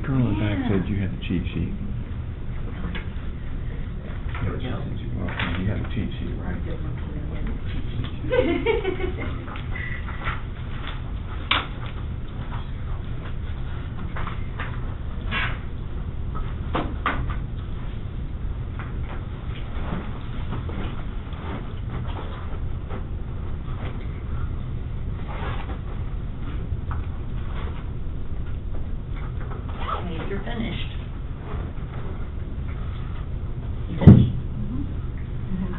The girl in the back said you had the cheat sheet. Here we go. Well, you had a cheat sheet, right? You're finished. You finished?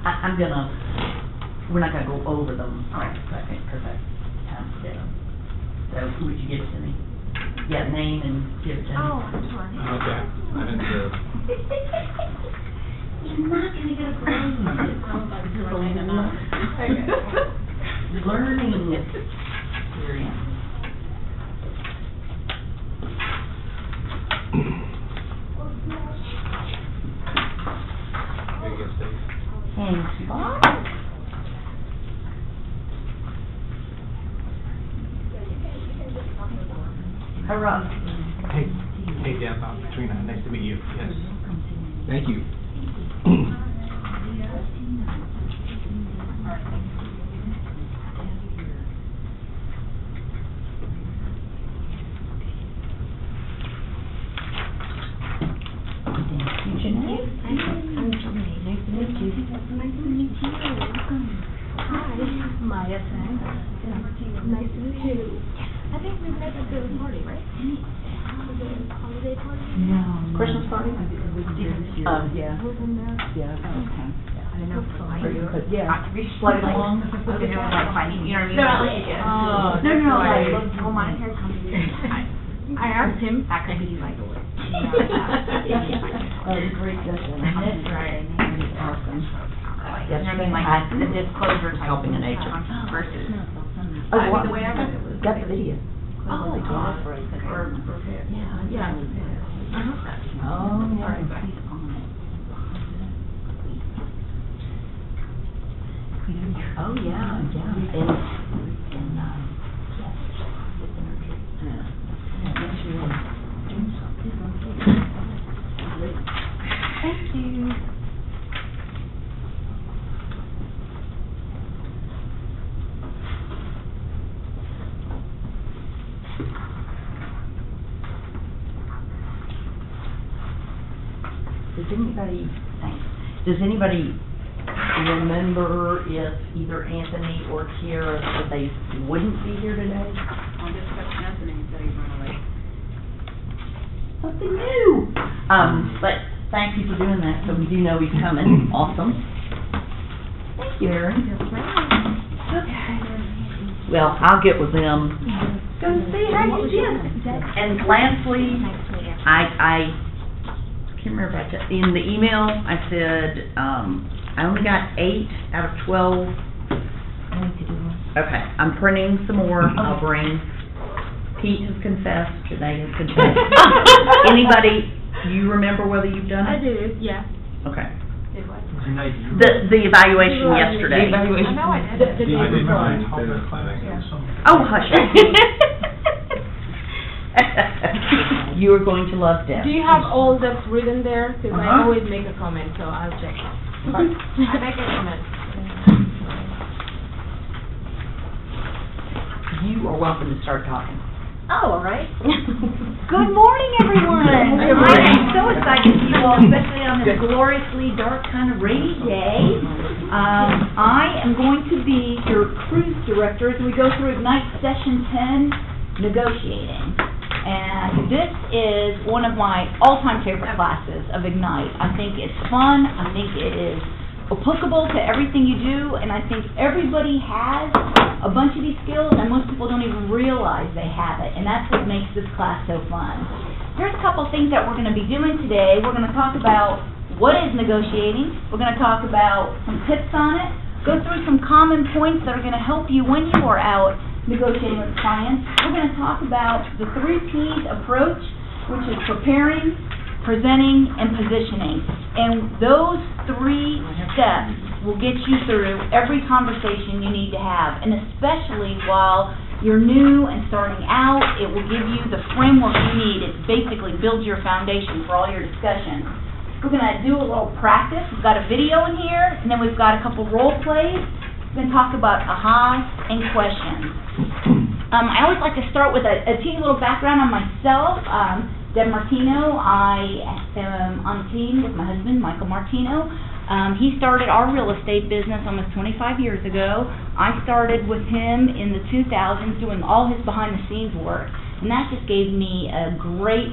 I'm gonna, we're not gonna go over them right second, because I have them. So who would you give it to me? Yeah, name and give it to me. Oh, I'm sorry. Okay. I didn't do it. You're not gonna get a grade. Learning experience. Thanks, Bob. Hurrah. Hey, Dan, Trina, nice to meet you. Yes. Thank you. I'm Janae. Nice to meet you. Nice to meet you. Hi. Maya Sang. Nice to meet you. I think we met at the party, right? Was it a holiday party? No. Christmas party? Yeah. I was in there. Yeah. Okay. I didn't know for like, But yeah. Slide along. you know what I mean? No, like, oh, monetary contribution. I asked him, that could be like, Oh, great session. That's right. Awesome. You know what I mean, like, the disclosure type Helping an agent. versus. Oh, I mean, wow. the way I read it was. Got the video. Oh, God. Yeah. Oh, yeah. Sorry, bye. Oh, yeah, yeah. And, Thank you. Does anybody remember if either Anthony or Kiera said they wouldn't be here today? I just touched Anthony and said he's run away. Something new. But thank you for doing that, so we do know he's coming. Awesome. Thank you, Erin. Okay. Well, I'll get with them. Go see how you did. And lastly, I can't remember if I said, in the email, I said, I only got 8 out of 12. Okay, I'm printing some more. I'll bring, Pete has confessed, Janae has confessed. Anybody, you remember whether you've done it? I did, yeah. Okay. Did what? The evaluation yesterday. I know I did. The day before. Oh, hush. You are going to love Deb. Do you have all that's written there? Because I always make a comment, so I'll check. I make a comment. You are welcome to start talking. Oh, all right. Good morning, everyone. Good I morning. am so excited to see you all, especially on this gloriously dark, kind of rainy day. I am going to be your cruise director as we go through Ignite Session 10, Negotiating. And this is one of my all-time favorite classes of Ignite. I think it's fun. I think it is applicable to everything you do, and I think everybody has a bunch of these skills, and most people don't even realize they have it, and that's what makes this class so fun. Here's a couple things that we're going to be doing today. We're going to talk about what is negotiating. We're going to talk about some tips on it, go through some common points that are going to help you when you are out negotiating with clients. We're going to talk about the 3 P's approach, which is preparing, presenting, and positioning. And those 3 steps will get you through every conversation you need to have, and especially while you're new and starting out, it will give you the framework you need. It basically builds your foundation for all your discussions. We're going to do a little practice. We've got a video in here, and then we've got a couple role plays. We're going to talk about ahas and questions. I always like to start with a teeny little background on myself. Deb Martino. I am on the team with my husband, Michael Martino. He started our real estate business almost 25 years ago. I started with him in the 2000s doing all his behind-the-scenes work, and that just gave me a great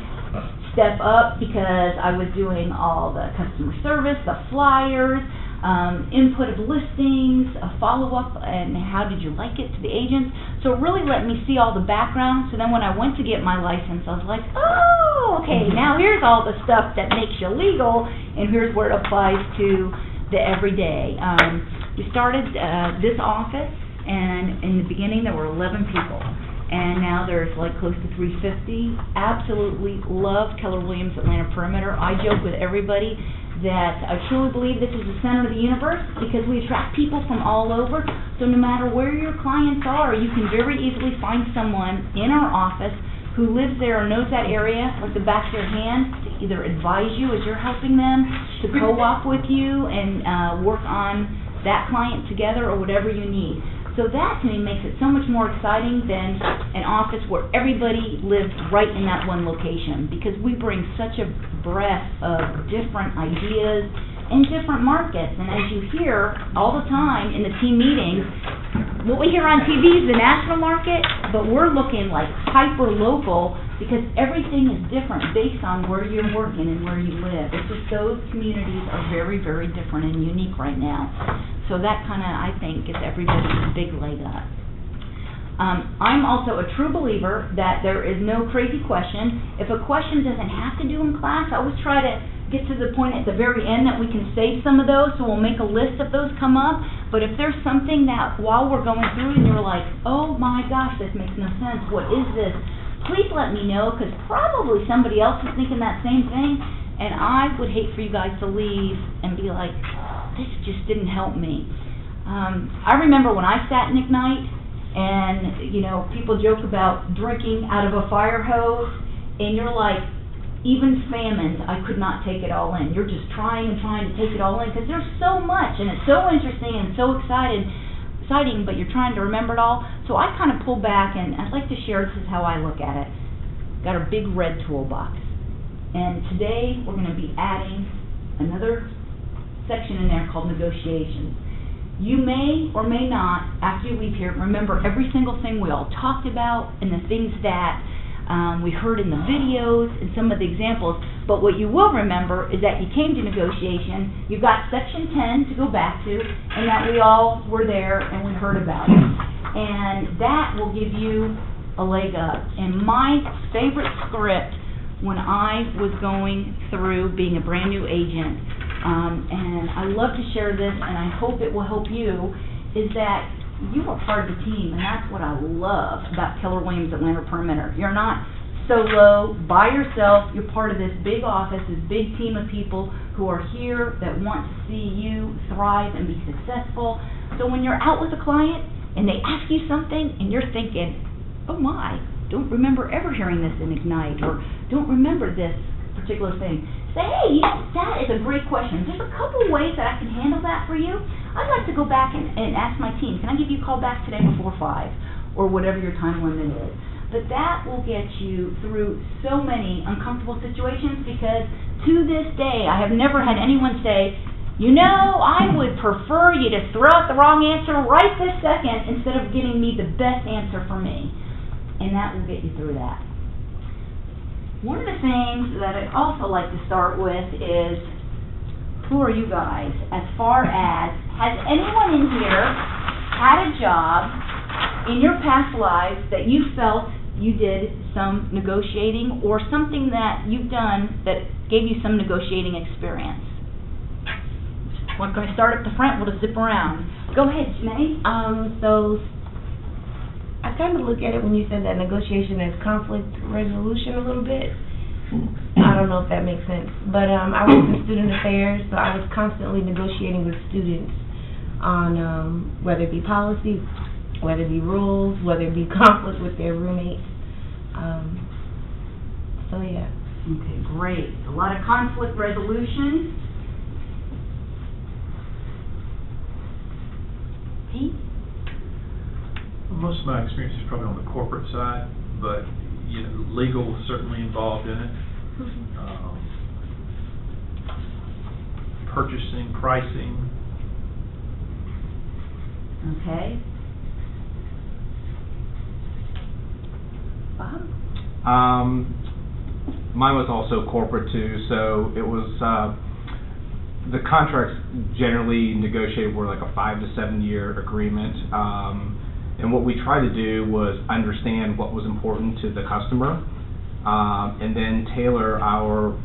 step up because I was doing all the customer service, the flyers, input of listings, a follow-up, and how did you like it to the agents. So it really let me see all the background. So then when I went to get my license, I was like, oh, okay, now here's all the stuff that makes you legal, and here's where it applies to the everyday. We started this office, and in the beginning there were 11 people. And now there's like close to 350. Absolutely love Keller Williams Atlanta Perimeter. I joke with everybody that I truly believe this is the center of the universe because we attract people from all over. So no matter where your clients are, you can very easily find someone in our office who lives there or knows that area like the back of their hand to either advise you as you're helping them, to co-op with you and work on that client together or whatever you need. So that to me makes it so much more exciting than an office where everybody lives right in that one location, because we bring such a breadth of different ideas in different markets. And as you hear all the time in the team meetings, what we hear on TV is the national market, but we're looking like hyper-local because everything is different based on where you're working and where you live. It's just those communities are very, very different and unique right now. So that kind of, I think, gives everybody a big leg up. I'm also a true believer that there is no crazy question. If a question doesn't have to do in class, I always try to get to the point at the very end that we can save some of those, so we'll make a list of those come up. But if there's something that while we're going through and you're like, oh my gosh, this makes no sense, what is this? Please let me know, because probably somebody else is thinking that same thing, and I would hate for you guys to leave and be like, this just didn't help me. I remember when I sat in Ignite, and you know, people joke about drinking out of a fire hose, and you're like, even famine, I could not take it all in. You're just trying and trying to take it all in, because there's so much, and it's so interesting and so exciting, but you're trying to remember it all. So I kind of pull back, and I'd like to share, this is how I look at it. Got a big red toolbox, and today we're going to be adding another section in there called negotiations. You may or may not, after you leave here, remember every single thing we all talked about and the things that we heard in the videos and some of the examples, but what you will remember is that you came to negotiation, you've got section 10 to go back to, and that we all were there and we heard about it. And that will give you a leg up. And my favorite script when I was going through being a brand new agent, and I love to share this and I hope it will help you, is that you are part of the team, and that's what I love about Keller Williams Atlanta Perimeter. You're not solo, by yourself. You're part of this big office, this big team of people who are here that want to see you thrive and be successful. So when you're out with a client and they ask you something and you're thinking, oh my, don't remember ever hearing this in Ignite, or don't remember this particular thing, say, hey, you know, that is a great question. There's a couple of ways that I can handle that for you. I'd like to go back and ask my team, can I give you a call back today before 5, or whatever your time limit is. But that will get you through so many uncomfortable situations, because to this day, I have never had anyone say, you know, I would prefer you to throw out the wrong answer right this second instead of getting me the best answer for me. And that will get you through that. One of the things that I'd also like to start with is, who are you guys? As far as, has anyone in here had a job in your past lives that you felt you did some negotiating, or something that you've done that gave you some negotiating experience? We're going to start at the front, we'll just zip around. Go ahead, Janae. So I kind of look at it when you said that negotiation as conflict resolution a little bit. I don't know if that makes sense. But I was in student affairs, so I was constantly negotiating with students on whether it be policy whether it be rules, whether it be conflict with their roommates. So yeah. Okay, great. A lot of conflict resolution. Pete? Most of my experience is probably on the corporate side, but, you know, legal is certainly involved in it. Purchasing, pricing. Okay. Bob? Mine was also corporate too, so it was, the contracts generally negotiated were like a 5 to 7 year agreement. And what we tried to do was understand what was important to the customer, and then tailor our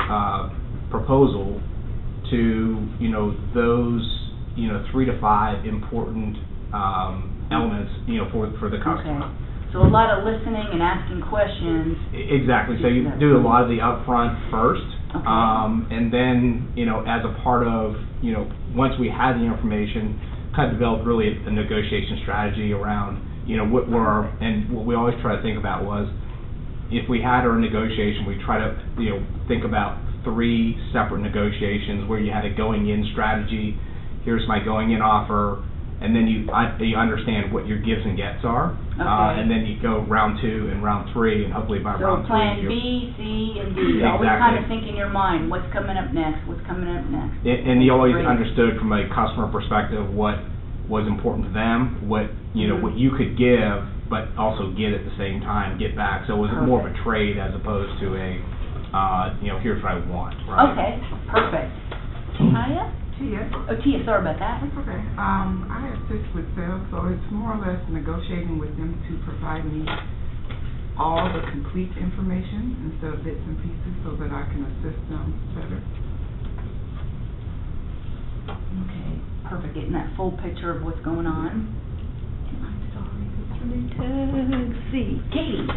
proposal to, you know, those, you know, 3 to 5 important elements, you know, for the customer. Okay. So a lot of listening and asking questions. Exactly. So you do a lot of the upfront first, Okay. and then, you know, as a part of, you know, once we had the information, kind of developed really a negotiation strategy around, you know, what were our, and what we always try to think about was, if we had our negotiation, we try to, you know, think about 3 separate negotiations where you had a going-in strategy. Here's my going-in offer, and then you understand what your gives and gets are, Okay. and then you go round 2 and round 3, and hopefully by So round 3 plan you're- B, C, and D. Always kind of think in your mind, what's coming up next, what's coming up next. And you always Great. understood from a customer perspective what was important to them, what, you know, Mhm. what you could give, but also get at the same time, get back. So it was more of a trade as opposed to a, you know, here's what I want, right? Okay, perfect. Tia? Tia. Oh, Tia, sorry about that. That's okay. I assist with sales, so it's more or less negotiating with them to provide me all the complete information instead of bits and pieces so that I can assist them better. Okay, perfect. Getting that full picture of what's going on. And I'm sorry, it's really tough. See, Katie,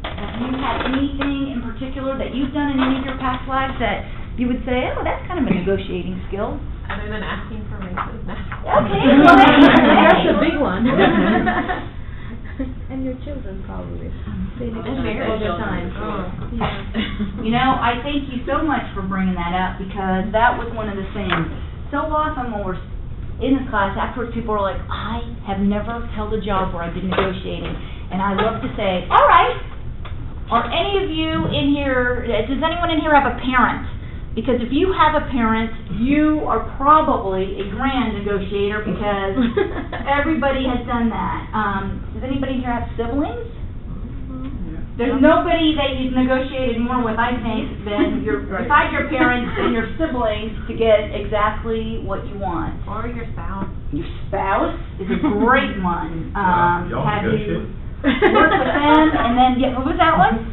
have you had anything in particular that you've done in any of your past lives that you would say, oh, that's kind of a negotiating skill? Other than asking for raises, no. Okay, well, That's a hey. big one. And your children probably. They negotiate all the time. You know, I thank you so much for bringing that up, because that was one of the things. So often when we're in the class, afterwards people are like, I have never held a job where I've been negotiating. And I love to say, all right, are any of you in here, does anyone in here have a parent? Because if you have a parent, you are probably a grand negotiator, because everybody has done that. Does anybody here have siblings? There's nobody that you've negotiated more with, I think, than besides your parents and your siblings to get exactly what you want. Or your spouse. Your spouse is a great one. Y'all Have negotiate? you worked with them, and then, yeah, what was that one?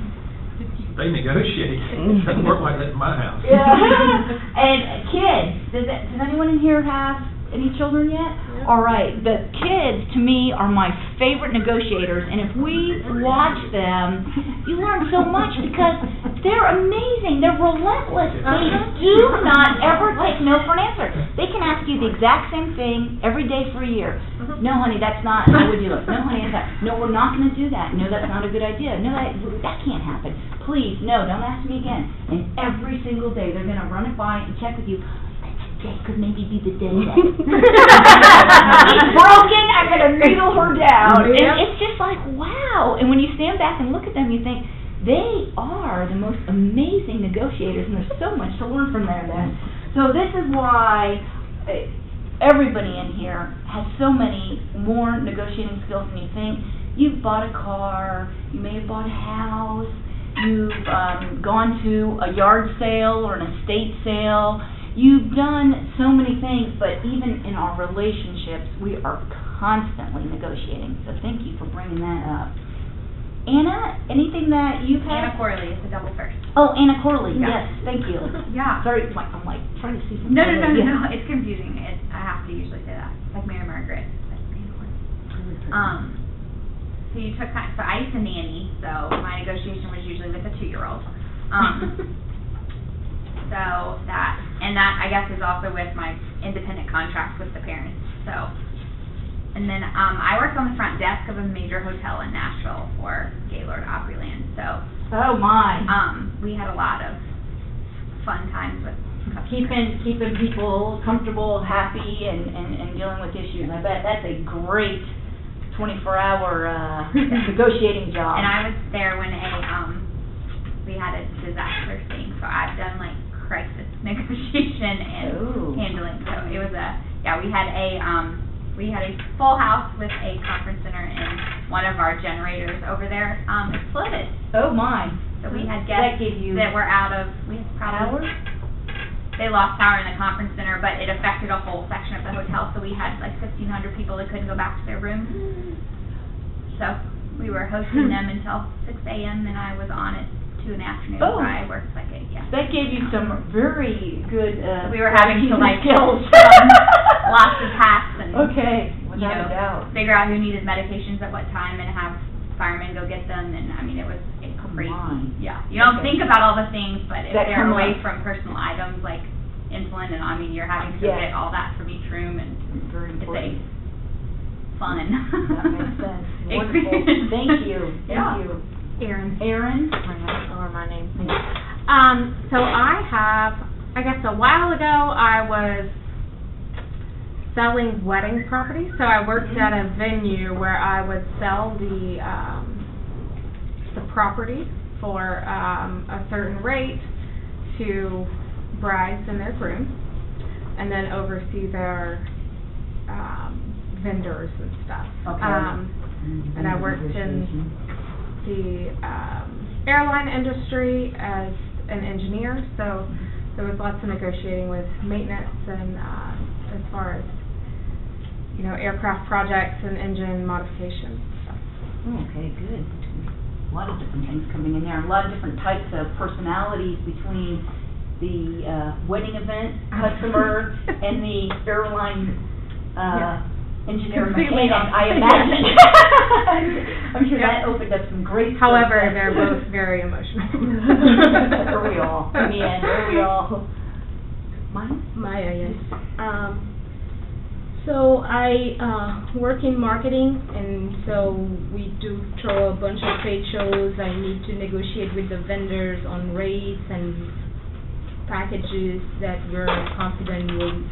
They negotiate. Doesn't work like that in my house. Yeah. And kids, does anyone in here have any children yet? Yep. All right, the kids to me are my favorite negotiators, and if we watch them, you learn so much, because they're amazing. They're relentless. They do not ever take no for an answer. They can ask you the exact same thing every day for a year. No, honey, that's not how would you look. No, honey, that's not. No, we're not going to do that. No, that's not a good idea. No, that can't happen. Please, no, don't ask me again. And every single day they're going to run it by and check with you. Today could maybe be the day that she's broken, I'm going to needle her down. Yep. And it's just like, wow. And when you stand back and look at them, you think, they are the most amazing negotiators, and there's so much to learn from them. So this is why everybody in here has so many more negotiating skills than you think. You've bought a car, you may have bought a house, you've gone to a yard sale or an estate sale. You've done so many things, but even in our relationships, we are constantly negotiating. So thank you for bringing that up. Anna, anything that you've had? Anna Corley is the double first. Oh, Anna Corley, Yeah. yes, thank you. Yeah. Sorry, I'm like trying to see something. No, Yeah. it's confusing. I have to usually say that. Like Mary Margaret. So you took time, so I used to nanny, so my negotiation was usually with a 2-year-old. So that I guess is also with my independent contracts with the parents. So And then I worked on the front desk of a major hotel in Nashville for Gaylord Opryland. So Oh, my. we had a lot of fun times with customers. Keeping people comfortable, happy, and dealing with issues. I bet that's a great 24-hour negotiating job. And I was there when we had a disaster scene, so I've done like crisis negotiation and Ooh. handling. So it was we had a full house with a conference center, and one of our generators over there exploded. Oh, my. So we had That guests gave you that were out of, we had probably, they lost power in the conference center, but it affected a whole section of the hotel, so we had like 1,500 people that couldn't go back to their rooms. So we were hosting them until 6 a.m., and I was on at 2 in the afternoon. Oh. So I worked like a, yeah. That gave you some very good, We were having to like skills. lots of hacks and Okay, you without a know, doubt. figure out who needed medications at what time and have firemen go get them. And I mean, it was crazy. My. Yeah, you don't Okay. think about all the things, but if That they're come away up. from personal items like insulin, and I mean, you're having to Yes. get all that from each room, and Very it's important. fun. That makes sense. Wonderful. Experience. Thank you. Thank Yeah. you. Erin. Erin? Or my name. So I guess a while ago, I was selling wedding properties. So I worked at a venue where I would sell the property for a certain rate to brides and their grooms, and then oversee their vendors and stuff. Okay. And I worked in the airline industry as an engineer, so there was lots of negotiating with maintenance and as far as, you know, aircraft projects and engine modifications and stuff. Okay, good. A lot of different things coming in there, and a lot of different types of personalities between the wedding event customer and the airline engineer Completely mechanic, I opposite. imagine. I'm sure that opened up some great stuff. However, they're both very emotional. Are we all? In the end, are we all? Mine? Maya, yes. So I work in marketing, and so we do throw a bunch of trade shows. I need to negotiate with the vendors on rates and packages that we're confident will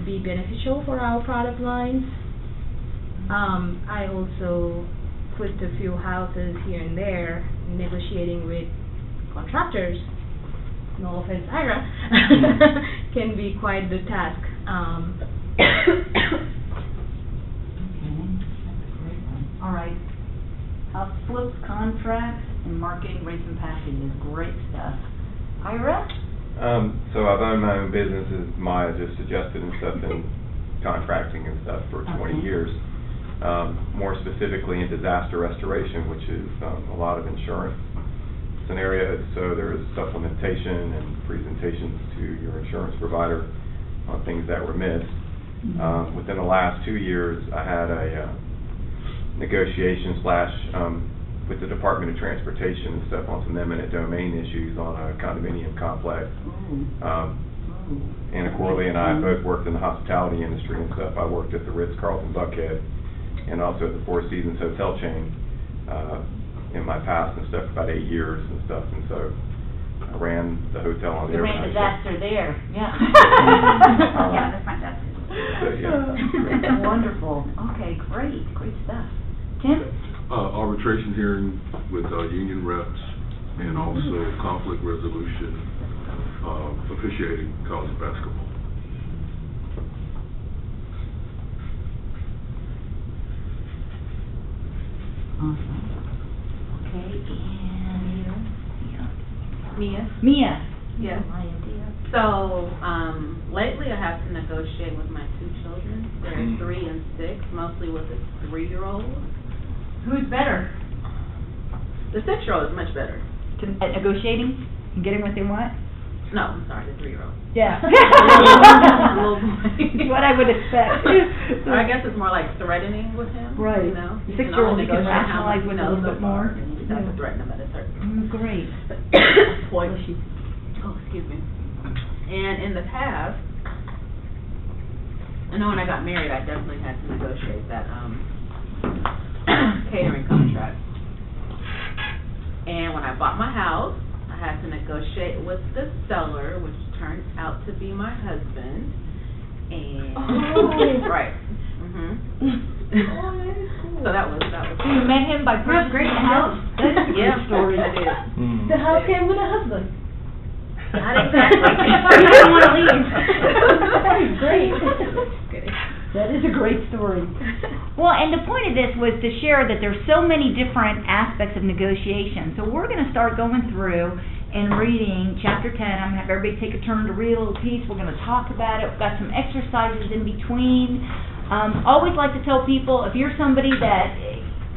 be beneficial for our product lines. I also put a few houses here and there, negotiating with contractors. No offense, Ira, can be quite the task. Okay, that's a great one. All right. Flips, contracts, and marketing rates and packages, great stuff. Ira? So I've owned my own business, as Maya just suggested, and stuff in contracting and stuff for 20 Okay. years. More specifically in disaster restoration, which is a lot of insurance scenarios. So there is supplementation and presentations to your insurance provider on things that were missed. Within the last 2 years, I had a negotiation / with the Department of Transportation and stuff on some eminent domain issues on a condominium complex. Anna Corley and I both worked in the hospitality industry and stuff. I worked at the Ritz-Carlton Buckhead and also at the Four Seasons hotel chain in my past and stuff for about 8 years and stuff. And so I ran the hotel on the You ran airplane. disaster there, yeah. Yeah, the front desk. So, yeah. Wonderful. Okay, great stuff. Tim? Arbitration hearing with union reps and also conflict resolution, officiating college basketball. Awesome. Okay, and Mia? Mia? Yes. So, lately I have to negotiate with my 2 children. They're 3 and 6, mostly with a 3-year-old. Who's better The 6-year-old is much better. at negotiating and getting what they want? No, I'm sorry, the 3-year-old. Yeah. Little boy. What I would expect. I guess it's more like threatening with him. Right. You know? The You can 6-year-old only you can negotiate how rationalize much with he a little knows bit so far, more. and you have to threaten him at a certain Great. point. Oh, excuse me. And in the past, I know when I got married, I definitely had to negotiate that, catering contract. And when I bought my house, I had to negotiate with the seller, which turned out to be my husband, and, right, So that was. So you met him by purchasing a house? That's a Yeah, great story. I did. The house came with a husband. Not exactly. You didn't want to leave. That is great. That is a great story. Well, and the point of this was to share that there's so many different aspects of negotiation. So we're going to start going through and reading chapter 10. I'm going to have everybody take a turn to read a little piece. We're going to talk about it. We've got some exercises in between. Always like to tell people, if you're somebody that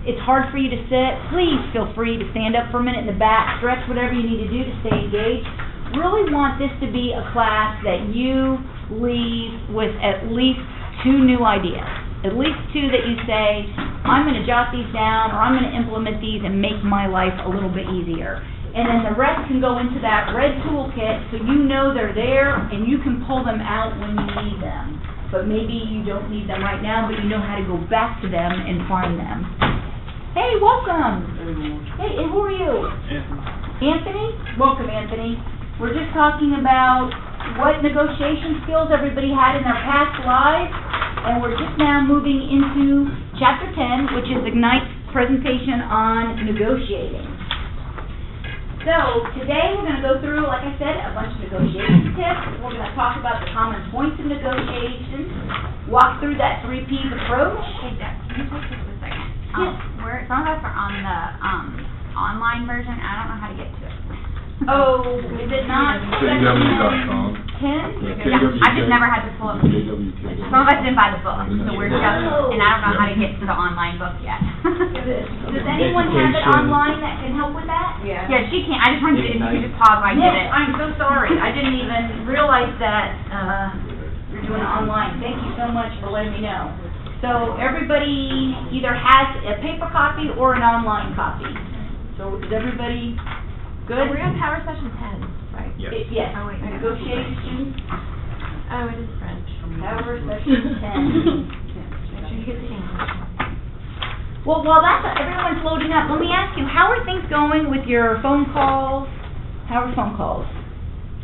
it's hard for you to sit, please feel free to stand up for a minute in the back, stretch whatever you need to do to stay engaged. Really want this to be a class that you leave with at least 2 new ideas. At least 2 that you say, I'm going to jot these down, or I'm going to implement these and make my life a little bit easier. And then the rest can go into that red toolkit so you know they're there and you can pull them out when you need them. But maybe you don't need them right now, but you know how to go back to them and find them. Hey, welcome. Hey, and who are you? Anthony? Welcome, Anthony. We're just talking about what negotiation skills everybody had in their past lives, and we're just now moving into chapter 10, which is Ignite's presentation on negotiating. So, today we're going to go through, like I said, a bunch of negotiation tips. We're going to talk about the common points of negotiation, walk through that 3 P's approach. Hey, Deb, can you take just a second? Yes. Some of us are on the online version. I don't know how to get to it. Oh, is it not? KW.com. 10? Yeah, I just never had to pull up. KWK. Some of us didn't buy the book, so we're just, and I don't know how to get to the online book yet. Does anyone have it online that can help with that? Yeah, she can't. I just wanted to, if you could just pause while I did Yes, it. I'm so sorry. I didn't even realize that, you're doing it online. Thank you so much for letting me know. So everybody either has a paper copy or an online copy. So is everybody good? We're on Power Session 10, right? Yes. Yes, Oh, wait. negotiations, Oh, it is French. Power Session 10. Make sure you get the English. Well, while everyone's loading up, let me ask you, how are things going with your phone calls? How are phone calls?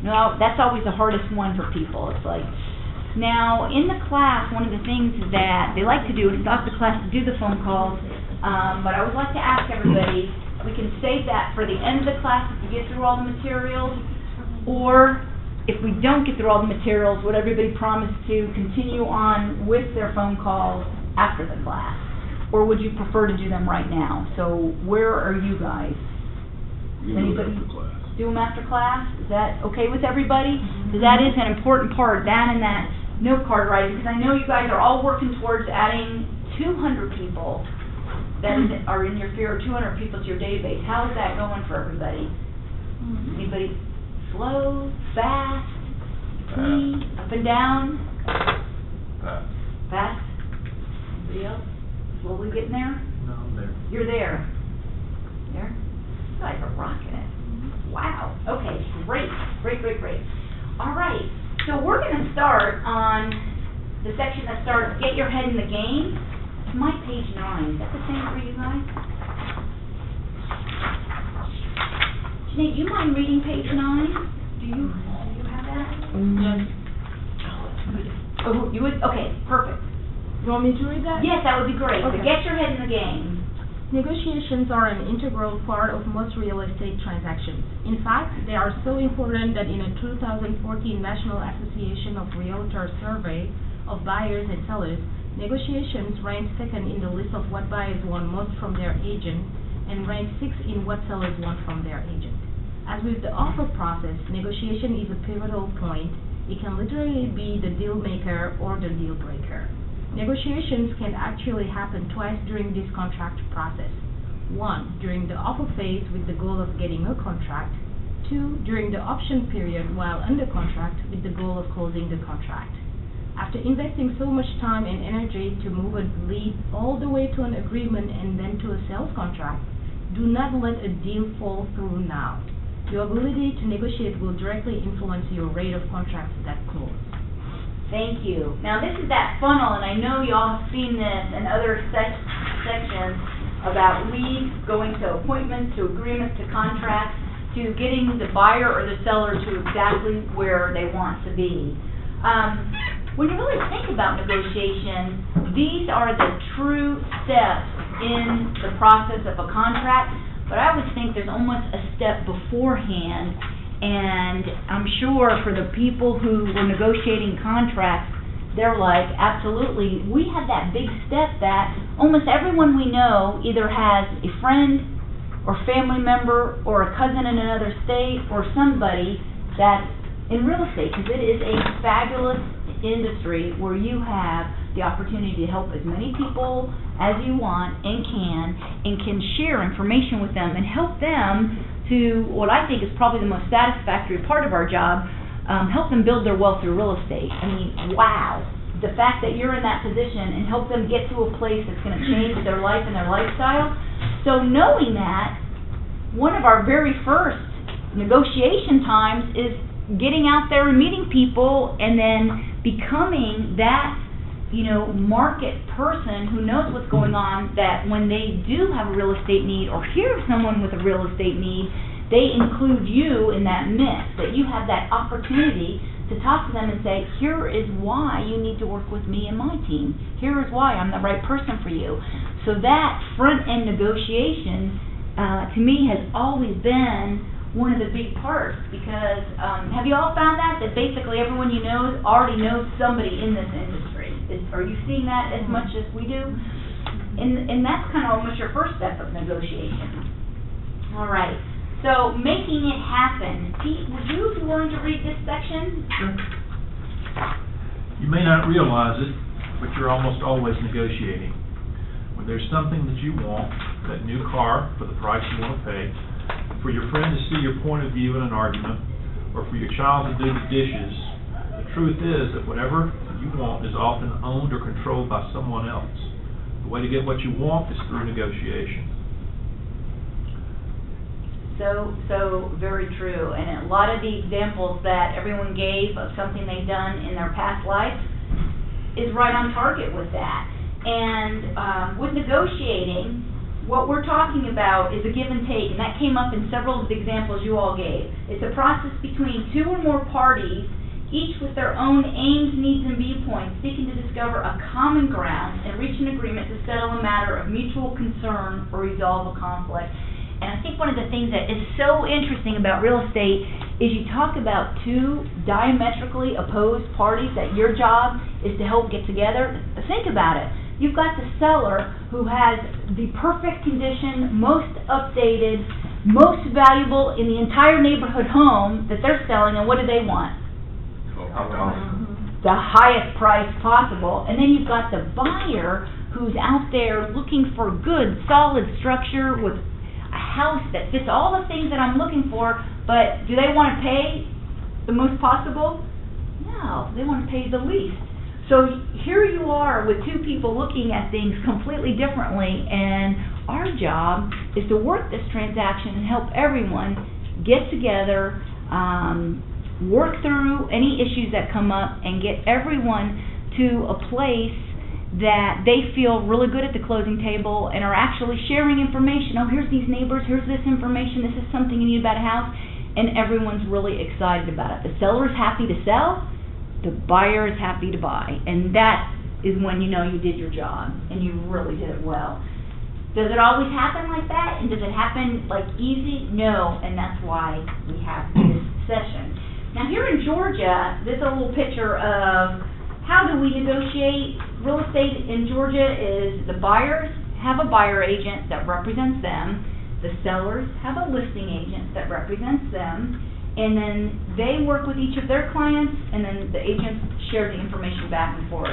No, that's always the hardest one for people. It's like, now, in the class, one of the things that they like to do is stop the class to do the phone calls, but I would like to ask everybody, we can save that for the end of the class if we get through all the materials, or if we don't get through all the materials, would everybody promise to continue on with their phone calls after the class? Or would you prefer to do them right now? So where are you guys? Anybody? Do them after class? Is that okay with everybody? Because that is an important part, that and that note card writing, because I know you guys are all working towards adding 200 people that are in your sphere, or 200 people to your database. How is that going for everybody? Anybody slow, fast, between, up and down? Fast? Anybody else? Slowly getting there? No, I'm there. You're there. There? You guys are rocking it. Wow. Okay, great. Great. All right. So we're going to start on the section that starts, get your head in the game. It's my page 9. Is that the same for you guys? Sinead, do you mind reading page 9? Do you have that? Yes. Oh, you would? Okay, perfect. You want me to read that? Yes, that would be great. Okay. So get your head in the game. Negotiations are an integral part of most real estate transactions. In fact, they are so important that in a 2014 National Association of Realtors survey of buyers and sellers, negotiations ranked second in the list of what buyers want most from their agent and ranked sixth in what sellers want from their agent. As with the offer process, negotiation is a pivotal point. It can literally be the deal maker or the deal breaker. Negotiations can actually happen twice during this contract process. 1, during the offer phase with the goal of getting a contract. 2, during the option period while under contract with the goal of closing the contract. After investing so much time and energy to move a lead all the way to an agreement and then to a sales contract, do not let a deal fall through now. Your ability to negotiate will directly influence your rate of contracts that close. Thank you. Now, this is that funnel, and I know y'all have seen this in other sections about leads, going to appointments, to agreements, to contracts, to getting the buyer or the seller to exactly where they want to be. When you really think about negotiation, these are the true steps in the process of a contract, but I would think there's almost a step beforehand, and I'm sure for the people who were negotiating contracts, they're like, absolutely, we have that big step that almost everyone we know either has a friend or family member or a cousin in another state or somebody that's in real estate, because it is a fabulous industry where you have the opportunity to help as many people as you want and can share information with them and help them to what I think is probably the most satisfactory part of our job, help them build their wealth through real estate. I mean, wow. The fact that you're in that position and help them get to a place that's going to change their life and their lifestyle. So knowing that, one of our very first negotiation times is getting out there and meeting people and then becoming that, market person who knows what's going on, that when they do have a real estate need or hear of someone with a real estate need, they include you in that mix, that you have that opportunity to talk to them and say, here is why you need to work with me and my team. Here is why I'm the right person for you. So that front-end negotiation, to me, has always been one of the big parts, because have you all found that basically everyone you know already knows somebody in this industry? Are you seeing that as much as we do? And that's kind of almost your first step of negotiation. All right. So, making it happen. Pete, would you be willing to read this section? Sure. You may not realize it, but you're almost always negotiating. When there's something that you want, that new car for the price you want to pay, for your friend to see your point of view in an argument, or for your child to do the dishes, the truth is that whatever you want is often owned or controlled by someone else. The way to get what you want is through negotiation. So very true. And a lot of the examples that everyone gave of something they've done in their past life is right on target with that. And with negotiating, what we're talking about is a give and take, and that came up in several of the examples you all gave. It's a process between two or more parties, each with their own aims, needs, and viewpoints, seeking to discover a common ground and reach an agreement to settle a matter of mutual concern or resolve a conflict. And I think one of the things that is so interesting about real estate is you talk about two diametrically opposed parties that your job is to help get together. Think about it. You've got the seller who has the perfect condition, most updated, most valuable in the entire neighborhood home that they're selling, and what do they want? The highest price possible. And then you've got the buyer who's out there looking for good, solid structure with a house that fits all the things that I'm looking for, but do they want to pay the most possible? No, they want to pay the least. So here you are with two people looking at things completely differently, and our job is to work this transaction and help everyone get together, work through any issues that come up, and get everyone to a place that they feel really good at the closing table and are actually sharing information. Oh, here's these neighbors, here's this information, this is something you need about a house, and everyone's really excited about it. The seller's happy to sell, the buyer is happy to buy, and that is when you know you did your job and you really did it well. Does it always happen like that? And does it happen like easy? No, and that's why we have this session. Now here in Georgia, this is a little picture of how do we negotiate. Real estate in Georgia is the buyers have a buyer agent that represents them, the sellers have a listing agent that represents them, and then they work with each of their clients, and then the agents share the information back and forth.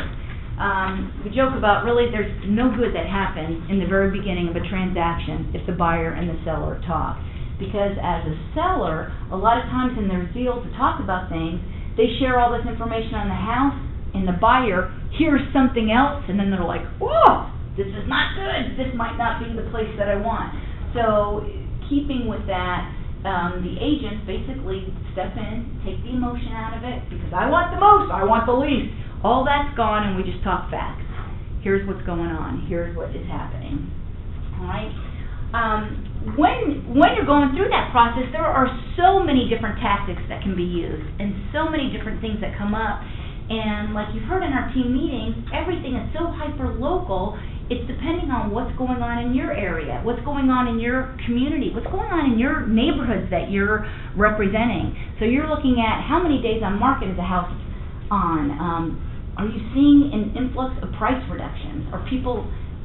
We joke about really there's no good that happens in the very beginning of a transaction if the buyer and the seller talk. Because as a seller, a lot of times in their zeal to talk about things, they share all this information on the house, and the buyer hears something else, and then they're like, whoa, this is not good. This might not be the place that I want. So keeping with that, the agents basically step in, take the emotion out of it, because I want the most, I want the least. All that's gone, and we just talk facts. Here's what's going on, here's what is happening, all right? When you're going through that process, there are so many different tactics that can be used, and so many different things that come up. And like you've heard in our team meetings, everything is so hyper-local, it's depending on what's going on in your area, what's going on in your community, what's going on in your neighborhoods that you're representing. So you're looking at how many days on market is a house on. Are you seeing an influx of price reductions? Are people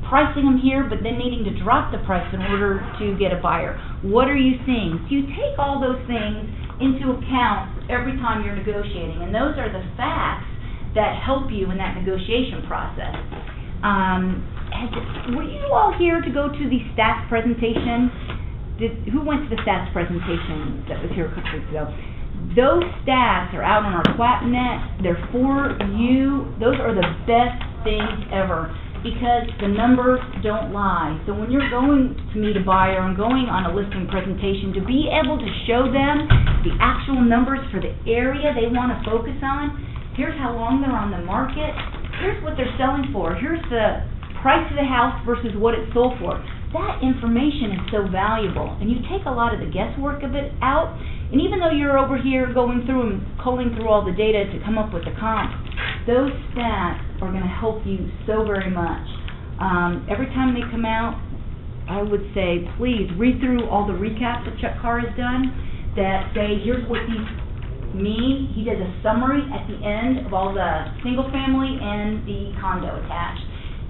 pricing them here but then needing to drop the price in order to get a buyer? What are you seeing? So you take all those things into account every time you're negotiating, and those are the facts that help you in that negotiation process. Were you all here to go to the stats presentation? Who went to the stats presentation that was here a couple weeks ago? Those stats are out on our QuapNet. They're for you. Those are the best things ever because the numbers don't lie. So when you're going to meet a buyer and going on a listing presentation, to be able to show them the actual numbers for the area they want to focus on, here's how long they're on the market, here's what they're selling for, here's the price of the house versus what it's sold for. That information is so valuable, and you take a lot of the guesswork of it out, and even though you're over here going through and culling through all the data to come up with the comp, those stats are going to help you so very much. Every time they come out, I would say, please read through all the recaps that Chuck Carr has done that say, here's what these mean. He does a summary at the end of all the single family and the condo attached.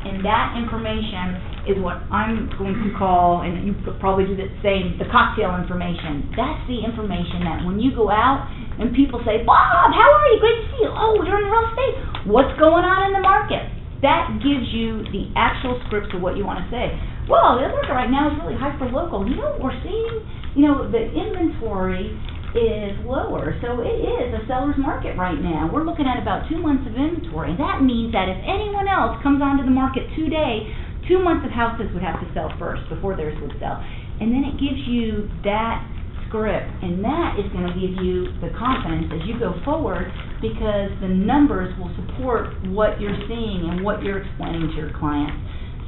And that information is what I'm going to call, and you could probably do the same, the cocktail information. That's the information that when you go out and people say, Bob, how are you? Great to see you. Oh, you're in real estate. What's going on in the market? That gives you the actual script of what you want to say. Well, the market right now is really hyper-local. You know what we're seeing? You know, the inventory is lower, so it is a seller's market right now. We're looking at about 2 months of inventory. That means that if anyone else comes onto the market today, 2 months of houses would have to sell first before theirs would sell. And then it gives you that script, and that is going to give you the confidence as you go forward because the numbers will support what you're seeing and what you're explaining to your client.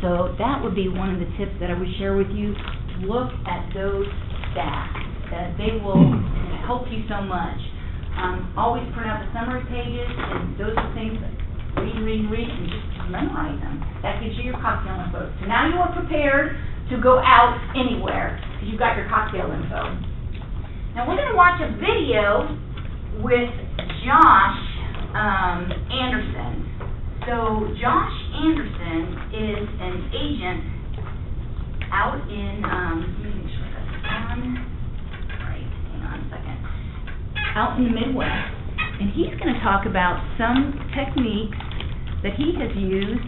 So that would be one of the tips that I would share with you. Look at those stats. They will help you so much. Always print out the summary pages, and those are things that read, and just memorize them. That gives you your cocktail info. So now you are prepared to go out anywhere, because you've got your cocktail info. Now we're going to watch a video with Josh Anderson. So Josh Anderson is an agent out in, let me make sure that's on. Out in the Midwest, and he's going to talk about some techniques that he has used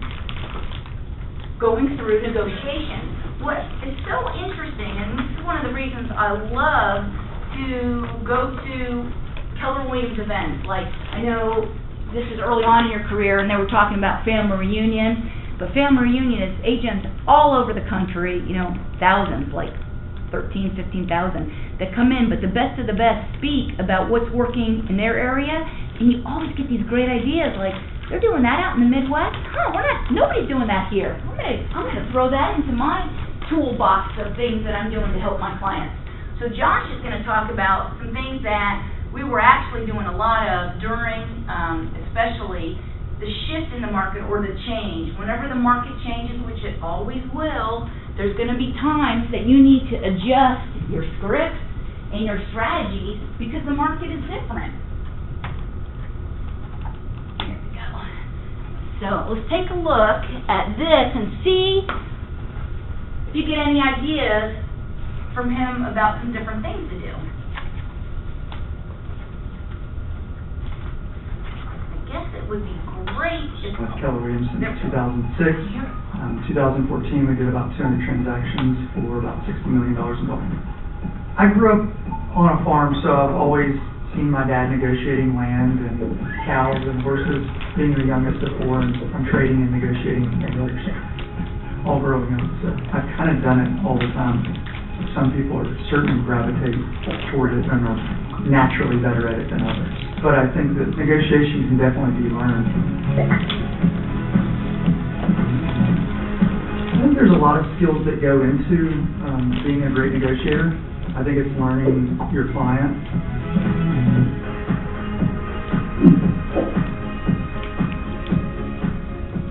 going through negotiations. What is so interesting, and this is one of the reasons I love to go to Keller Williams events. Like, I know this is early on in your career, and they were talking about family reunion, but family reunion is agents all over the country, you know, thousands, like 13, 15,000 that come in, but the best of the best speak about what's working in their area, and you always get these great ideas like, they're doing that out in the Midwest? Huh, nobody's doing that here. I'm gonna throw that into my toolbox of things that I'm doing to help my clients. So Josh is gonna talk about some things that we were actually doing a lot of during, especially the shift in the market or the change. Whenever the market changes, which it always will, there's going to be times that you need to adjust your scripts and your strategies because the market is different. Here we go. So let's take a look at this and see if you get any ideas from him about some different things to do. I guess it would be great if... Keller Williams since 2006. 2014, we did about 200 transactions for about $60 million in volume. I grew up on a farm, so I've always seen my dad negotiating land and cows and horses, being the youngest of four, and I'm trading and negotiating and all growing up. So I've kind of done it all the time. Some people are certainly gravitate toward it and are naturally better at it than others. But I think that negotiation can definitely be learned. I think there's a lot of skills that go into being a great negotiator. I think it's learning your client.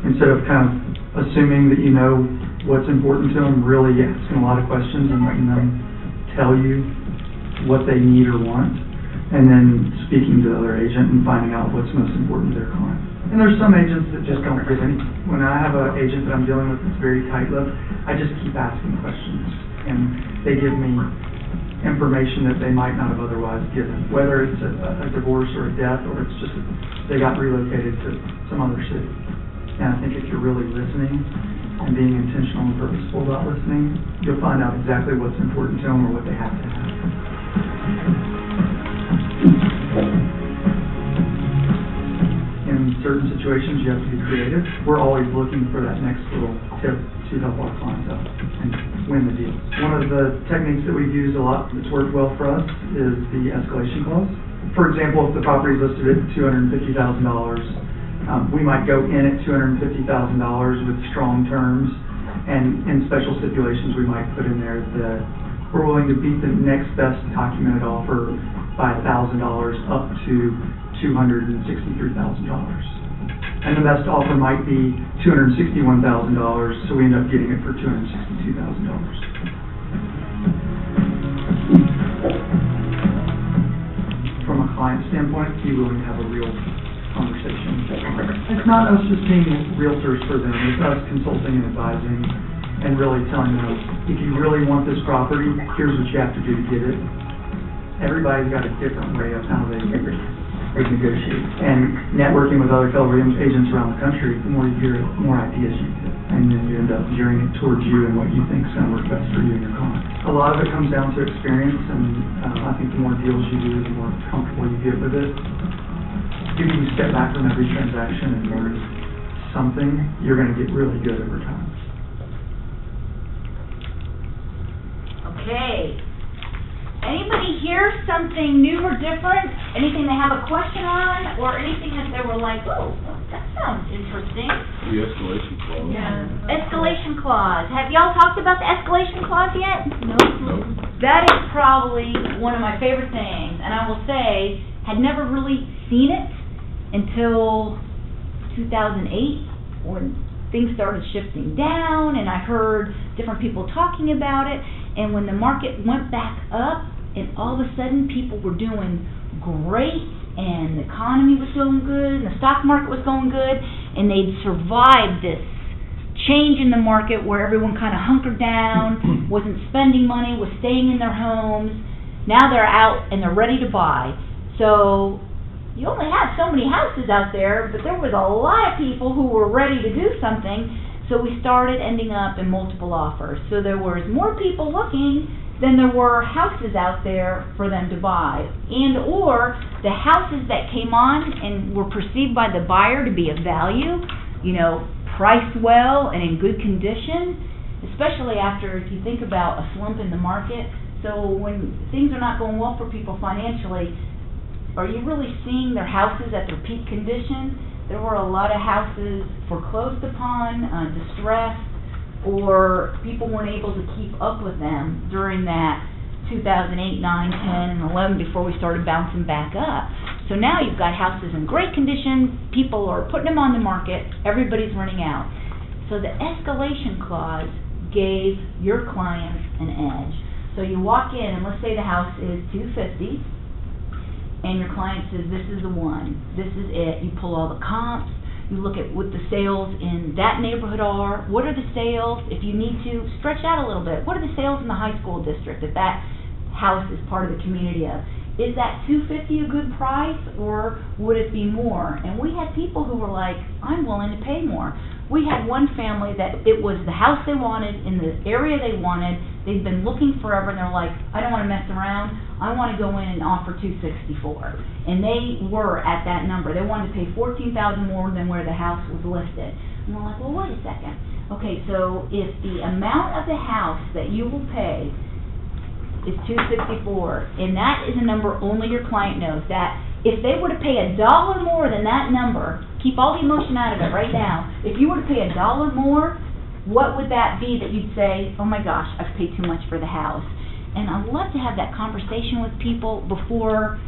Instead of kind of assuming that you know what's important to them, really asking a lot of questions and letting them tell you what they need or want, and then speaking to the other agent and finding out what's most important to their client. And there's some agents that just don't give any. When I have an agent that I'm dealing with that's very tight-lipped, I just keep asking questions, and they give me information that they might not have otherwise given, whether it's a divorce or a death, or it's just they got relocated to some other city. And I think if you're really listening and being intentional and purposeful about listening, you'll find out exactly what's important to them or what they have to have. In certain situations, you have to be creative. We're always looking for that next little tip to help our clients out and win the deal. One of the techniques that we've used a lot that's worked well for us is the escalation clause. For example, if the property is listed at $250,000, we might go in at $250,000 with strong terms, and in special stipulations we might put in there that we're willing to beat the next best documented offer by $1,000 up to $263,000. And the best offer might be $261,000, so we end up getting it for $262,000. From a client standpoint, be willing to have a real conversation. It's not us just being realtors for them, it's us consulting and advising and really telling them, if you really want this property, here's what you have to do to get it. Everybody's got a different way of how they negotiate. And networking with other fellow agents around the country, the more you hear it, the more ideas you get. And then you end up gearing it towards you and what you think is going to work best for you and your client. A lot of it comes down to experience, and I think the more deals you do, the more comfortable you get with it. If you step back from every transaction and learn something, you're going to get really good over time. Okay. Anybody hear something new or different? Anything they have a question on, or anything that they were like, oh, that sounds interesting? The escalation clause. Yeah. Escalation clause. Have y'all talked about the escalation clause yet? No. That is probably one of my favorite things, and I will say, had never really seen it until 2008 when things started shifting down, and I heard different people talking about it. And when the market went back up, and all of a sudden people were doing great, and the economy was going good, and the stock market was going good, and they'd survived this change in the market where everyone kind of hunkered down, wasn't spending money, was staying in their homes. Now they're out and they're ready to buy. So you only have so many houses out there, but there was a lot of people who were ready to do something. So we started ending up in multiple offers. So there was more people looking than there were houses out there for them to buy. And or the houses that came on and were perceived by the buyer to be of value, you know, priced well and in good condition, especially after, if you think about a slump in the market. So when things are not going well for people financially, are you really seeing their houses at their peak condition? There were a lot of houses foreclosed upon, distressed, or people weren't able to keep up with them during that 2008, 9, 10, and 11 before we started bouncing back up. So now you've got houses in great condition, people are putting them on the market, everybody's running out. So the escalation clause gave your clients an edge. So you walk in, and let's say the house is $250,000, and your client says, this is the one, this is it. You pull all the comps, you look at what the sales in that neighborhood are, what are the sales, if you need to, stretch out a little bit, what are the sales in the high school district that that house is part of the community of? Is that $250,000 a good price, or would it be more? And we had people who were like, I'm willing to pay more. We had one family that it was the house they wanted, in the area they wanted, they'd been looking forever, and they're like, I don't want to mess around, I want to go in and offer $264,000. And they were at that number. They wanted to pay $14,000 more than where the house was listed. And we're like, well, wait a second. Okay, so if the amount of the house that you will pay is $264, and that is a number only your client knows. That if they were to pay $1 more than that number, keep all the emotion out of it right now. If you were to pay $1 more, what would that be that you'd say, oh my gosh, I've paid too much for the house? And I'd love to have that conversation with people before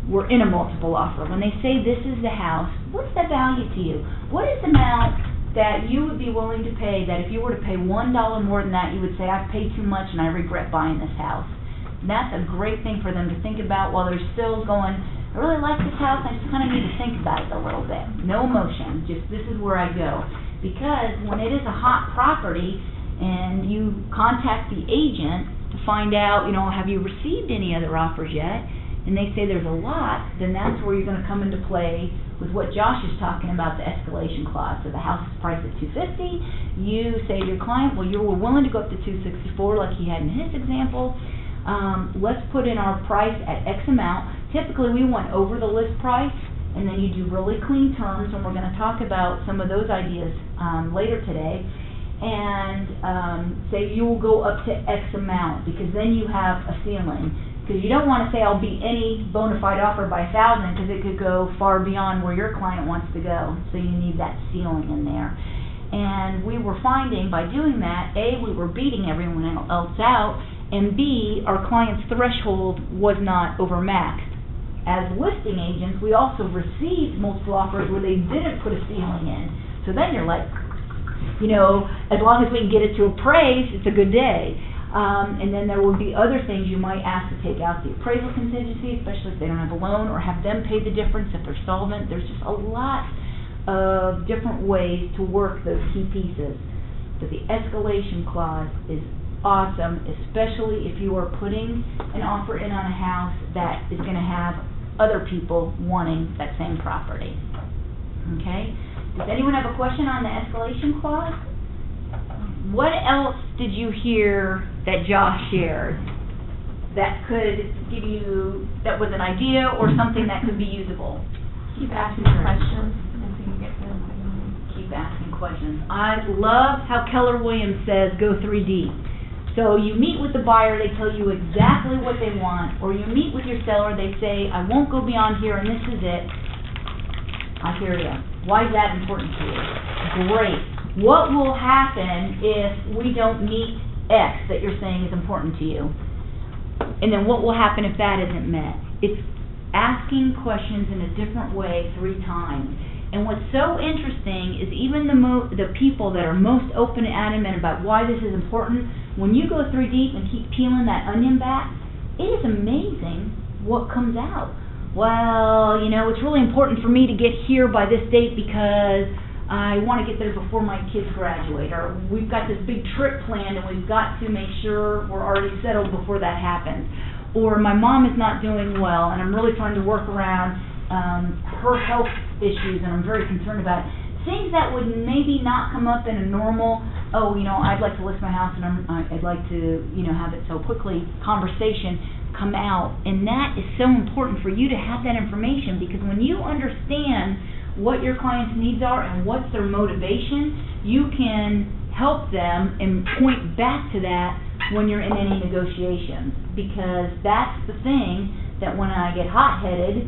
we're in a multiple offer. When they say this is the house, what's the value to you? What is the amount that you would be willing to pay that if you were to pay $1 more than that, you would say, I've paid too much and I regret buying this house? And that's a great thing for them to think about while they're still going, I really like this house, I just kind of need to think about it a little bit. No emotion, just this is where I go. Because when it is a hot property and you contact the agent to find out, have you received any other offers yet? And they say there's a lot, then that's where you're going to come into play with what Josh is talking about, the escalation clause. So the house is priced at $250. You say to your client, well, you were willing to go up to $264 like he had in his example. Let's put in our price at X amount. Typically, we want over the list price, and then you do really clean terms, and we're going to talk about some of those ideas later today. And say you will go up to X amount, because then you have a ceiling. Because you don't want to say I'll beat any bona fide offer by 1,000, because it could go far beyond where your client wants to go. So you need that ceiling in there. And we were finding by doing that, A, we were beating everyone else out, and B, our client's threshold was not overmaxed. As listing agents, we also received multiple offers where they didn't put a ceiling in. So then you're like, as long as we can get it to appraise, it's a good day. And then there would be other things you might ask to take out the appraisal contingency, especially if they don't have a loan, or have them pay the difference if they're solvent. There's just a lot of different ways to work those key pieces. But the escalation clause is awesome, especially if you are putting an offer in on a house that is going to have other people wanting that same property. Okay? Does anyone have a question on the escalation clause? What else did you hear that Josh shared that could give you, that was an idea or something that could be usable? Keep asking questions until you get them. Keep asking questions. I love how Keller Williams says go 3 deep. So you meet with the buyer, they tell you exactly what they want, or you meet with your seller, they say, I won't go beyond here and this is it. I hear you. Why is that important to you? Great. What will happen if we don't meet X that you're saying is important to you? And then what will happen if that isn't met? It's asking questions in a different way 3 times. And what's so interesting is even the people that are most open and adamant about why this is important, when you go 3 deep and keep peeling that onion back, it is amazing what comes out. Well, it's really important for me to get here by this date because I want to get there before my kids graduate, or we've got this big trip planned and we've got to make sure we're already settled before that happens. Or my mom is not doing well and I'm really trying to work around her health issues and I'm very concerned about it. Things that would maybe not come up in a normal, I'd like to list my house and I'd like to, have it so quickly conversation come out. And that is so important for you to have that information, because when you understand what your client's needs are and what's their motivation, you can help them and point back to that when you're in any negotiations. Because that's the thing that when I get hot-headed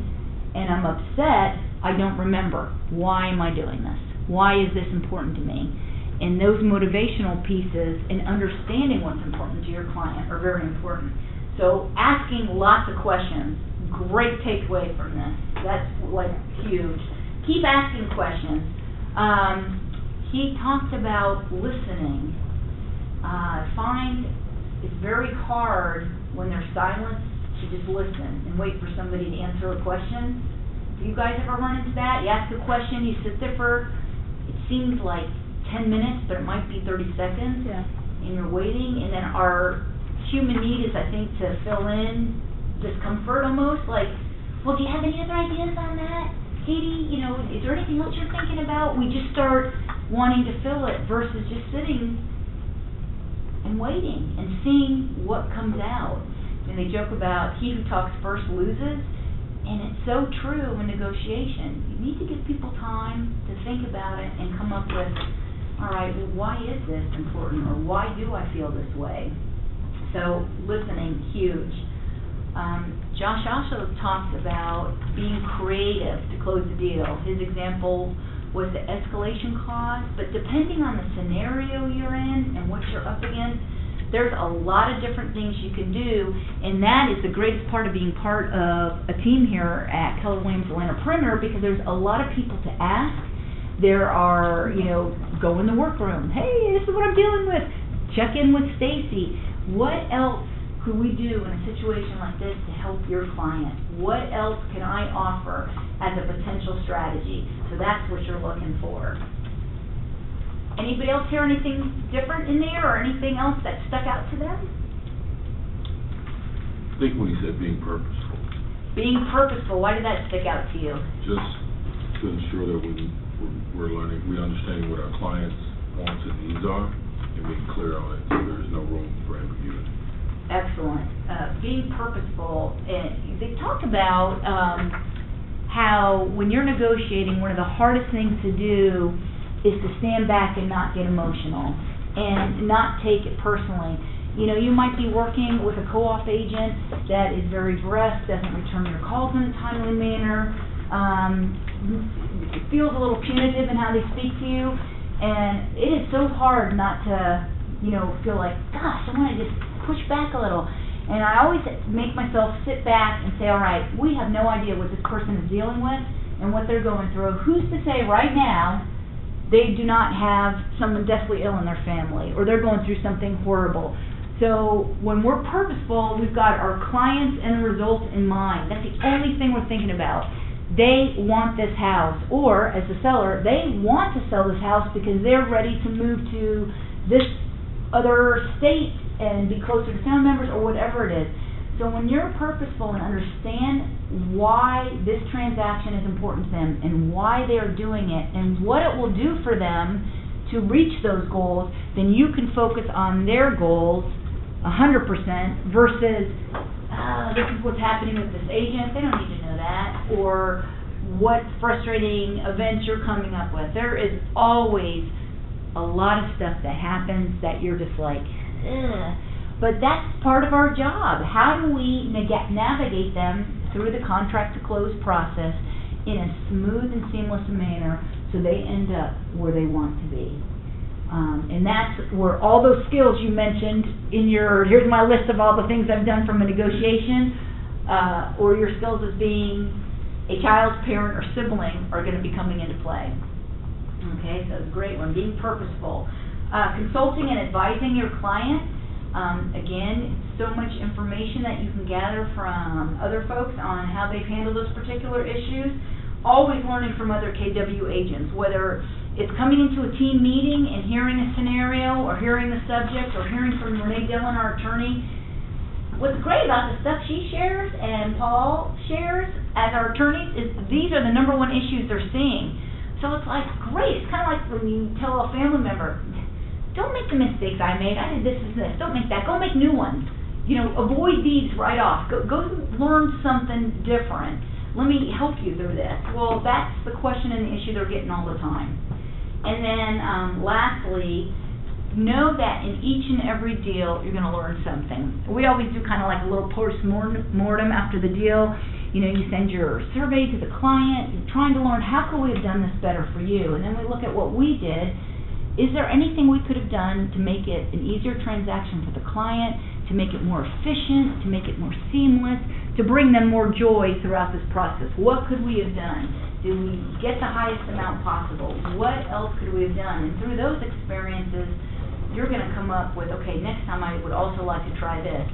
and I'm upset, I don't remember. Why am I doing this? Why is this important to me? And those motivational pieces and understanding what's important to your client are very important. So asking lots of questions, great takeaway from this. That's huge. Keep asking questions. He talked about listening. I find it's very hard when there's silence to just listen and wait for somebody to answer a question. Do you guys ever run into that? You ask a question, you sit there for, it seems like 10 minutes, but it might be 30 seconds. Yeah. And you're waiting, and then our human need is, I think, to fill in discomfort almost. Like, well, do you have any other ideas on that? Katie, is there anything else you're thinking about? We just start wanting to fill it versus just sitting and waiting and seeing what comes out. And they joke about he who talks first loses, and it's so true in negotiation. You need to give people time to think about it and come up with, all right, well, why is this important, or why do I feel this way? So listening, huge. Josh also talks about being creative to close the deal. His example was the escalation clause, but depending on the scenario you're in and what you're up against, there's a lot of different things you can do, and that is the greatest part of being part of a team here at Keller Williams Atlanta Perimeter, because there's a lot of people to ask. There are, go in the workroom. Hey, this is what I'm dealing with. Check in with Stacy. What else could we do in a situation like this to help your client? What else can I offer as a potential strategy? So that's what you're looking for. Anybody else hear anything different in there, or anything else that stuck out to them? I think when he said being purposeful, Being purposeful, why did that stick out to you? just to ensure that we're learning, we're understanding what our clients' wants and needs are, and being clear on it, so there's no room for ambiguity. Excellent. Being purposeful. They talk about how when you're negotiating, one of the hardest things to do is to stand back and not get emotional and not take it personally. You might be working with a co-op agent that is very brusque, doesn't return your calls in a timely manner, feels a little punitive in how they speak to you, and it is so hard not to, feel like, gosh, I want to just push back a little. And I always make myself sit back and say, all right, we have no idea what this person is dealing with and what they're going through. Who's to say right now they do not have someone deathly ill in their family, or they're going through something horrible? So when we're purposeful, we've got our clients and the results in mind. That's the only thing we're thinking about. They want this house, or as a seller, they want to sell this house because they're ready to move to this other state and be closer to family members or whatever it is. So when you're purposeful and understand why this transaction is important to them and why they're doing it and what it will do for them to reach those goals, then you can focus on their goals 100% versus this is what's happening with this agent, they don't need to know that, or what frustrating events you're coming up with. There is always a lot of stuff that happens that you're just like, ugh. But that's part of our job. How do we navigate them through the contract to close process in a smooth and seamless manner so they end up where they want to be? And that's where all those skills you mentioned in here's my list of all the things I've done from a negotiation, or your skills as being a child's parent or sibling are going to be coming into play. Okay, so it's a great one. Being purposeful. Consulting and advising your client. Again, so much information that you can gather from other folks on how they've handled those particular issues. Always learning from other KW agents, whether it's coming into a team meeting and hearing a scenario or hearing the subject or hearing from Renee Dillon, our attorney. What's great about the stuff she shares and Paul shares as our attorneys is these are the #1 issues they're seeing. So it's like, great. It's kind of like when you tell a family member, don't make the mistakes I made. I did this and this. Don't make that. Go make new ones. Avoid these right off. Go learn something different. Let me help you through this. Well, that's the question and the issue they're getting all the time. And then lastly, know that in each and every deal, you're going to learn something. We always do kind of like a little post-mortem after the deal. You send your survey to the client. You're trying to learn how could we have done this better for you. And then we look at what we did. Is there anything we could have done to make it an easier transaction for the client, to make it more efficient, to make it more seamless, to bring them more joy throughout this process? What could we have done? Did we get the highest amount possible? What else could we have done? And through those experiences, you're going to come up with, okay, next time I would also like to try this.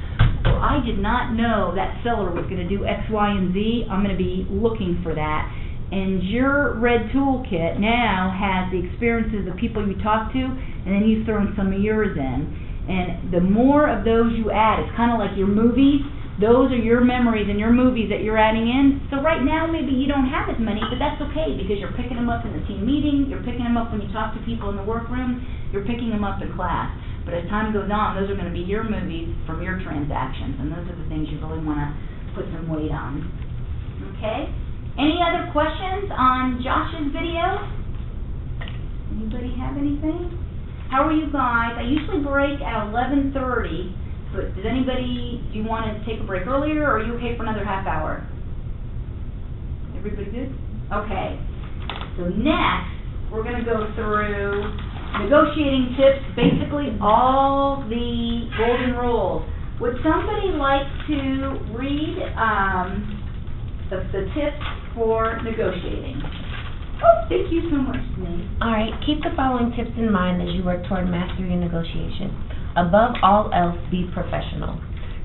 Well, I did not know that seller was going to do X, Y, and Z. I'm going to be looking for that. And your red toolkit now has the experiences of people you talk to, and then you throw in some of yours in. And the more of those you add, it's kind of like your movies. Those are your memories and your movies that you're adding in. So right now, maybe you don't have as many, but that's okay because you're picking them up in the team meeting, you're picking them up when you talk to people in the workroom, you're picking them up in class. But as time goes on, those are going to be your movies from your transactions, and those are the things you really want to put some weight on. Okay? Any other questions on Josh's video? Anybody have anything? How are you guys? I usually break at 11:30 But does anybody, do you want to take a break earlier, or are you okay for another half hour? Everybody good? Okay. So next, we're going to go through negotiating tips, basically all the golden rules. Would somebody like to read the tips for negotiating? Oh, thank you so much, Denise. All right, keep the following tips in mind as you work toward mastery in negotiation. Above all else, be professional.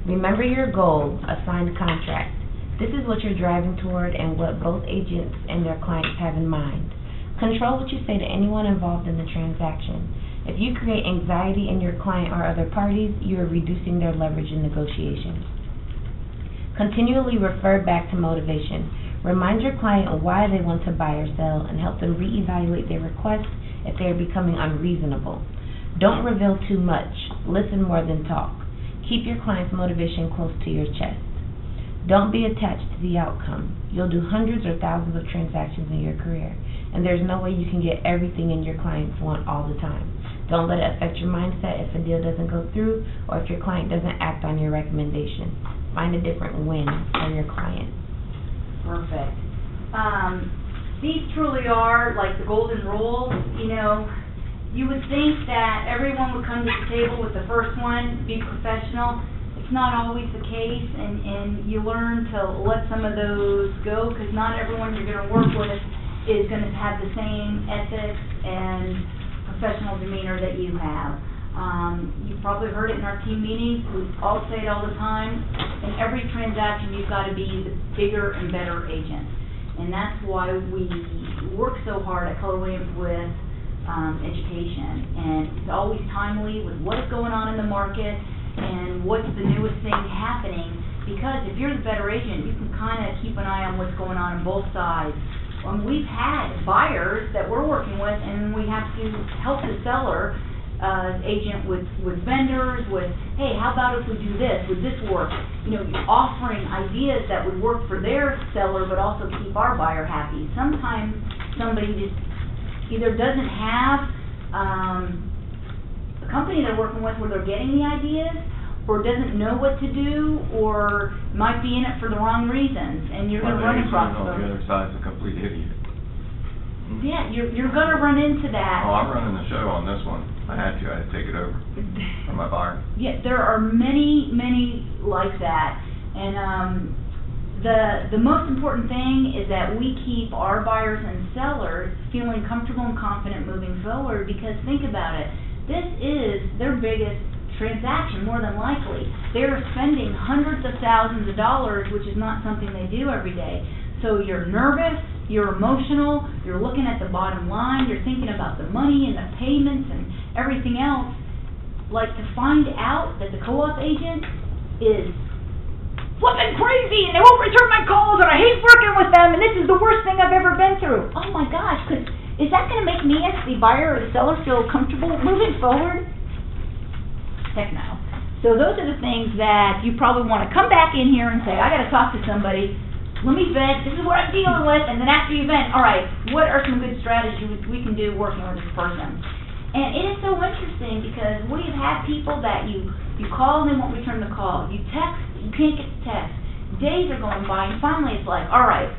Remember your goal, a signed contract. This is what you're driving toward and what both agents and their clients have in mind. Control what you say to anyone involved in the transaction. If you create anxiety in your client or other parties, you are reducing their leverage in negotiations. Continually refer back to motivation. Remind your client why they want to buy or sell and help them reevaluate their requests if they are becoming unreasonable. Don't reveal too much. Listen more than talk. Keep your client's motivation close to your chest. Don't be attached to the outcome. You'll do hundreds or thousands of transactions in your career, and there's no way you can get everything in your clients want all the time. Don't let it affect your mindset if a deal doesn't go through or if your client doesn't act on your recommendation. Find a different win for your client. Perfect. These truly are like the golden rules. You know, you would think that everyone would come to the table with the first one, be professional. It's not always the case, and you learn to let some of those go, because not everyone you're going to work with is going to have the same ethics and professional demeanor that you have. You've probably heard it in our team meetings. We all say it all the time. In every transaction, you've got to be the bigger and better agent. And that's why we work so hard at Keller Williams with education. And it's always timely with what's going on in the market and what's the newest thing happening. Because if you're the better agent, you can kind of keep an eye on what's going on both sides. We've had buyers that we're working with, and we have to help the seller agent with vendors, with, hey, how about if we do this? Would this work? You know, offering ideas that would work for their seller, but also keep our buyer happy. Sometimes somebody just either doesn't have a company they're working with where they're getting the ideas, or doesn't know what to do, or might be in it for the wrong reasons, and you're going to run across on them. the other side's a complete idiot. Yeah, you're going to run into that. Oh, I'm running the show on this one. I had to take it over from my buyer. Yeah, there are many, many like that, and the most important thing is that we keep our buyers and sellers feeling comfortable and confident moving forward, because think about it, this is their biggest transaction, more than likely. They're spending hundreds of thousands of dollars, which is not something they do every day. So you're nervous, you're emotional, you're looking at the bottom line, you're thinking about the money and the payments and everything else. Like, to find out that the co-op agent is flipping crazy and they won't return my calls and I hate working with them and this is the worst thing I've ever been through. Oh my gosh, is that going to make me as the buyer or the seller feel comfortable moving forward? Heck no. So those are the things that you probably want to come back in here and say, I got to talk to somebody. Let me vent. This is what I'm dealing with. And then after you vent, all right, what are some good strategies we can do working with this person? And it is so interesting because we've had people that you call and they won't return the call. You text, you can't get the text. Days are going by and finally it's like, all right,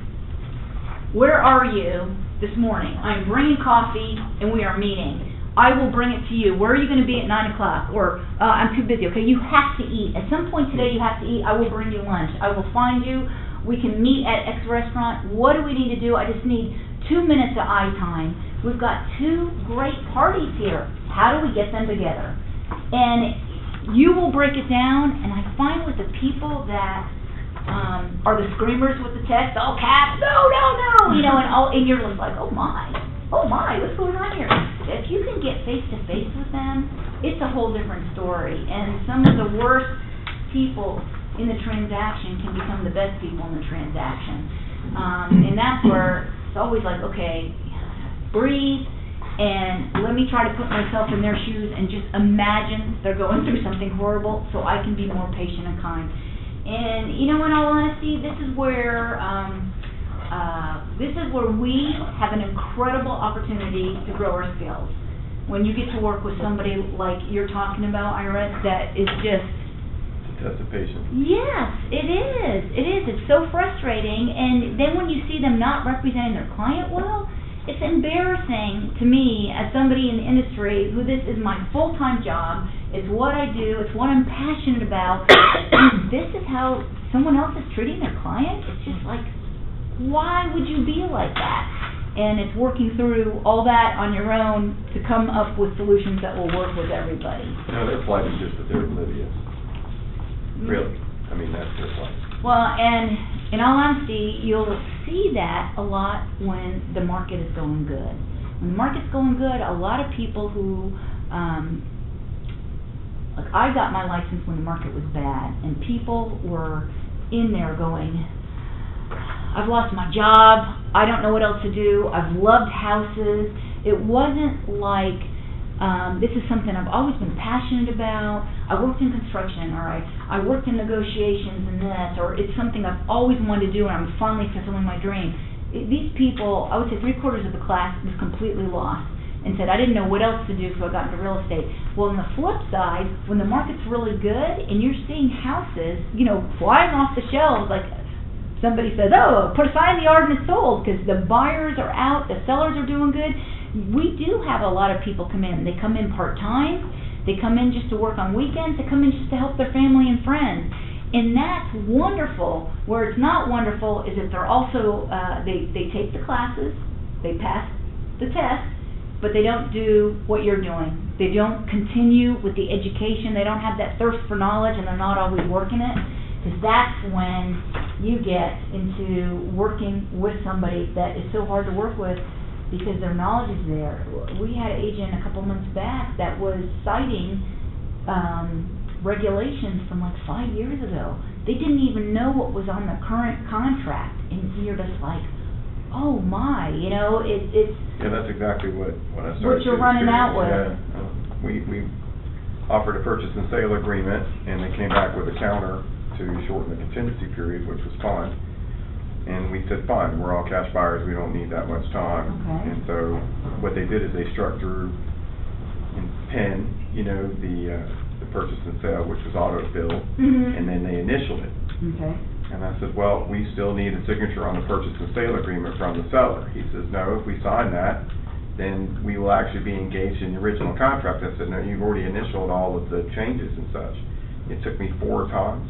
where are you this morning? I'm bringing coffee and we are meeting. I will bring it to you. Where are you going to be at 9 o'clock? Or, I'm too busy. Okay, you have to eat. At some point today you have to eat. I will bring you lunch. I will find you. We can meet at X restaurant. What do we need to do? I just need 2 minutes of eye time. We've got 2 great parties here. How do we get them together? And you will break it down, and I find with the people that are the screamers with the text, all caps, no, you know, and you're just like, oh my, what's going on here? If you can get face-to-face with them, it's a whole different story. And some of the worst people in the transaction can become the best people in the transaction. And that's where it's always like, okay, breathe, and let me try to put myself in their shoes and just imagine they're going through something horrible so I can be more patient and kind. And, you know, in all honesty, this is where we have an incredible opportunity to grow our skills. When you get to work with somebody like you're talking about, Ira, that is just test of patience. Yes, it is. It is. It's so frustrating. And then when you see them not representing their client well, it's embarrassing to me as somebody in the industry who this is my full-time job. It's what I do. It's what I'm passionate about. And this is how someone else is treating their client. It's just like, why would you be like that? And it's working through all that on your own to come up with solutions that will work with everybody. No, their plight is just that they're oblivious. Really. I mean, that's their plight. Well, and in all honesty, you'll see that a lot when the market is going good. When the market's going good, a lot of people who, like I got my license when the market was bad, and people were in there going, I've lost my job, I don't know what else to do, I've loved houses. It wasn't like, this is something I've always been passionate about, I worked in construction, or I worked in negotiations and this, or it's something I've always wanted to do and I'm finally fulfilling my dream. These people, I would say 3/4 of the class was completely lost and said, I didn't know what else to do, so I got into real estate. Well, on the flip side, when the market's really good and you're seeing houses, flying off the shelves, like somebody says, oh, put a sign in the yard and it's sold, because the buyers are out, the sellers are doing good. We do have a lot of people come in. They come in part-time, they come in just to work on weekends, they come in just to help their family and friends. And that's wonderful. Where it's not wonderful is if they're also, they take the classes, they pass the test, but they don't do what you're doing. They don't continue with the education, they don't have that thirst for knowledge, and they're not always working it. Because that's when you get into working with somebody that is so hard to work with because their knowledge is there. We had an agent a couple months back that was citing regulations from like 5 years ago. They didn't even know what was on the current contract, and you're just like, oh my, it's... Yeah, that's exactly what I started. What you're running out with. Yeah, we offered a purchase and sale agreement, and they came back with a counter to shorten the contingency period, which was fine. And we said, fine, we're all cash buyers, we don't need that much time. Okay. And so what they did is they struck through in pen, the purchase and sale, which was auto-filled, and then they initialed it. Okay. And I said, well, we still need a signature on the purchase and sale agreement from the seller. He says, no, if we sign that, then we will actually be engaged in the original contract. I said, no, you've already initialed all of the changes and such. It took me 4 times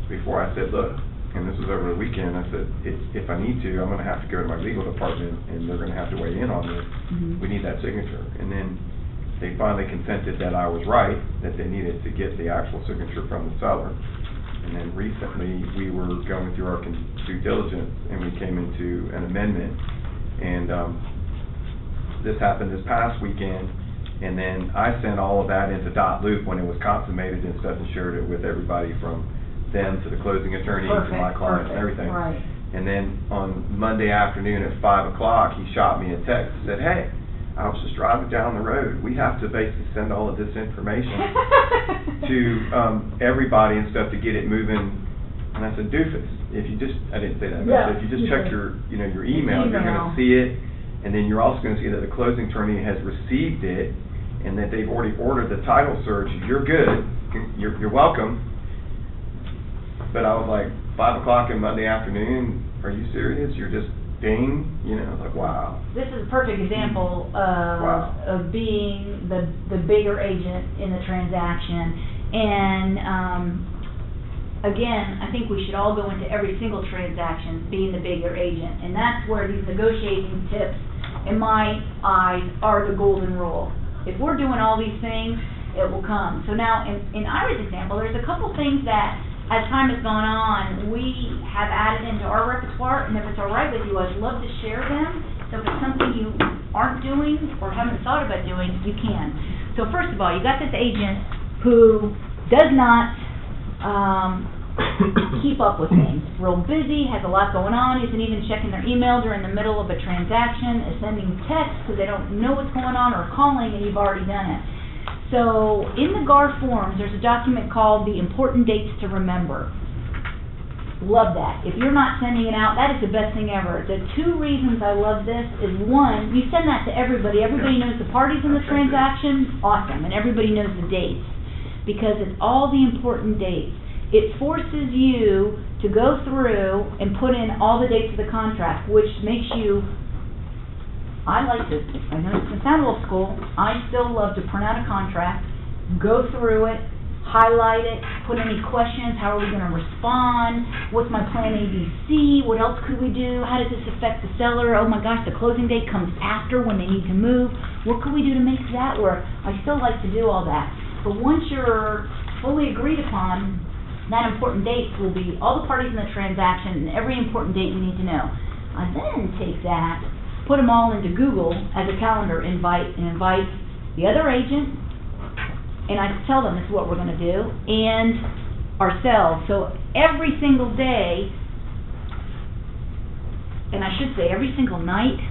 before I said, look, and this was over the weekend, I said, if I need to, I'm going to have to go to my legal department, and they're going to have to weigh in on this. We need that signature. And then they finally consented that I was right, that they needed to get the actual signature from the seller. And then recently, we were going through our due diligence, and we came into an amendment. And this happened this past weekend, and then I sent all of that into .loop when it was consummated and stuff, and shared it with everybody from them to the closing attorneys and my clients and everything. Right. And then on Monday afternoon at 5 o'clock, he shot me a text and said, hey, I was just driving down the road. We have to basically send all of this information to everybody and stuff to get it moving. And I said, doofus, if you just, I didn't say that, but I said, if you just check your email, you're going to see it, and then you're also going to see that the closing attorney has received it, and that they've already ordered the title search. You're good. You're welcome. But I was like, 5 o'clock on Monday afternoon, are you serious? You're just ding? I was like, wow. This is a perfect example of being the bigger agent in the transaction. And again, I think we should all go into every single transaction being the bigger agent. And that's where these negotiating tips, in my eyes, are the golden rule. If we're doing all these things, it will come. So now, in Ira's example, there's a couple things that, as time has gone on, we have added into our repertoire, and if it's all right with you, I'd love to share them. So if it's something you aren't doing or haven't thought about doing, you can. So first of all, you got this agent who does not keep up with things. Real busy, has a lot going on, isn't even checking their email during the middle of a transaction, is sending texts because they don't know what's going on, or calling and you've already done it. So in the GAR forms, there's a document called the Important Dates to Remember. Love that. If you're not sending it out, that is the best thing ever. The 2 reasons I love this is, 1, you send that to everybody. Everybody knows the parties in the transaction, awesome, and everybody knows the dates, because it's all the important dates. it forces you to go through and put in all the dates of the contract, which makes you, I know it's gonna sound old school, I still love to print out a contract, go through it, highlight it, put any questions, how are we gonna respond, what's my plan A, B, C, what else could we do, how does this affect the seller, oh my gosh, the closing date comes after when they need to move, what could we do to make that work? I still like to do all that, but once you're fully agreed upon, that important date will be all the parties in the transaction and every important date you need to know. I then take that, put them all into Google as a calendar invite, and invite the other agent, and I tell them this is what we're going to do, and ourselves. So every single day, and I should say every single night,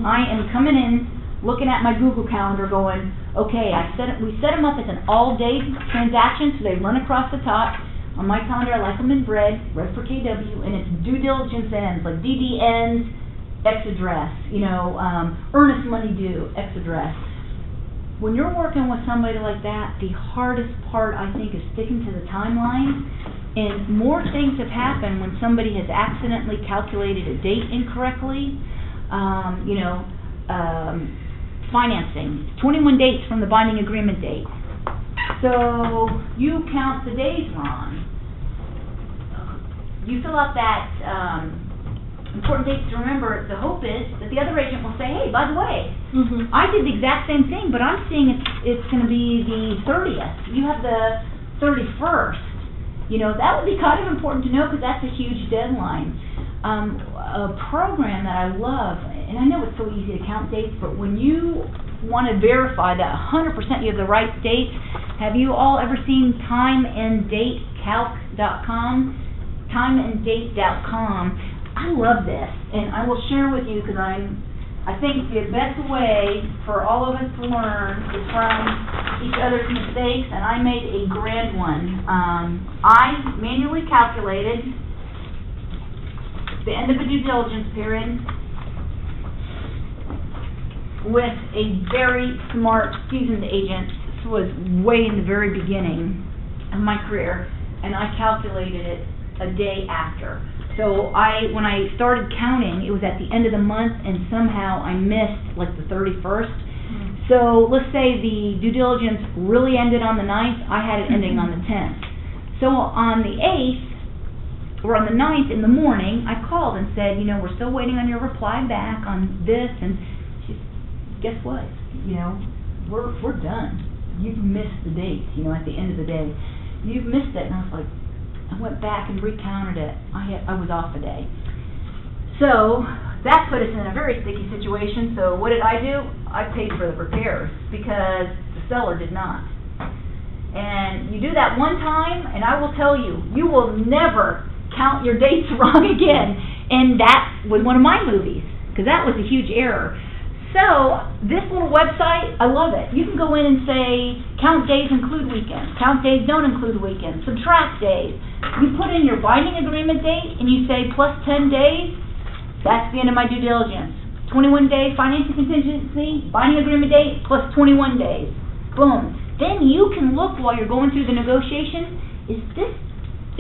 I am coming in, looking at my Google Calendar going, okay, we set them up as an all-day transaction, so they run across the top. On my calendar, I like them in red for KW, and it's due diligence ends, like DD ends, X address, earnest money due, X address. When you're working with somebody like that, the hardest part, I think, is sticking to the timeline. And more things have happened when somebody has accidentally calculated a date incorrectly. Financing, 21 dates from the binding agreement date. So you count the days wrong. You fill out that important dates to remember. The hope is that the other agent will say, hey, by the way, I did the exact same thing, but I'm seeing it's going to be the 30th. You have the 31st. That would be kind of important to know because that's a huge deadline. A program that I love, and I know it's so easy to count dates, but when you want to verify that 100% you have the right dates, have you all ever seen timeanddatecalc.com? Timeanddate.com. I love this, and I will share with you because I think the best way for all of us to learn is from each other's mistakes, and I made a grand one. I manually calculated the end of a due diligence period with a very smart, seasoned agent. This was way in the very beginning of my career, and I calculated it a day after. So when I started counting, it was at the end of the month, and somehow I missed like the 31st. So let's say the due diligence really ended on the 9th, I had it ending on the 10th. So on the 8th, or on the 9th in the morning, I called and said, we're still waiting on your reply back on this, and she said, guess what? We're done. You've missed the date, at the end of the day. You've missed it. And I was like, I went back and recounted it. I was off a day. So that put us in a very sticky situation. So what did I do? I paid for the repairs because the seller did not. And you do that one time, and I will tell you, you will never count your dates wrong again. And that was one of my movies, because that was a huge error. So this little website, I love it. You can go in and say, count days include weekends, count days don't include weekends, subtract days. You put in your binding agreement date, and you say plus 10 days, that's the end of my due diligence. 21 day financing contingency, binding agreement date, plus 21 days. Boom. Then you can look while you're going through the negotiation, is this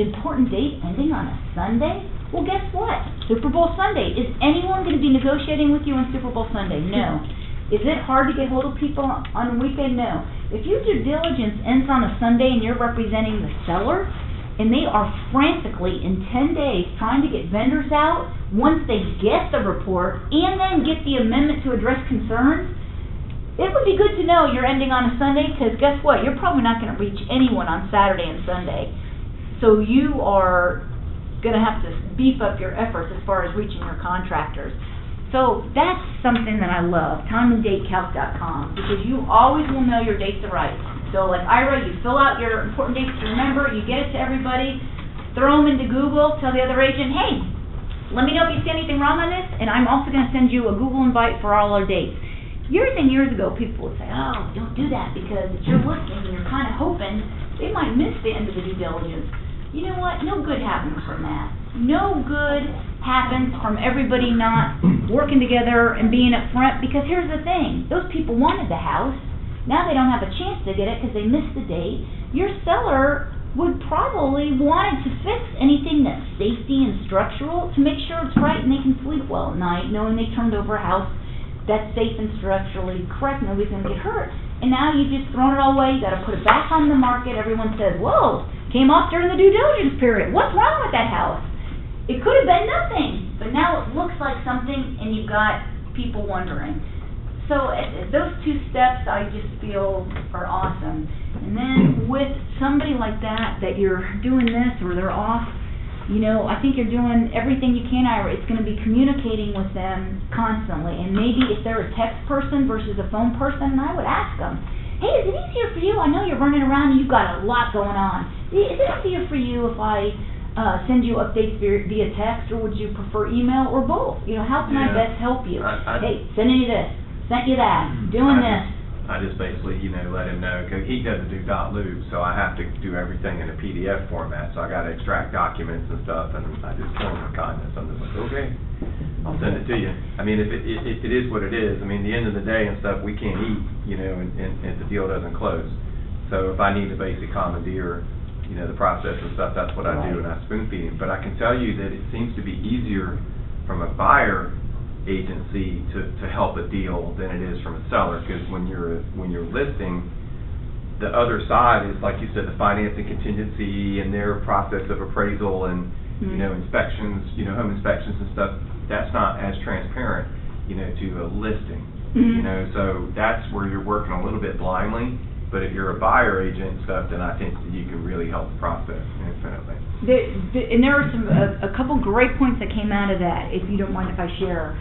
important date ending on a Sunday? Well, guess what? Super Bowl Sunday. Is anyone going to be negotiating with you on Super Bowl Sunday? No. Is it hard to get hold of people on a weekend? No. If your due diligence ends on a Sunday and you're representing the seller, and they are frantically in 10 days trying to get vendors out, once they get the report, and then get the amendment to address concerns, it would be good to know you're ending on a Sunday, because guess what? You're probably not going to reach anyone on Saturday and Sunday. So you are going to have to beef up your efforts as far as reaching your contractors. So that's something that I love, timeanddatecalc.com, because you always will know your dates are right. So like Ira, you fill out your important dates to remember, you get it to everybody, throw them into Google, tell the other agent, hey, let me know if you see anything wrong on this, and I'm also going to send you a Google invite for all our dates. Years and years ago, people would say, oh, don't do that because it's your listings and you're kind of hoping they might miss the end of the due diligence. You know what? No good happens from that. No good happens from everybody not working together and being up front, because here's the thing. Those people wanted the house. Now they don't have a chance to get it because they missed the date. Your seller would probably want it to fix anything that's safety and structural to make sure it's right and they can sleep well at night, knowing they turned over a house that's safe and structurally correct, nobody's gonna get hurt. And now you've just thrown it all away, you gotta put it back on the market, everyone says, whoa, came off during the due diligence period, what's wrong with that house? It could have been nothing, but now it looks like something and you've got people wondering. So those two steps I just feel are awesome. And then with somebody like that you're doing this or they're off, you know, I think you're doing everything you can, Ira. It's going to be communicating with them constantly. And maybe if they're a text person versus a phone person, I would ask them, hey, is it easier for you? I know you're running around and you've got a lot going on. Is it easier for you if I send you updates via text, or would you prefer email, or both? You know, how can I best help you? Hey, sending you this, sent you that, doing this. I just basically, you know, let him know, because he doesn't do .loop, so I have to do everything in a PDF format, so I gotta extract documents and stuff, and I just tell him with kindness. I'm just like, okay, I'll send it to you. I mean, if it is what it is. I mean, the end of the day and stuff, we can't eat, you know, and the deal doesn't close. So if I need to basically commandeer, you know, the process and stuff, that's what I do, and I spoon feed him. But I can tell you that it seems to be easier from a buyer agency to help a deal than it is from a seller, because when you're listing, the other side is, like you said, the financing contingency and their process of appraisal and you know, inspections, you know, home inspections and stuff. That's not as transparent, you know, to a listing. You know, so that's where you're working a little bit blindly. But if you're a buyer agent and stuff, then I think that you can really help the process infinitely. And there are a couple great points that came out of that, if you don't mind if I share.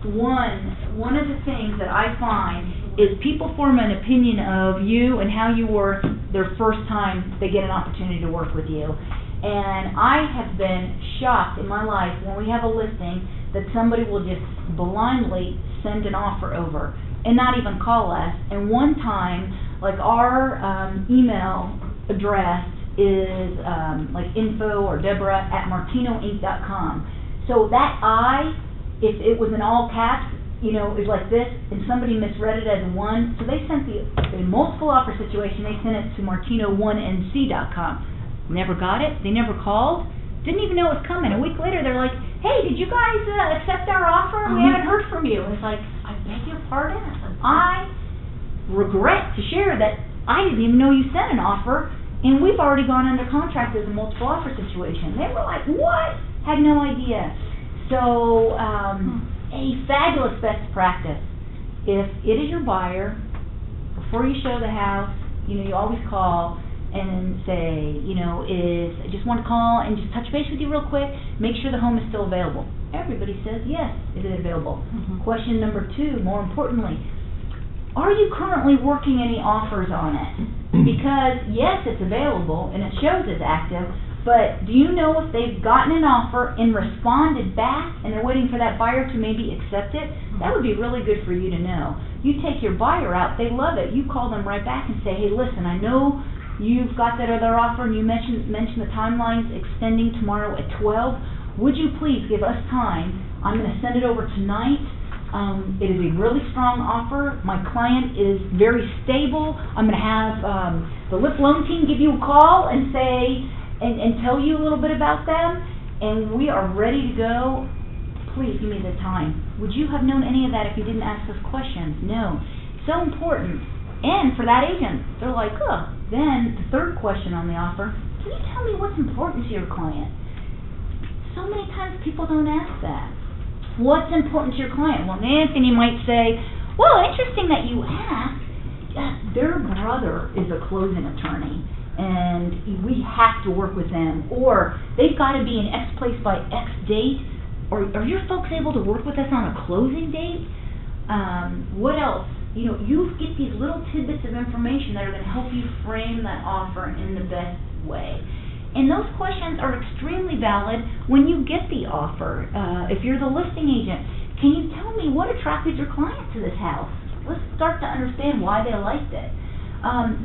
One of the things that I find is people form an opinion of you and how you work their first time they get an opportunity to work with you. And I have been shocked in my life when we have a listing that somebody will just blindly send an offer over and not even call us. And one time, like, our email address is like info or Deborah@martinoinc.com. So that if it was in all caps, you know, is like this, and somebody misread it as one, so they sent the multiple offer situation, they sent it to martino1nc.com. Never got it, they never called, didn't even know it was coming. A week later, they're like, hey, did you guys accept our offer? We haven't heard from you. And it's like, I beg your pardon? I regret to share that I didn't even know you sent an offer, and we've already gone under contract as a multiple offer situation. They were like, what? Had no idea. So, a fabulous best practice. If it is your buyer, before you show the house, you know, you always call and say, you know, I just want to call and just touch base with you real quick, make sure the home is still available. Everybody says, yes, is it available? Question number 2, more importantly, are you currently working any offers on it? Because, yes, it's available and it shows it's active, but do you know if they've gotten an offer and responded back and they're waiting for that buyer to maybe accept it? That would be really good for you to know. You take your buyer out, they love it. You call them right back and say, hey, listen, I know you've got that other offer and you mentioned the timelines extending tomorrow at 12. Would you please give us time? I'm going to send it over tonight. It is a really strong offer. My client is very stable. I'm going to have the LIP loan team give you a call and say, and tell you a little bit about them, and we are ready to go. Please give me the time. Would you have known any of that if you didn't ask those questions? No. So important. And for that agent, they're like, oh. Then the third question on the offer, can you tell me what's important to your client? So many times people don't ask that. What's important to your client? Well, Anthony might say, well, interesting that you asked. Their brother is a closing attorney, and we have to work with them. Or they've got to be in X place by X date. Or are your folks able to work with us on a closing date? What else? You know, you get these little tidbits of information that are going to help you frame that offer in the best way. And those questions are extremely valid when you get the offer. If you're the listing agent, can you tell me what attracted your client to this house? Let's start to understand why they liked it.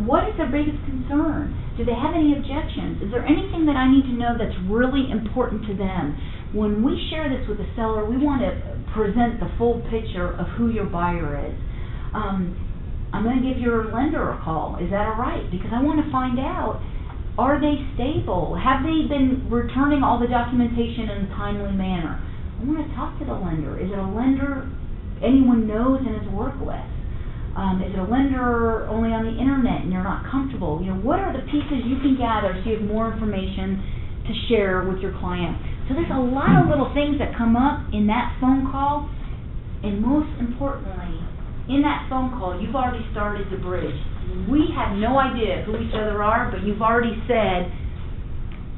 What is their biggest concern? Do they have any objections? Is there anything that I need to know that's really important to them? When we share this with the seller, we want to present the full picture of who your buyer is. I'm gonna give your lender a call. Is that all right? Because I wanna find out, are they stable? Have they been returning all the documentation in a timely manner? I wanna talk to the lender. Is it a lender anyone knows and has worked with? Is it a lender only on the internet and you're not comfortable? You know, what are the pieces you can gather so you have more information to share with your client? So there's a lot of little things that come up in that phone call, and most importantly, in that phone call, you've already started the bridge. We have no idea who each other are, but you've already said,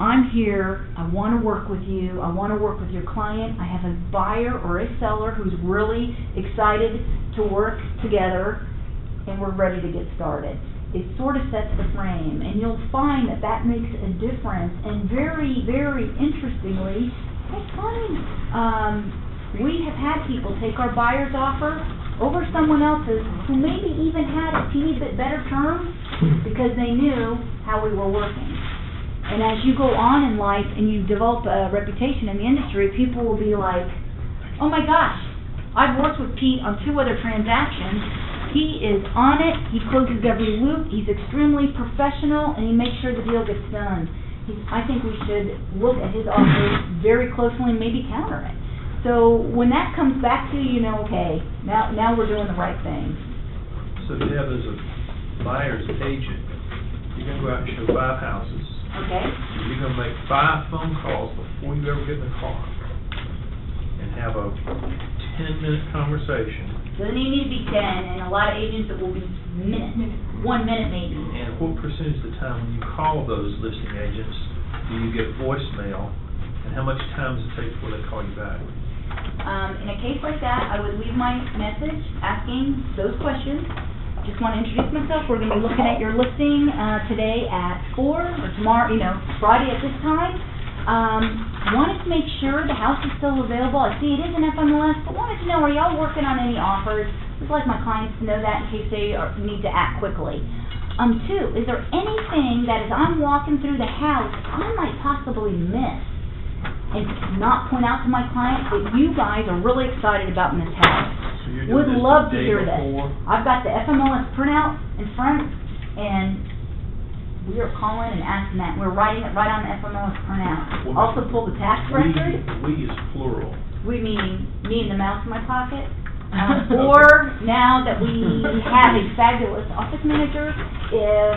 I'm here, I want to work with you, I want to work with your client, I have a buyer or a seller who's really excited to work together, and we're ready to get started. It sort of sets the frame, and you'll find that that makes a difference, and very, very interestingly, it's funny. We have had people take our buyer's offer over someone else's who maybe even had a teeny bit better terms because they knew how we were working. And as you go on in life and you develop a reputation in the industry, people will be like, oh my gosh, I've worked with Pete on 2 other transactions. He is on it, he closes every loop, he's extremely professional, and he makes sure the deal gets done. I think we should look at his offers very closely and maybe counter it. So when that comes back to you, you know, okay, now we're doing the right thing. So Deb, as a buyer's agent, you're gonna go out and show 5 houses. Okay. You're gonna make 5 phone calls before you ever get in the car and have a 10-minute conversation. Doesn't even need to be 10, and a lot of agents it will be minutes, 1 minute maybe. And what percentage of the time when you call those listing agents do you get voicemail, and how much time does it take before they call you back? In a case like that, I would leave my message asking those questions. Just want to introduce myself. We're going to be looking at your listing today at 4 or tomorrow, Friday at this time. Wanted to make sure the house is still available. I see it is an FMLS, but wanted to know, are y'all working on any offers? I'd like my clients to know that in case they need to act quickly. 2, is there anything that as I'm walking through the house I might possibly miss and not point out to my client that you guys are really excited about in this house? So you're doing Would this love the to day hear before? this. I've got the FMLS printout in front, and we are calling and asking that. We're writing it right on the FMLS printout. Well, Also pull the tax record. We is plural. We mean me and the mouse in my pocket. Or now that we have a fabulous office manager, if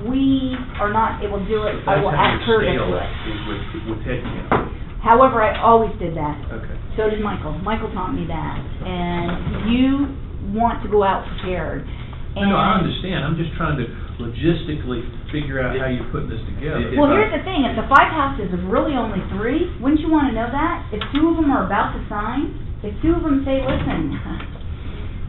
we are not able to do it, I will ask her to do it. Is with headcount. However, I always did that. Okay. So did Michael. Michael taught me that. And you want to go out prepared. And No, I understand. I'm just trying to logistically figure out how you're putting this together. well, here's the thing. If the 5 houses is really only 3, wouldn't you want to know that? If 2 of them are about to sign, if 2 of them say, listen,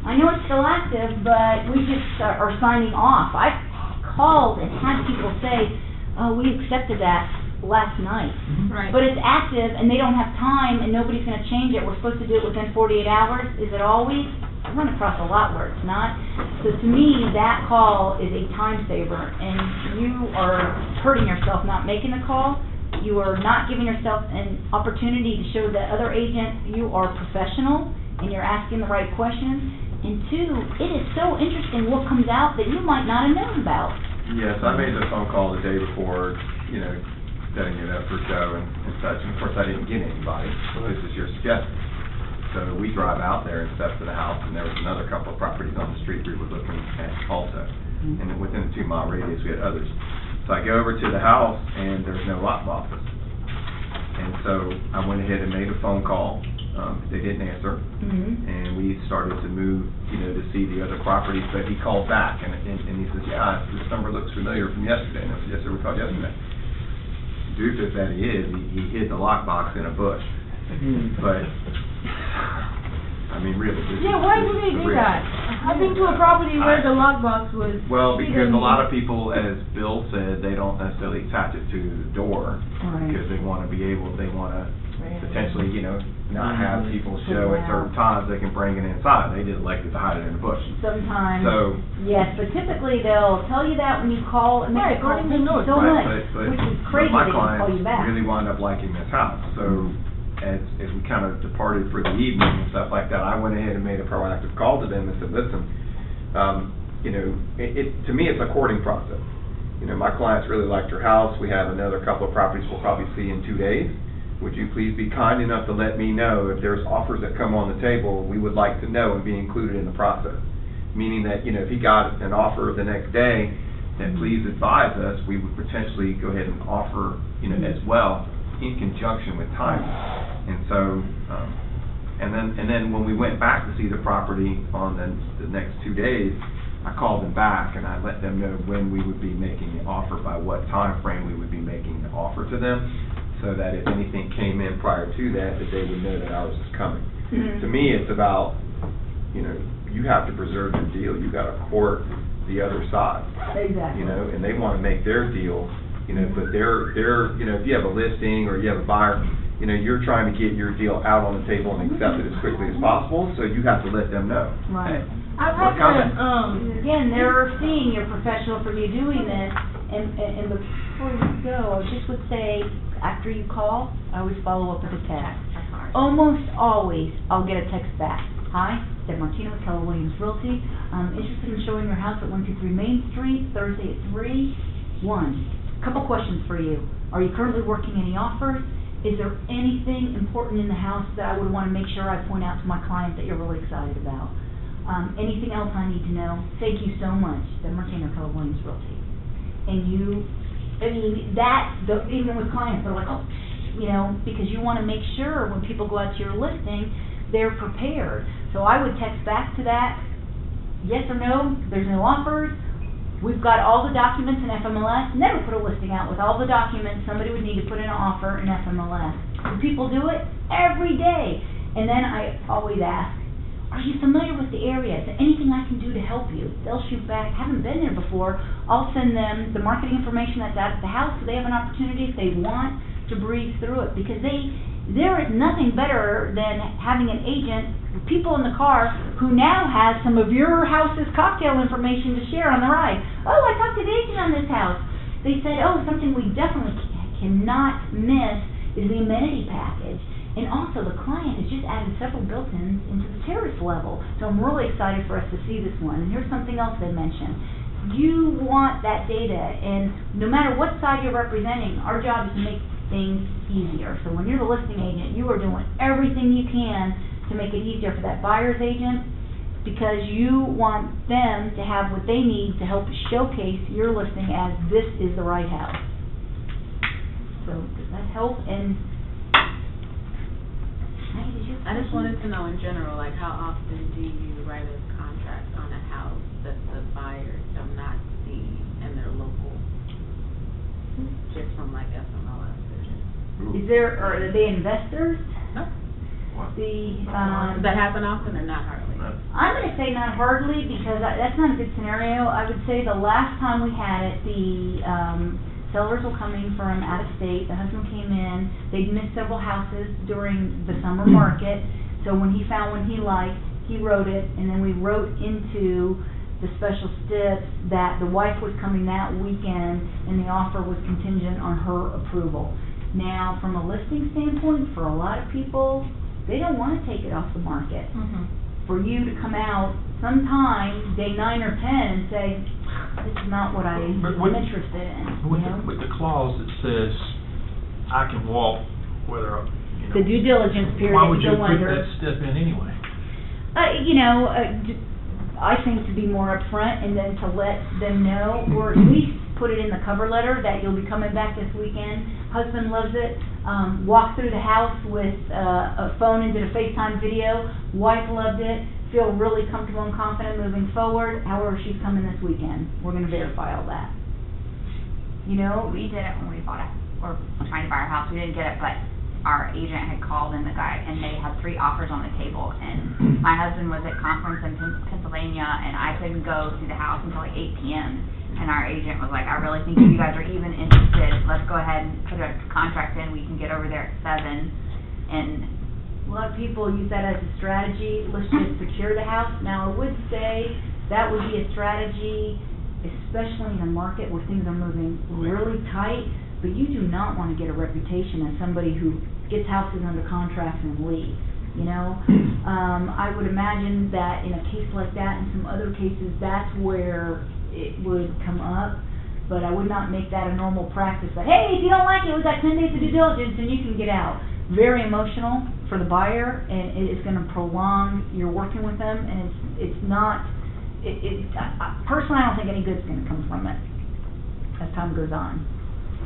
I know it's still active, but we just are signing off. I've called and had people say, oh, we accepted that last night. Right. But it's active and they don't have time and nobody's going to change it. We're supposed to do it within 48 hours. Is it always? I run across a lot where it's not. So to me, that call is a time saver, and you are hurting yourself not making the call. You are not giving yourself an opportunity to show the other agent you are professional and you're asking the right questions. And 2, it is so interesting what comes out that you might not have known about. Yes, I made the phone call the day before, setting it up for show and such, and of course I didn't get anybody. This is your suggestion. So we drive out there and step to the house, and there was another couple of properties on the street we were looking at also. And then within a 2-mile radius, we had others. So I go over to the house, and there's no lock boxes. And so I went ahead and made a phone call. They didn't answer, and we started to move, to see the other properties. But he called back, and he says, yeah, this number looks familiar from yesterday. And I said, yes, sir, we called yesterday. Stupid that he is, he hid the lockbox in a bush. But, I mean, really. Yeah, why do they do that? I've been to a property where the lockbox was. Well, because a lot of people, as Bill said, they don't necessarily attach it to the door because they want to potentially, not have people show at certain times they can bring it inside. They just elected to hide it in the bush. Sometimes. So. Yes, but typically they'll tell you that when you call and make a call. Thank you so much, which is crazy my they can call you clients back. really wound up liking this house. So as we kind of departed for the evening and stuff like that, I went ahead and made a proactive call to them and said, listen, to me, it's a courting process. My clients really liked your house. We have another couple of properties we'll probably see in 2 days. Would you please be kind enough to let me know if there's offers that come on the table, we would like to know and be included in the process. Meaning that, if he got an offer the next day, then please advise us, we would potentially go ahead and offer, as well, in conjunction with timing. And so, and then when we went back to see the property on the next 2 days, I called them back and I let them know when we would be making the offer, by what time frame we would be making the offer to them, so that if anything came in prior to that they would know that ours is coming. To me, it's about, you have to preserve your deal. You got to court the other side. Exactly. And they want to make their deal, but they're, if you have a listing or you have a buyer, you're trying to get your deal out on the table and accept it as quickly as possible, so you have to let them know. Right. I've had to, again, they're seeing you're professional for you doing this, and before you go, I just would say, after you call, I always follow up with a text. Almost always, I'll get a text back. Hi, Deb Martino with Keller Williams Realty. Interested in showing your house at 123 Main Street, Thursday at 3. Couple questions for you. Are you currently working any offers? Is there anything important in the house that I would want to make sure I point out to my client that you're really excited about? Anything else I need to know? Thank you so much, Deb Martino, Keller Williams Realty. And even with clients, they're like, oh, because you want to make sure when people go out to your listing, they're prepared. So I would text back to that, yes or no, there's no offers, we've got all the documents in FMLS. Never put a listing out with all the documents somebody would need to put in an offer in FMLS. Do people do it? Every day. And then I always ask, are you familiar with the area? Is there anything I can do to help you? They'll shoot back, haven't been there before. I'll send them the marketing information that's at the house so they have an opportunity if they want to breeze through it. Because there is nothing better than having an agent, people in the car, who now has some of your house's cocktail information to share on the ride. Oh, I talked to the agent on this house. They said, oh, something we definitely cannot miss is the amenity package. And also, the client has just added several built-ins into the terrace level. So I'm really excited for us to see this one. And here's something else they mentioned. You want that data, and no matter what side you're representing, our job is to make things easier. So when you're the listing agent, you are doing everything you can to make it easier for that buyer's agent, because you want them to have what they need to help showcase your listing as this is the right house. So does that help? And I just wanted to know in general, like, how often do you write a contract on a house that the buyer does not see and they're local, just from like FMLS? Are they investors? No. Does that happen often or not hardly? I'm going to say not hardly, because that's not a good scenario. I would say the last time we had it, the sellers were coming from out of state. The husband came in. They'd missed several houses during the summer market. So when he found one he liked, he wrote it, and then we wrote into the special steps that the wife was coming that weekend and the offer was contingent on her approval. Now, from a listing standpoint, for a lot of people, they don't want to take it off the market. For you to come out sometime, day 9 or 10, and say, this is not what I'm interested in. With the clause that says, I can walk, whether, the due diligence period. Why would you put that step in anyway? I think to be more upfront and then to let them know, or at least put it in the cover letter that you'll be coming back this weekend. Husband loves it. Walked through the house with a phone and did a FaceTime video. Wife loved it. Feel really comfortable and confident moving forward. However, she's coming this weekend. We're going to verify all that. We did it when we bought it, or trying to buy our house. We didn't get it, but our agent had called in the guy, and they had 3 offers on the table. And my husband was at conference in Pennsylvania, and I couldn't go to the house until like 8 p.m. And our agent was like, I really think if you guys are even interested, let's go ahead and put a contract in. We can get over there at 7. And a lot of people use that as a strategy. Let's just secure the house. Now, I would say that would be a strategy, especially in a market where things are moving really tight. But you do not want to get a reputation as somebody who gets houses under contract and leaves. you know? I would imagine that in a case like that and some other cases, that's where it would come up. But I would not make that a normal practice, that, hey, if you don't like it, we've got 10 days of due diligence and you can get out. Very emotional for the buyer, and it is gonna prolong your working with them, and it's not, personally, I don't think any good's gonna come from it as time goes on.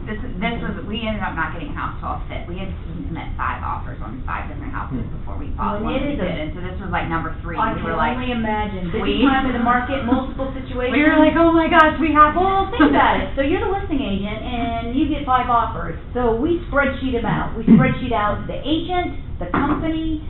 This was, we ended up not getting a house to all fit. We had to submit 5 offers on 5 different houses before we bought Well, one it we is did, and so this was like number 3. I We can were like, only imagine, we- busy time in the market, multiple situations. we were like, oh my gosh, we have. Well, think about it. So you're the listing agent, and you get 5 offers. So we spreadsheet them out. We spreadsheet out the agent, the company,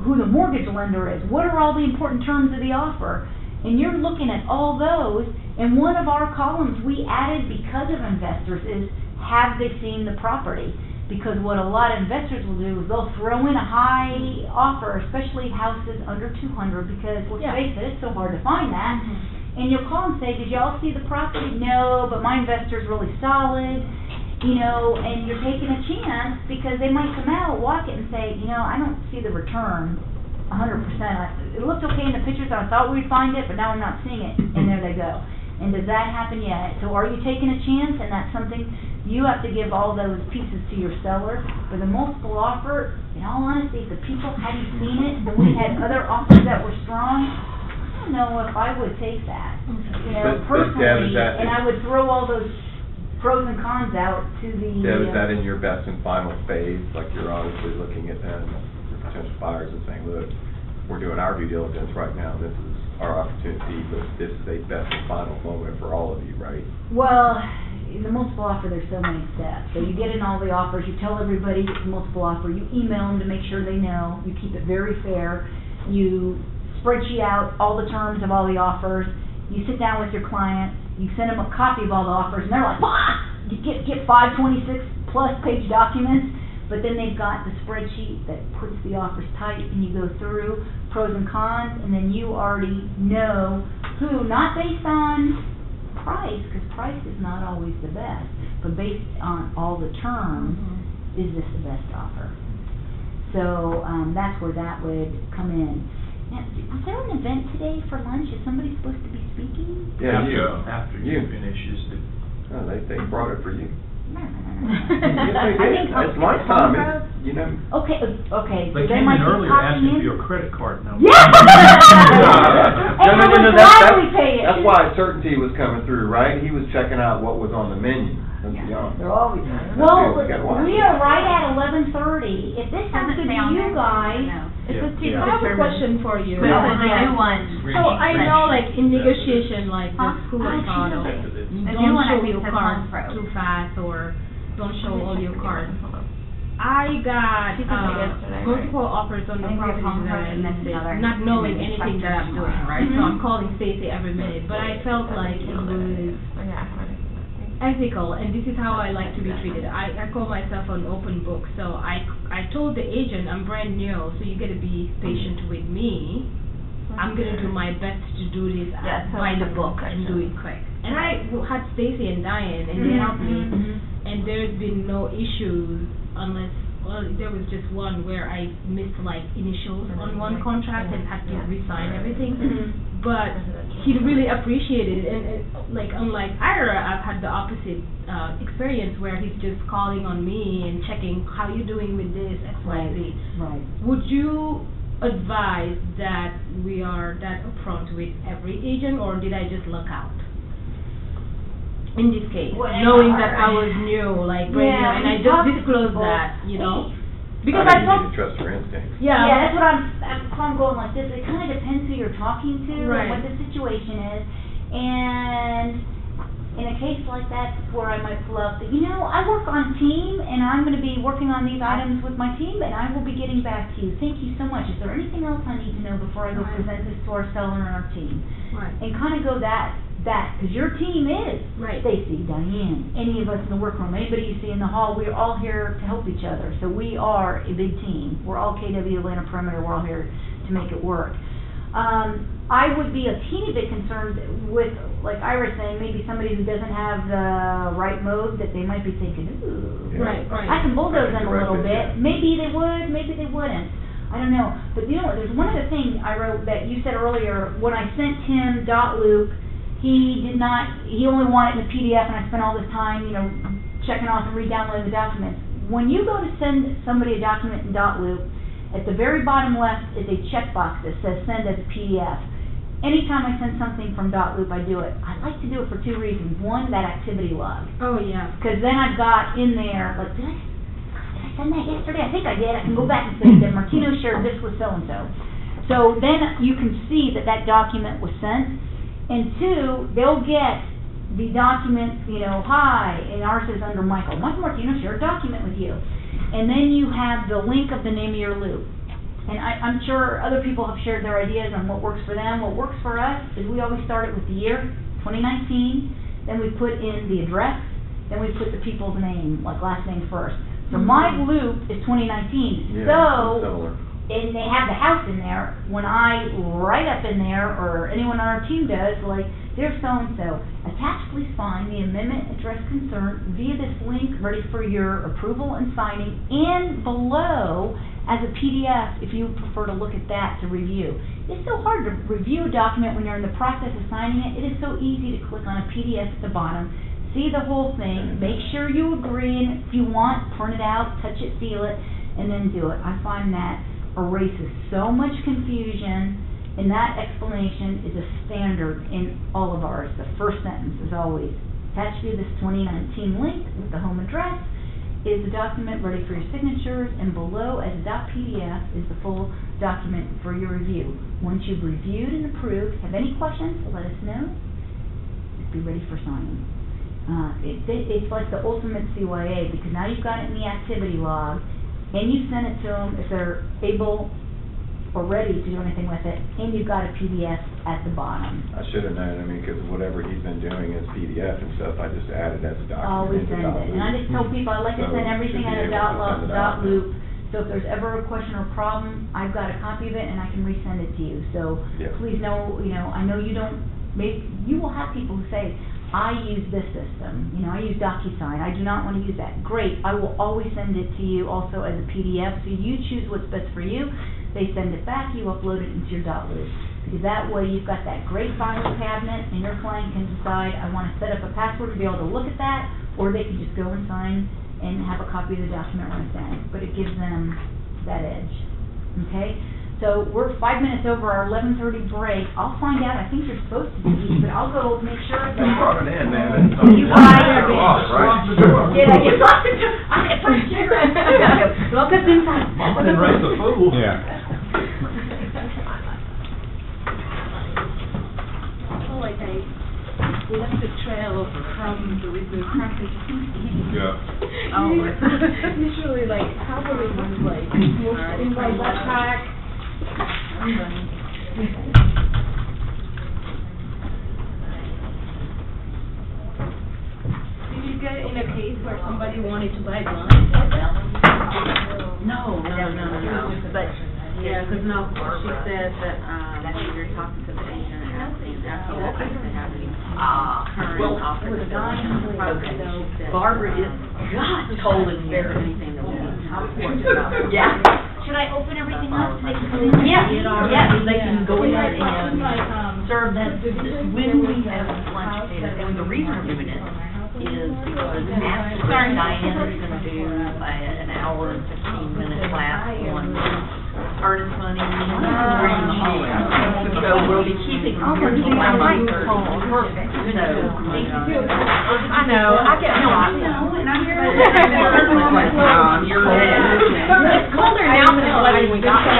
who the mortgage lender is. What are all the important terms of the offer? And you're looking at all those. And one of our columns we added because of investors is, have they seen the property? Because what a lot of investors will do is they'll throw in a high offer, especially houses under 200, because let's face it, it's so hard to find that. And you'll call and say, did y'all see the property? No, but my investor's really solid, you know, and you're taking a chance because they might come out, walk it and say, you know, I don't see the return 100%. It looked okay in the pictures, I thought we'd find it, but now I'm not seeing it, and there they go. And does that happen yet? So are you taking a chance? And that's something you have to give all those pieces to your seller. For the multiple offer, in all honesty, if the people hadn't seen it, and we had other offers that were strong, I don't know if I would take that. You know, But, Deb, is personally, that- and I would throw all those pros and cons out to the. Deb, is that in your best and final phase? Like, you're obviously looking at them, your potential buyers, and saying, look, we're doing our due diligence right now, this is our opportunity, but this is a best and final moment for all of you, right? Well, in the multiple offer, there's so many steps. So you get in all the offers, you tell everybody it's a multiple offer, you email them to make sure they know, you keep it very fair, you spreadsheet out all the terms of all the offers, you sit down with your client, you send them a copy of all the offers, and they're like, bah! You get 5 26+ page documents, but then they've got the spreadsheet that puts the offers tight, and you go through pros and cons, and then you already know who, not based on price, because price is not always the best, but based on all the terms, is this the best offer? So that's where that would come in. Now, is there an event today for lunch? Is somebody supposed to be speaking? Yeah, After you finish is the. Oh, they brought it for you. No. Yes, they I did. think It's lunchtime, you know. Okay. They came might in be earlier popping asking in. for your credit card number. Yeah! No, gladly pay it. that's why certainty was coming through, right? He was checking out what was on the menu. Let's be honest. They're always. That's Well, good. We gotta watch we it. are right at 11:30. If this sounds Doesn't good to say on you there. guys, No. I have a question for you. But it's a new one. So I know, like, in negotiation, like Huh? the school of thought, The new don't one I show think your says cards Home Pro. too fast, or don't show all your cards. I got She said that yesterday, multiple offers on the I think we have properties Home Pro that I and then listed, another. not knowing And then anything that I'm doing, Spectrum. right? So I'm calling Stacy every minute, but I felt like it was ethical, and this is how I like to be treated. I call myself an open book, so I told the agent I'm brand new, so you gotta be patient with me. I'm gonna do my best to do this by the book and do it quick. And I had Stacy and Diane, and they helped me, and there's been no issues unless, well, there was just one where I missed like initials on one contract and had to re-sign everything. But he really appreciated it, and like unlike Ira, I've had the opposite experience where he's just calling on me and checking how you doing with this X, Y, Z. Right. Would you advise that we are that upfront with every agent, or did I just luck out? In this case, knowing that I was new, like brand new, and I just disclosed that, you know? Because I think I you need to trust your instincts. Yeah, that's what I'm going like this. It kind of depends who you're talking to Right. and what the situation is. And in a case like that, that's where I might pull out you know, I work on team, and I'm going to be working on these items with my team, and I will be getting back to you. Thank you so much. Is there anything else I need to know before I go present this to our seller and our team? Right. And kind of go that, because your team is Stacy, Diane, any of us in the workroom, anybody you see in the hall, we're all here to help each other. So we are a big team. We're all KW Atlanta Perimeter. We're all here to make it work. I would be a teeny bit concerned with, like Ira saying, maybe somebody who doesn't have the right mode, that they might be thinking, ooh, Right. I can bulldoze them a little Direct it, bit. Maybe they would, maybe they wouldn't. I don't know, but you know what, there's one other thing I wrote that you said earlier, when I sent him .loop, he only wanted it in a PDF, and I spent all this time, you know, checking off and re-downloading the documents. When you go to send somebody a document in .loop, at the very bottom left is a checkbox that says send as a PDF. Anytime I send something from .loop, I do it. I like to do it for two reasons. One, that activity log. Oh, yeah. Because then I've got in there, like, did I send that yesterday? I think I did. I can go back and say that Martino shared this with so-and-so. So then you can see that that document was sent. And two, they'll get the document, you know, hi, and ours is under Michael. Michael Martino shared a document with you. And then you have the link of the name of your loop. And I'm sure other people have shared their ideas on what works for them. What works for us is we always start it with the year, 2019, then we put in the address, then we put the people's name, like last name first. So my loop is 2019. Yeah, So, similar. and they have the house in there, when I write up in there, or anyone on our team does, like, dear so-and-so, attached please find the amendment address concern via this link ready for your approval and signing, and below as a PDF if you prefer to look at that to review. It's so hard to review a document when you're in the process of signing it. It is so easy to click on a PDF at the bottom, see the whole thing, make sure you agree, and if you want, print it out, touch it, seal it, and then do it. I find that erases so much confusion, and that explanation is a standard in all of ours. The first sentence is always, attached to this 2019 link with the home address is the document ready for your signatures, and below as a .pdf is the full document for your review. Once you've reviewed and approved, have any questions, let us know. Be ready for signing. It's like the ultimate CYA, because now you've got it in the activity log, and you send it to them if they're able or ready to do anything with it, and you've got a PDF at the bottom. I should have known, I mean, because whatever he's been doing as PDF and stuff, I just added as a document. Always into send it, and I just tell people I like to So send everything should out be of able to send it out. .loop, so if there's ever a question or problem, I've got a copy of it and I can resend it to you. So Yeah. please know, you know, I know you don't, you will have people who say, I use this system, you know, I use DocuSign, I do not want to use that. Great, I will always send it to you also as a PDF, so you choose what's best for you. They send it back, you upload it into your .loop. Because that way you've got that great file cabinet, and your client can decide, I want to set up a password to be able to look at that, or they can just go and sign and have a copy of the document when it's done. But it gives them that edge, okay? So we're 5 minutes over our 11:30 break. I'll find out, I think you're supposed to be, but I'll go make sure that... You brought it in, man. You guys are being... Right. Yeah, you lost the door. I'm pretty sure. Look us inside. Mama didn't raise the fool. Yeah. Like I left a trail from the traffic. Yeah. Usually, like, how would it was like moved in my backpack. Did you get in a case where somebody wanted to buy lunch? No. But, yeah, because no, she said that, you're talking to the agent and asking what they have any current offers. Barbara is, God, told us there. Anything that we need to know. Yeah. Should I open everything up so they can come in? Yeah, so they can go in and serve that, when we have lunch, and the reason we're doing it is because after Diane is gonna do an hour and 15-minute class on earnest money, so we'll be keeping them here till about 9:30. Perfect, so. I know, I get a lot. And I'm here. It's colder now than it was when we got here.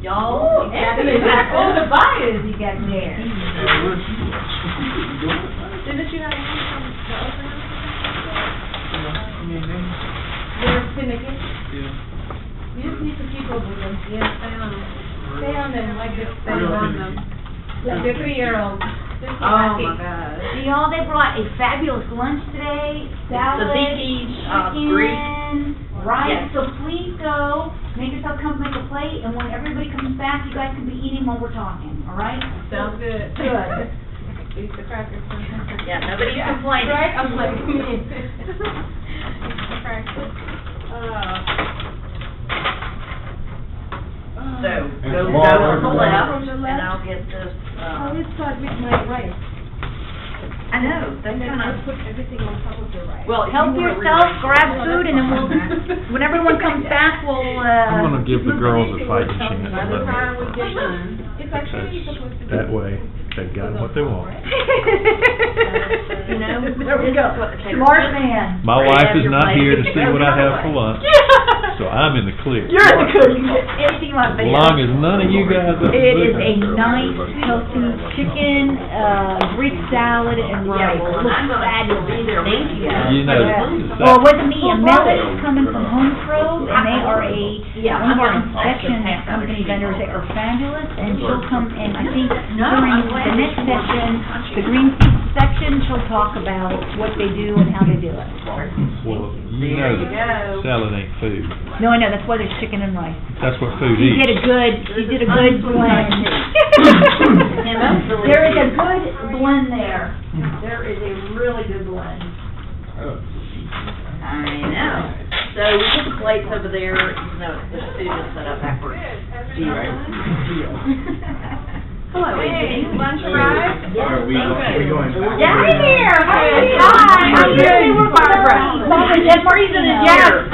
Y'all, all the buyers you got there. Didn't you have one from the opening? Your syndicate? You just need to keep up with them. Yes, stay on them. Stay on them like this. Stay on them. Like the 3-year-old. Oh my God. Y'all, they brought a fabulous lunch today. Salad, Tzatziki, chicken, rice. So please please go, make yourself come make a plate, and when everybody comes back, you guys can be eating while we're talking, all right? Sounds good. Good. Eat the crackers. Yeah, nobody's complaining. Right, I'm like, eat the crackers. So, go on the left, and I'll get this, I always start with my rice, I know, that's and then kind I of, put everything on top of the rice. well, Help yourself, grab food, and then we'll, when everyone comes back, we'll, I'm gonna give the girls a fighting chance. By the time we get done, It's actually supposed to be. That way, they've got what they want. you know, There we this go. is what the caterers Smart do. man. My Where you wife have is your not plate. here to see what I have for lunch, so I'm in the clear. You're in the cook, you can get anything you want, As long as none of you guys are. It is a nice, healthy chicken, Greek salad, and rice. Yeah, It well, looks I'm gonna be there with fabulous. you. You know, Well, it wasn't me, Amel is coming from Home Pro, and they are one of our inspection company vendors. They are fabulous, and she'll come, and I think during the next session, the green section, she'll talk about what they do and how they do it. Well, you know, go. salad ain't food. No, I know, that's why there's chicken and rice. That's what food She is. did a good blend. There is a good blend there. There is a really good blend. I know. So we put the plates over there, even though the food is set up backwards. Hello, AJ. lunch arrived? Yes, thank you. Down here. Hi. I'm here. We're Barbara. Barbara, Jeff Martin is Yes, here.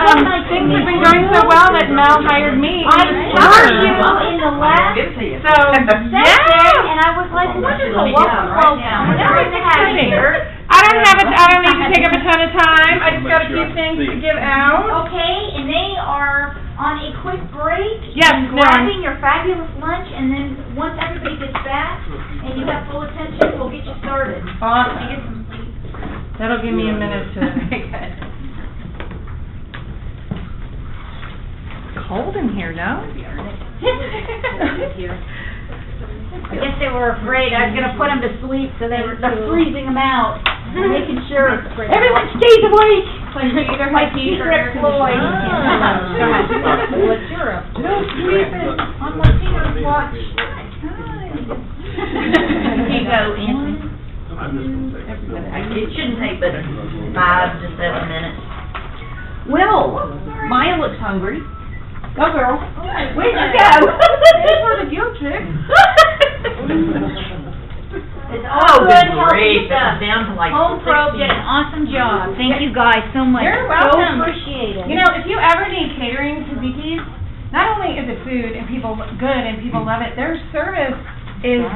things have been going so well that Mel hired me. I saw you in the last Good to see you. So, session, and I was like, what is a welcome program? Now we're having here. I don't need to take up a ton of time. I just got a few things to give out. Okay, and they are on a quick break. Yes, and no. grabbing your fabulous lunch, and then once everybody gets back and you have full attention, we'll get you started. Awesome. That'll give me a minute to. Cold in here, no? I guess they were afraid I was gonna put them to sleep, so they're freezing them out, making sure everyone stays awake. Like secret ploy. What you're up to? No sleeping on Martina's watch. Here you go, Anthony. It shouldn't take but 5 to 7 minutes. Well, Maya looks hungry. Go girl. Where'd you go? Thanks for the guilt trip. It's all good, healthy Grief, stuff. it's down to like Home Pro 60. did an awesome job. Thank you guys so much. You're welcome. So appreciate it. You know, if you ever need catering to Ziggy's, not only is it food and people good and people love it, their service is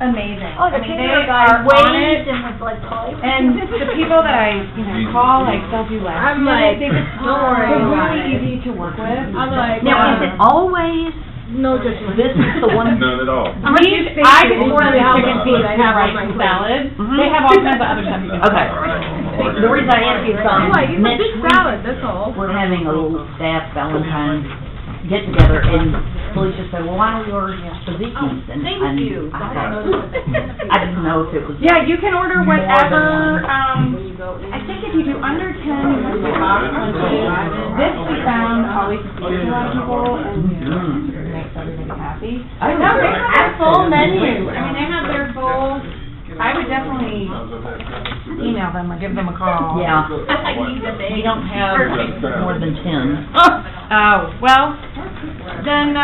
amazing. Oh, the I mean, caterer they guy are on waved it. and was like, "Hi." And the people that I, call, like, they'll do last I'm like, minute. They just, don't worry they're about really it. easy to work with. I'm like, Now, is it always no judgment. this is the one? None at all. I just order the chicken feet, I have rice and salad. They have all kinds of other stuff. Okay. The reason I ask you is I'm like, it's a next big week salad, that's all. we're having a little staff Valentine's get together, and Felicia said, "Well, why don't we order Ziggy's?" And thank you. I didn't know if it was. Yeah, you can order More than whatever, that. I think if you do under 10, you must be box lunches. This we found always appeals to a lot of people and makes everybody happy. No, they have a full menu. I mean, they have their full, I would definitely email them or give them a call. Yeah. We don't have more than 10. Oh, well, then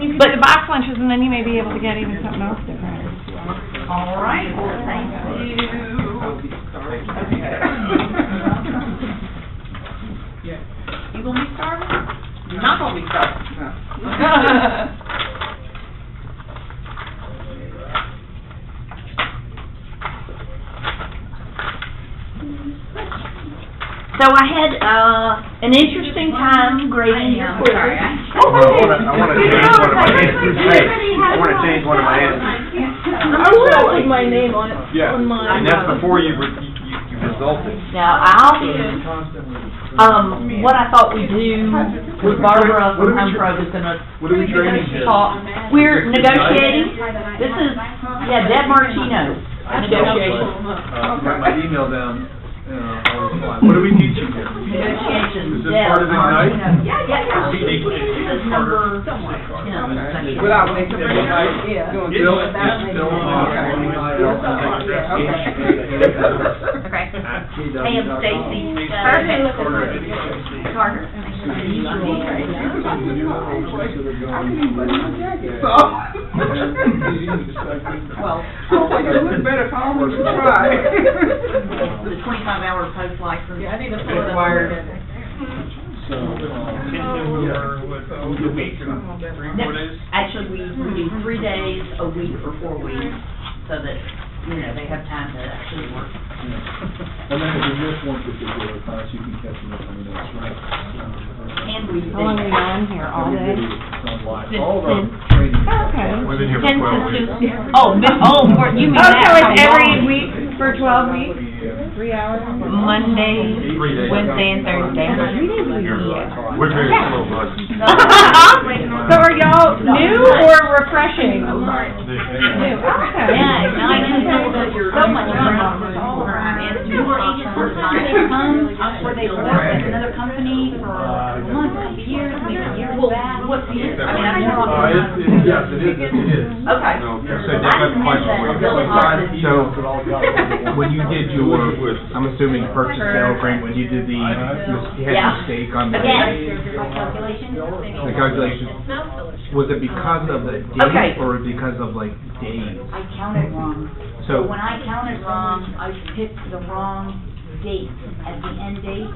you can do the box lunches and then you may be able to get even something else different. All right, well, thank you. You gonna be starving? You're not gonna be starving. So I had, an interesting time grading your quiz. I wanna change one of my answers. I'm sure I'll put my name on it, Yeah, on mine. and that's before you resulted. Now, what I thought we'd do with Barbara from Home Pro is gonna What are we trading here? talk, we're negotiating. This is, Deb Martino, negotiation. Write my email down. What do we teach you here? Negotiations. Is this part of Ignite? Yeah. CD This is number, section. Without making everybody doing Still, it. it's still Okay. Hey, I'm Stacy. Carter. Well, It was better if I was to try. the 25-hour post license. Yeah, I need to pull it up. required. So, a week, 3-4 days? Actually, we do 3 days a week for 4 weeks, so that, you know, they have time to actually work. and then if you miss one particular class, you can catch them up on the next, right? And we. How long are you on here, all day? All of our training. Okay. We've been here for 12 weeks. You mean that? So it's every week for 12 weeks? 3 hours? Monday, 3 days. Wednesday, and Thursday. We're very slow, bud. So are y'all new or refreshing? New, okay. Yeah, Ignite has so much fun. And newer agents come where they work at another company for a month, a year, maybe a year back. What's the, I mean, I'm more on. Yes, it is, it is. Okay. So Dick, I have a question. So, when you did your, I'm assuming purchase sale agreement, when you did the, you had a mistake on the. Again, my calculations. The calculation, was it because of the Okay. date or because of like days? I counted wrong. So- So when I counted wrong, I picked the wrong date as the end date,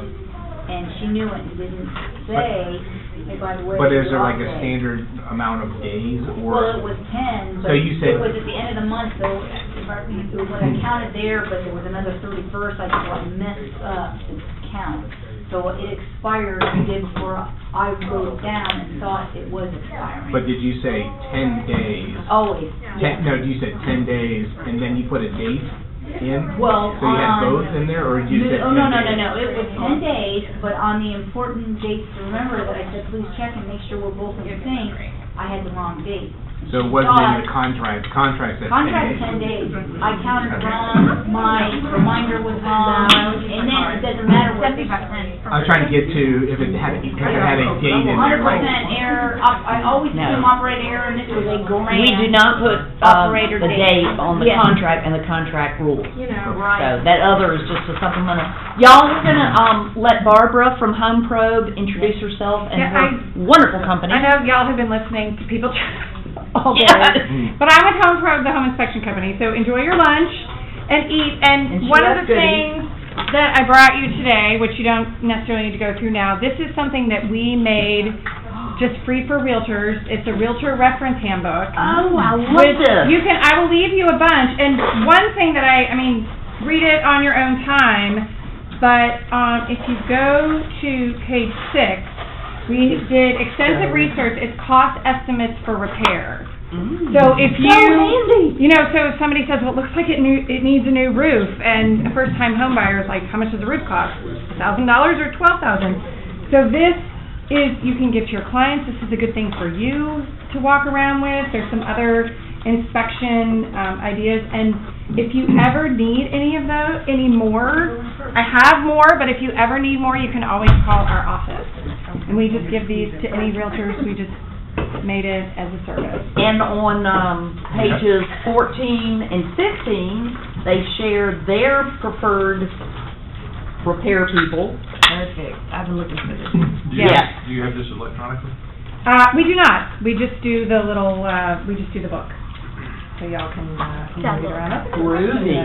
and she knew it and didn't say, hey, by the way. But is there you're like a off day. standard amount of days Well, it or? was 10, So but you said- it was at the end of the month, so it was when I counted there, but there was another 31st, I just like messed up the count. So it expired the day before I wrote it down and thought it was expiring. But did you say 10 days? Always, yeah. No, you said 10 days and then you put a date in? Well, So you had both in there or you said 10 days? Oh, no, it was 10 days, but on the important dates to remember that I said, please check and make sure we're both in sync, I had the wrong date. So it wasn't in the contract said 10 days? Contract 10 days. I counted wrong, my reminder was wrong, and then it doesn't matter what. 75%. I was trying to get to if it had a date in there. 100% error, I always assume operator error, and this was a grand. We do not put Operator the date. date on the Yes. contract and the contract rules. You know. Right. So that other is just a supplemental. Y'all are gonna let Barbara from Home Probe introduce herself and Yeah, her wonderful company. I know y'all have been listening to people all day, Yeah. but I'm with Home Pro, the home inspection company, so enjoy your lunch and eat, and she one of has the goodies. things that I brought you today, which you don't necessarily need to go through now, this is something that we made just free for realtors. It's a realtor reference handbook. Oh, I love Which this. you can, I will leave you a bunch, and one thing that I mean, read it on your own time, but if you go to page 6, we did extensive research, it's cost estimates for repair. So if you, handy. you know, so if somebody says, well, it looks like it needs a new roof, and a first-time home buyer is like, how much does the roof cost? $1,000 or $12,000? So this is, you can give to your clients, this is a good thing for you to walk around with. There's some other inspection ideas, and if you ever need any of those, any more, I have more, but if you ever need more, you can always call our office. And we just give these to any realtors, we just made it as a service. And on pages 14 and 15, they share their preferred repair people. Perfect. I've been looking for this. Do you have this electronically? We do not. We just do the little, we just do the book. So y'all can read it around. Groovy.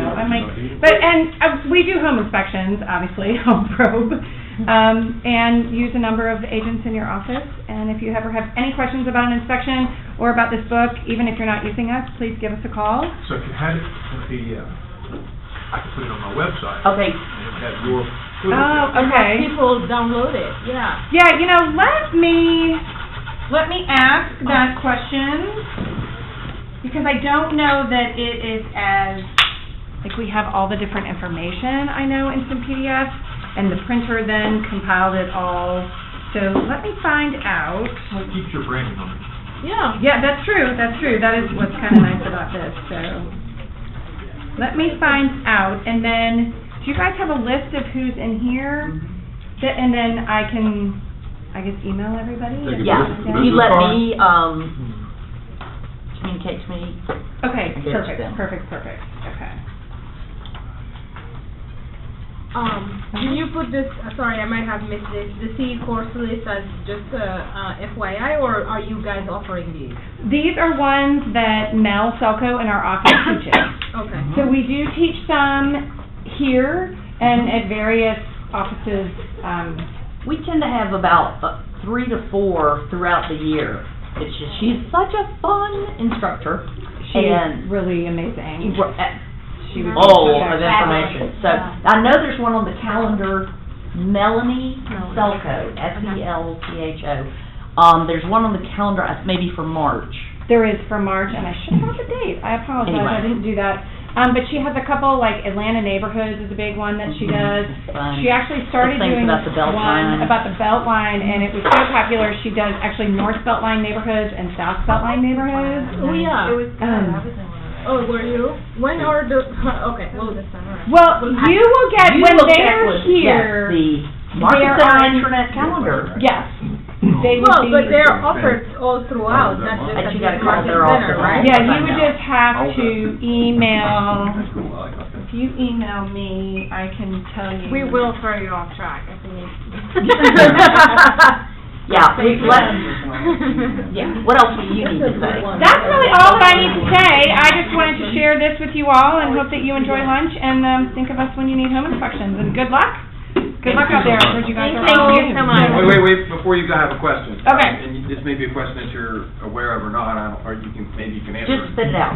We do home inspections, obviously, Home Probe, and use a number of agents in your office. And if you ever have any questions about an inspection or about this book, even if you're not using us, please give us a call. So if you had it in a PDF, I could put it on my website. Okay. And it would have your. Oh, okay. People download it, yeah. Yeah, you know, let me ask that question, because I don't know that it is as, like, we have all the different information, I know, in some PDFs, and the printer then compiled it all. So let me find out. Well, it keeps your branding on it. Yeah, that's true, That is what's kind of nice about this, so. Let me find out, and then Do you guys have a list of who's in here? And then I can, I guess, email everybody? Yeah, you let me, communicate to me. Okay, and get it to them. perfect, okay. Do you put this, sorry, I might have missed this, the CE course list as just FYI, or are you guys offering these? These are ones that Mel Selko in our office teaches. Okay. So we do teach some here and at various offices. We tend to have about 3 to 4 throughout the year. It's just, she's such a fun instructor. She's and really amazing. She was full of information. So I know there's one on the calendar, Melanie Selko, S-E-L-C-H-O. There's one on the calendar, maybe for March. There is for March, and I should have the date. I apologize, Anyway. I didn't do that. But she has a couple, like Atlanta Neighborhoods is a big one that she does. Fun. She actually started Things doing about the Belt one Line. about the Belt Line, and it was so popular. She does actually North Belt Line neighborhoods and South Belt Line neighborhoods. Oh, yeah. It was good. I was in one of those. Oh, were you? When are the, okay, well, Well, you will get, when they're Yes, here, the Market they're Center on- Internet calendar. yes. They would well, be, but they're offered all throughout, not just But at you the gotta call Market their Center, office. right? yeah, you would just have to email, if you email me, I can tell you. We will throw you off track if we need. Yeah, yeah. What else do you need to say? That's really all that I need to say. I just wanted to share this with you all and hope that you enjoy lunch and think of us when you need home inspections. And good luck. Good luck out there. I heard you guys are all Thank you so much. Wait, before you go, I have a question. Okay. And this may be a question that you're aware of or not, or maybe you can answer. Just spit it out.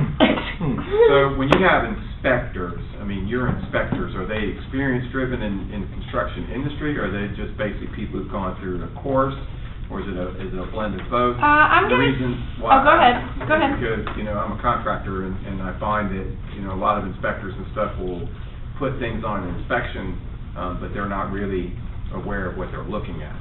So when you have inspectors, I mean, your inspectors, are they experience-driven in the construction industry, or are they just basically people who've gone through the course, or is it a blend of both? I'm The gonna- reason why. go ahead. Go ahead. Because, I'm a contractor, and I find that, a lot of inspectors and stuff will put things on an inspection, but they're not really aware of what they're looking at.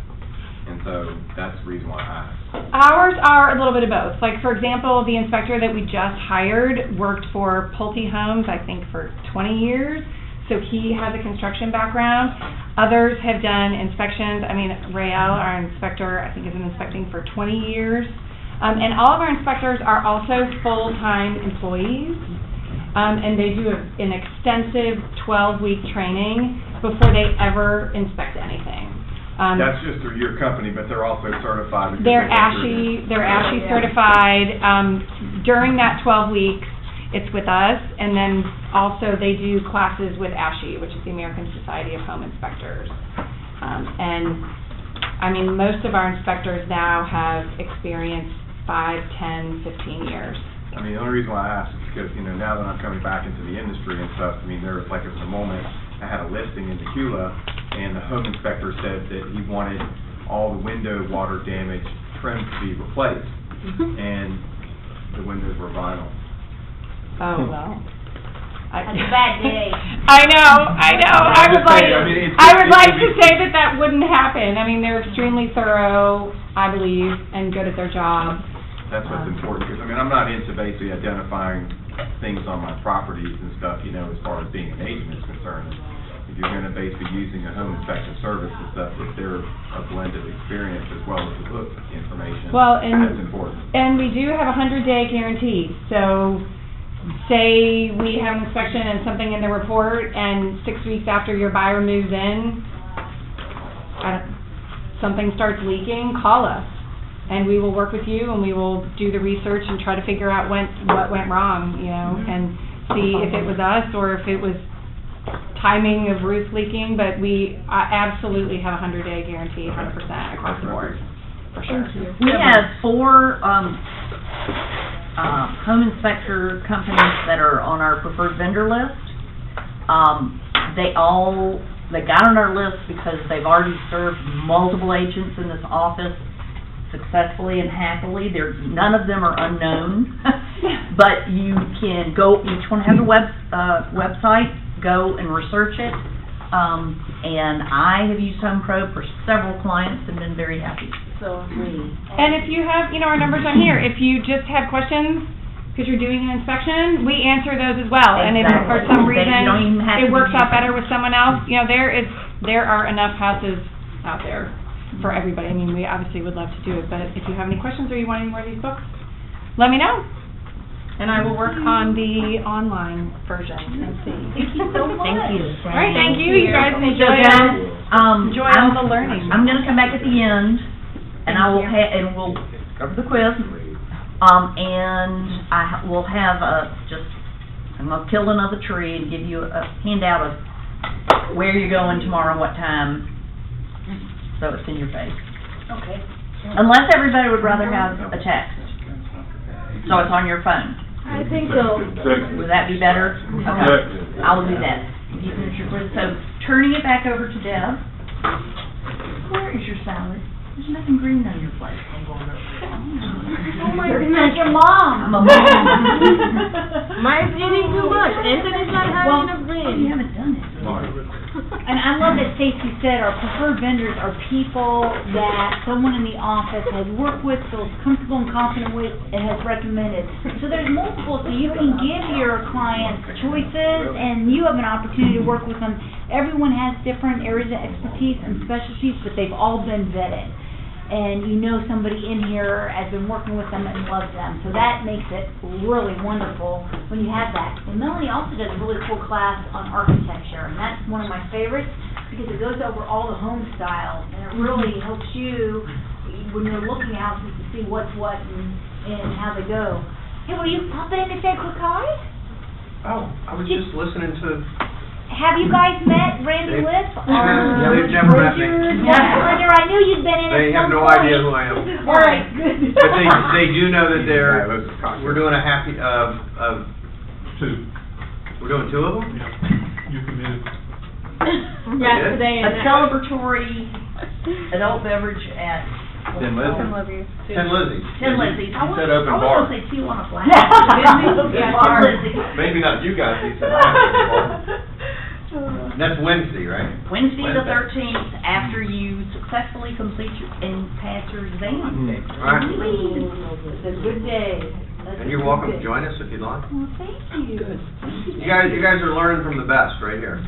And so that's the reason why I asked. Ours are a little bit of both. Like, for example, the inspector that we just hired worked for Pulte Homes, I think, for 20 years. So he has a construction background. Others have done inspections. I mean, Rael, our inspector, I think has been inspecting for 20 years. And all of our inspectors are also full-time employees. And they do an extensive 12-week training before they ever inspect anything. That's just through your company, but they're also certified. because They're they go through ASHI certified. During that 12 weeks, it's with us, and then also they do classes with ASHI, which is the American Society of Home Inspectors. And, I mean, most of our inspectors now have experience 5, 10, 15 years. I mean, the only reason why I ask is because, now that I'm coming back into the industry and stuff, I mean, there was a moment, I had a listing in Tequila, and the home inspector said that he wanted all the window water damage trim to be replaced, and the windows were vinyl. Oh, well. That's a bad day. I know. I would just like, saying, I mean, it's- I would it- like it- to say that wouldn't happen. I mean, they're extremely thorough, I believe, and good at their job. That's what's important, because, I mean, I'm not into basically identifying things on my properties and stuff, as far as being an agent is concerned. If you're gonna basically using a home inspection service and stuff, if they're a blend of experience as well as the book information, Well, and- that's important. And we do have a 100-day guarantee, so say we have an inspection and something in the report, and 6 weeks after your buyer moves in, something starts leaking, call us. And we will work with you, and we will do the research and try to figure out what went wrong, and see if it was us or if it was timing of roof leaking, but we absolutely have a 100-day guarantee, 100% across the board, for sure. We have 4 home inspector companies that are on our preferred vendor list. They got on our list because they've already served multiple agents in this office successfully and happily. None of them are unknown, but you can go, each one has a website, go and research it. And I have used HomePro for several clients and been very happy. So, And if you have, our numbers on here, if you just have questions, because you're doing an inspection, we answer those as well. And if for Exactly. some That you don't even have reason it to works do out that. better with someone else, you know, there are enough houses out there for everybody. I mean, we obviously would love to do it, but if you have any questions or you want any more of these books, let me know. And I will work on the online version and see. Thank you so much. Thank you. All right, thank you. You guys So enjoy guys, enjoy all the learning. I'm gonna come back at the end, and I will and we'll cover the quiz. And will have I'm gonna kill another tree and give you a handout of where you're going tomorrow and what time, so it's in your face. Okay. Unless everybody would rather have a text, so it's on your phone. I think so. Would that be better? Okay, I will do that. You finish your quiz. So, turning it back over to Deb. Where is your salad? There's nothing green on your plate. Oh my You're goodness. your mom. I'm a mom. Mine's eating too much. Anthony's not having enough You brain. haven't done it. And I love that Stacy said our preferred vendors are people that someone in the office has worked with, feels comfortable and confident with, and has recommended. So there's multiple, so you can give your clients choices, and you have an opportunity to work with them. Everyone has different areas of expertise and specialties, but they've all been vetted. And you know somebody in here has been working with them and loves them. So that makes it really wonderful when you have that. And Melanie also does a really cool class on architecture, and that's one of my favorites because it goes over all the home styles, and it really helps you when you're looking at houses to see what's what and how they go. Hey, will you pop in and say a quick hi? Oh, I was just listening to... Have you guys met Randy Lipp? They've never met me. Roger, I knew you'd been in They at have some no point. idea who I am. All right, good. But they do know that we're doing a happy, Two. we're doing two of them? You committed. Yeah, today A and celebratory adult beverage at Tin Lizzy. Tin Lizzy's. Tin Lizzy's. He said open bar. I was gonna say two on a flat. Lizzy. Maybe not you guys, he said open bar. That's Wednesday, right? Wednesday the 13th, after you successfully complete and pass your exam. All right. It's a good day. And you're welcome to join us if you'd like. Well, thank you. You guys are learning from the best right here.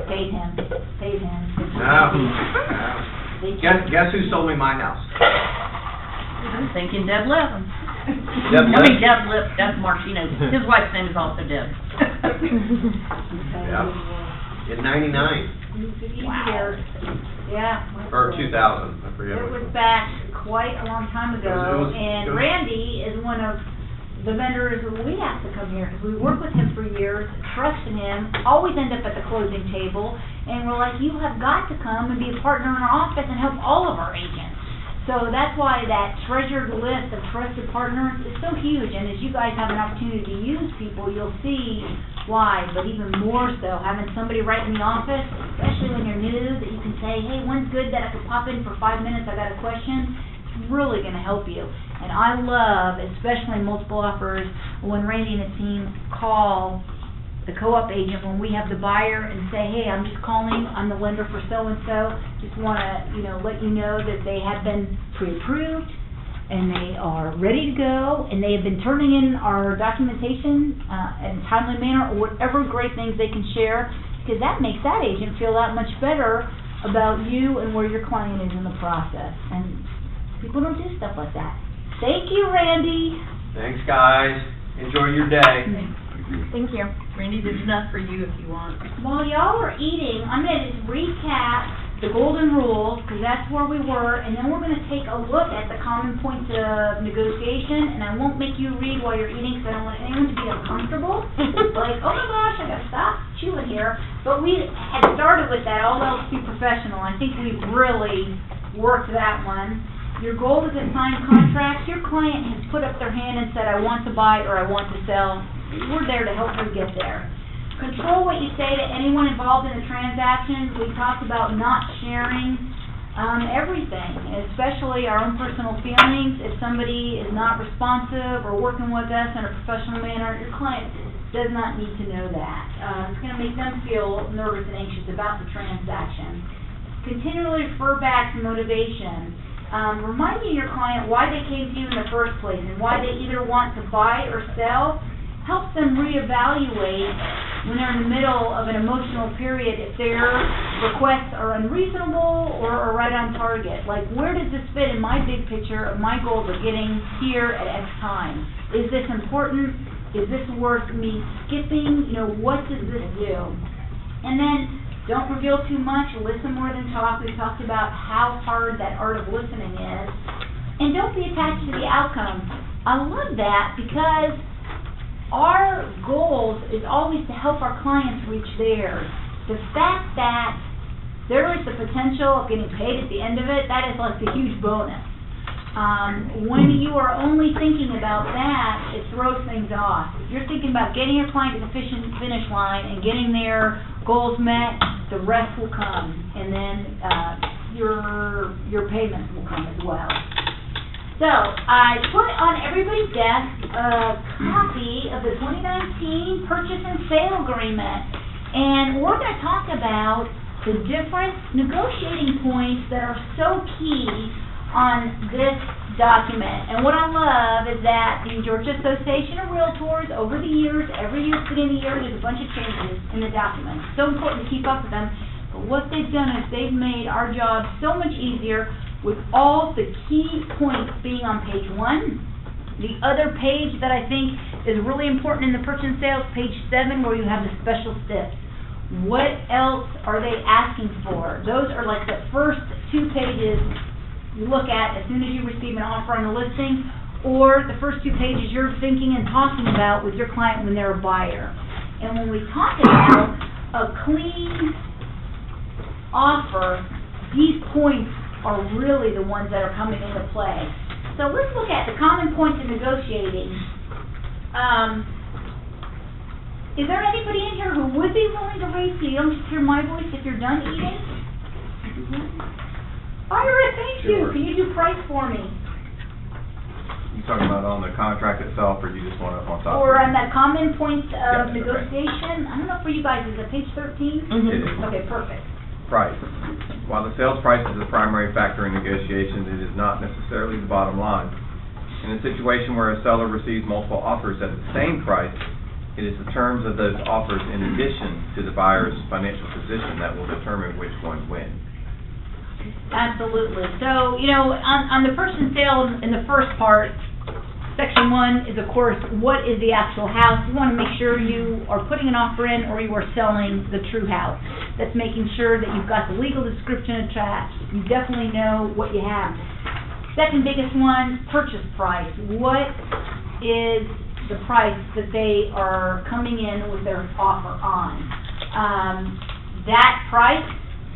Paid him. No. Guess who sold me my house? I'm thinking Deb Levin. Deb Levin? Deb Lip, Deb Martino. His wife's name is also Deb. Yeah. In '99. Wow. Yeah. Or 2000, I forget. It which was one. back quite a long time ago, It was- and Randy is one of the vendors who we have to come here, because we worked with him for years, trusted him, always end up at the closing table, and we're like, you have got to come and be a partner in our office and help all of our agents. So that's why that treasured list of trusted partners is so huge, and as you guys have an opportunity to use people, you'll see why, but even more so, having somebody right in the office, especially when you're new, that you can say, hey, when's good that I could pop in for 5 minutes, I got a question, it's really gonna help you. And I love, especially in multiple offers, when Randy and the team call the co-op agent when we have the buyer and say, hey, I'm just calling, I'm the lender for so-and-so, just wanna, let you know that they have been pre-approved, and they are ready to go, and they have been turning in our documentation in a timely manner, or whatever great things they can share, because that makes that agent feel that much better about you and where your client is in the process. And people don't do stuff like that. Thank you, Randy. Thanks, guys. Enjoy your day. Thank you. Randy, there's enough for you if you want. While y'all are eating, I'm going to just recap the golden rules, because that's where we were, and then we're going to take a look at the common points of negotiation, and I won't make you read while you're eating, because I don't want anyone to be uncomfortable. Like, oh my gosh, I got to stop chewing here. But we had started with that, all else be professional. I think we've really worked that one. Your goal is to sign contracts. Your client has put up their hand and said, I want to buy or I want to sell. We're there to help you get there. Control what you say to anyone involved in the transaction. We talked about not sharing everything, especially our own personal feelings. If somebody is not responsive or working with us in a professional manner, your client does not need to know that. It's going to make them feel nervous and anxious about the transaction. Continually refer back to motivation. reminding your client why they came to you in the first place and why they either want to buy or sell helps them reevaluate when they're in the middle of an emotional period if their requests are unreasonable or are right on target. Like, where does this fit in my big picture of my goals of getting here at X time? Is this important? Is this worth me skipping? You know, what does this do? And then, don't reveal too much, listen more than talk. We talked about how hard that art of listening is. And don't be attached to the outcome. I love that because our goals is always to help our clients reach theirs. The fact that there is the potential of getting paid at the end of it, that is like the huge bonus. When you are only thinking about that, it throws things off. If you're thinking about getting your client to the finish line and getting their goals met, the rest will come, and then your payments will come as well. So, I put on everybody's desk a copy of the 2019 Purchase and Sale Agreement, and we're going to talk about the different negotiating points that are so key on this document. And what I love is that the Georgia Association of Realtors, over the years, every year at the beginning of the year, there's a bunch of changes in the document. It's so important to keep up with them. But what they've done is they've made our job so much easier with all the key points being on page 1. The other page that I think is really important in the purchase and sales, page 7, where you have the special steps. What else are they asking for? Those are like the first 2 pages you look at as soon as you receive an offer on the listing, or the first 2 pages you're thinking and talking about with your client when they're a buyer. And when we talk about a clean offer, these points are really the ones that are coming into play. So let's look at the common points in negotiating. Is there anybody in here who would be willing to raise so you don't just hear my voice if you're done eating? Ira, thank you. Can you do price for me? You talking about on the contract itself, or do you just want it on top? Or on that common points of Yes, negotiation? I don't know for you guys, is it page 13? It is. Okay, perfect. Price. While the sales price is the primary factor in negotiations, it is not necessarily the bottom line. In a situation where a seller receives multiple offers at the same price, it is the terms of those offers in addition to the buyer's financial position that will determine which one wins. Absolutely. So, you know, on the purchase and sale in the first part, section 1 is, of course, what is the actual house. You want to make sure you are putting an offer in or you are selling the true house. That's making sure that you've got the legal description attached. You definitely know what you have. Second biggest one, purchase price. What is the price that they are coming in with their offer on? That price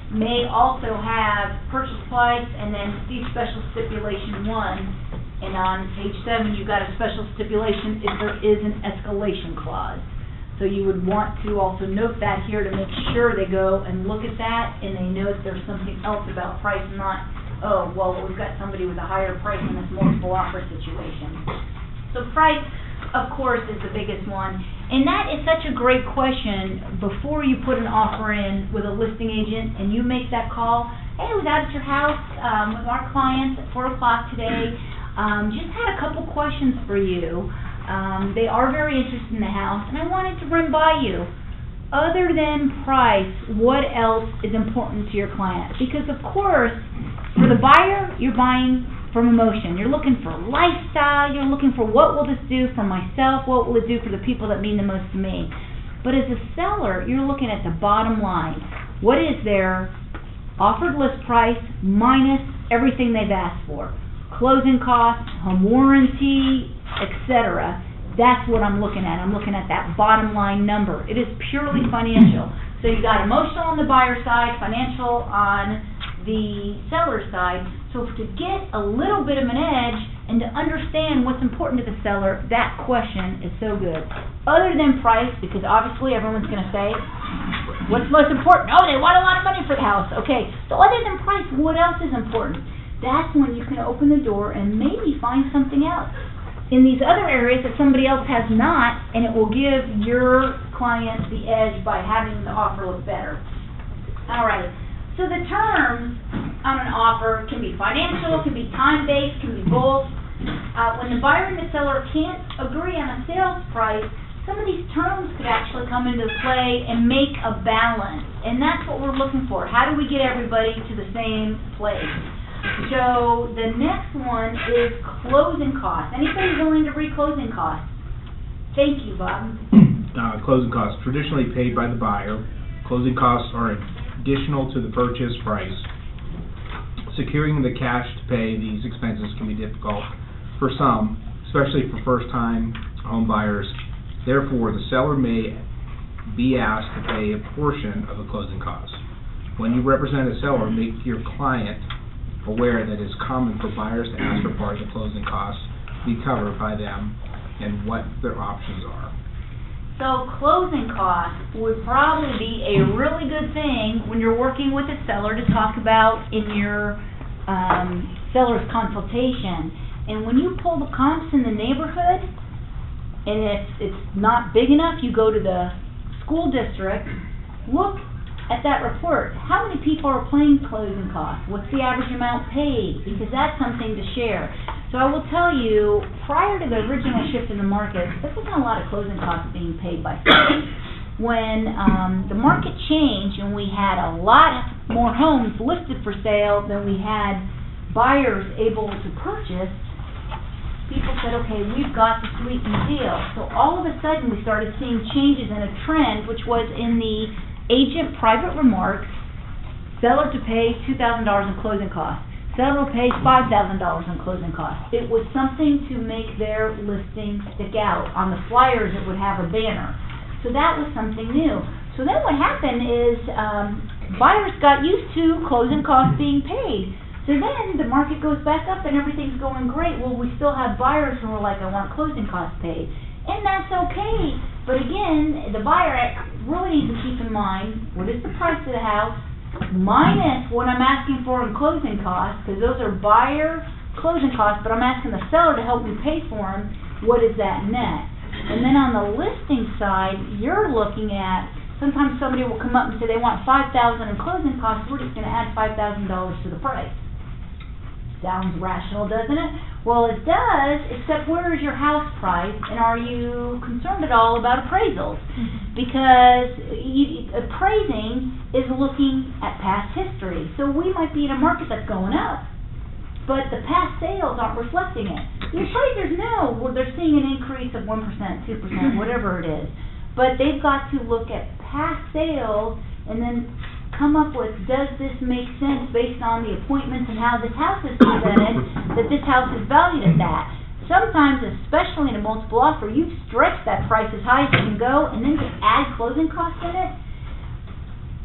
may also have purchase price and then see special stipulation 1. And on page 7, you've got a special stipulation if there is an escalation clause. So you would want to also note that here to make sure they go and look at that and they know that there's something else about price, not, oh, well, we've got somebody with a higher price in this multiple offer situation. So price, of course, is the biggest one. And that is such a great question before you put an offer in with a listing agent and you make that call. Hey, I was out at your house with our clients at 4 o'clock today. Just had a couple questions for you. They are very interested in the house, and I wanted to run by you. Other than price, what else is important to your client? Because, of course, for the buyer, you're buying from emotion. You're looking for lifestyle. You're looking for what will this do for myself? What will it do for the people that mean the most to me? But as a seller, you're looking at the bottom line. What is their offered list price minus everything they've asked for? Closing costs, home warranty, etc. That's what I'm looking at. I'm looking at that bottom line number. It is purely financial. So you got emotional on the buyer side, financial on the seller side. So to get a little bit of an edge and to understand what's important to the seller, that question is so good. Other than price, because obviously everyone's going to say, what's most important? Oh, they want a lot of money for the house. Okay, so other than price, what else is important? That's when you can open the door and maybe find something else in these other areas that somebody else has not, and it will give your client the edge by having the offer look better. All right. So the terms on an offer can be financial, can be time-based, can be both. When the buyer and the seller can't agree on a sales price, some of these terms could actually come into play and make a balance. And that's what we're looking for. How do we get everybody to the same place? So the next one is closing costs. Anybody willing to read closing costs? Thank you, Bob. Closing costs traditionally paid by the buyer. Closing costs are additional to the purchase price. Securing the cash to pay these expenses can be difficult for some, especially for first-time home buyers. Therefore, the seller may be asked to pay a portion of the closing costs. When you represent a seller, make your client aware that it's common for buyers to ask for part of the closing costs to be covered by them and what their options are. So closing costs would probably be a really good thing when you're working with a seller to talk about in your seller's consultation. And when you pull the comps in the neighborhood, and it's not big enough, you go to the school district, look at that report. How many people are paying closing costs? What's the average amount paid? Because that's something to share. So I will tell you, prior to the original shift in the market, there wasn't a lot of closing costs being paid by sellers. When the market changed and we had a lot more homes listed for sale than we had buyers able to purchase, people said, okay, we've got to sweeten the deal. So all of a sudden we started seeing changes in a trend, which was in the agent private remarks, seller to pay $2,000 in closing costs. Seller pays $5,000 in closing costs. It was something to make their listing stick out. On the flyers it would have a banner. So that was something new. So then what happened is buyers got used to closing costs being paid. So then the market goes back up and everything's going great. Well, we still have buyers who are like, I want closing costs paid. And that's okay. But again, the buyer really needs to keep in mind, what is the price of the house minus what I'm asking for in closing costs, because those are buyer closing costs, but I'm asking the seller to help me pay for them. What is that net? And then on the listing side, you're looking at, sometimes somebody will come up and say they want $5,000 in closing costs, we're just going to add $5,000 to the price. Sounds rational, doesn't it? Well, it does, except where is your house price, and are you concerned at all about appraisals? Because appraising is looking at past history. So we might be in a market that's going up, but the past sales aren't reflecting it. The appraisers know, well, they're seeing an increase of 1%, 2%, whatever it is. But they've got to look at past sales and then come up with, does this make sense based on the appointments and how this house is presented, that this house is valued at that. Sometimes, especially in a multiple offer, you stretch that price as high as you can go and then just add closing costs in it.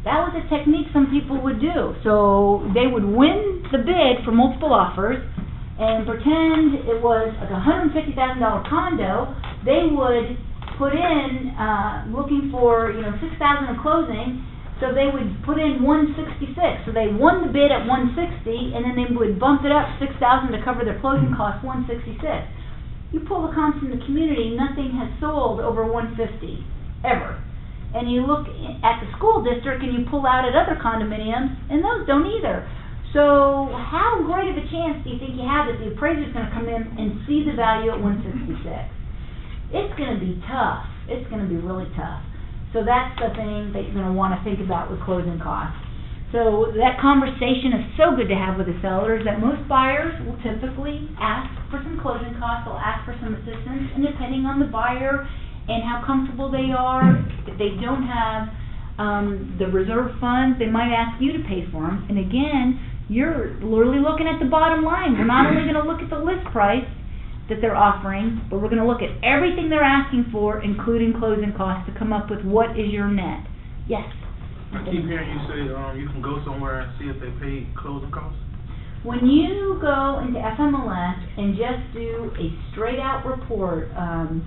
That was a technique some people would do. So they would win the bid for multiple offers and pretend it was like a $150,000 condo. They would put in, looking for, $6,000 in closing. So they would put in 166. So they won the bid at 160, and then they would bump it up 6,000 to cover their closing costs, 166. You pull the comps in the community, nothing has sold over 150 ever. And you look at the school district and you pull out at other condominiums, and those don't either. So how great of a chance do you think you have that the appraiser's going to come in and see the value at 166? It's going to be tough. It's going to be really tough. So that's the thing that you're going to want to think about with closing costs. So that conversation is so good to have with the sellers that most buyers will typically ask for some closing costs. They'll ask for some assistance, and depending on the buyer and how comfortable they are, if they don't have the reserve funds, they might ask you to pay for them. And again, you're literally looking at the bottom line. We're not only going to look at the list price that they're offering, but we're going to look at everything they're asking for, including closing costs, to come up with what is your net. Yes? I keep hearing you say you can go somewhere and see if they pay closing costs. When you go into FMLS and just do a straight-out report of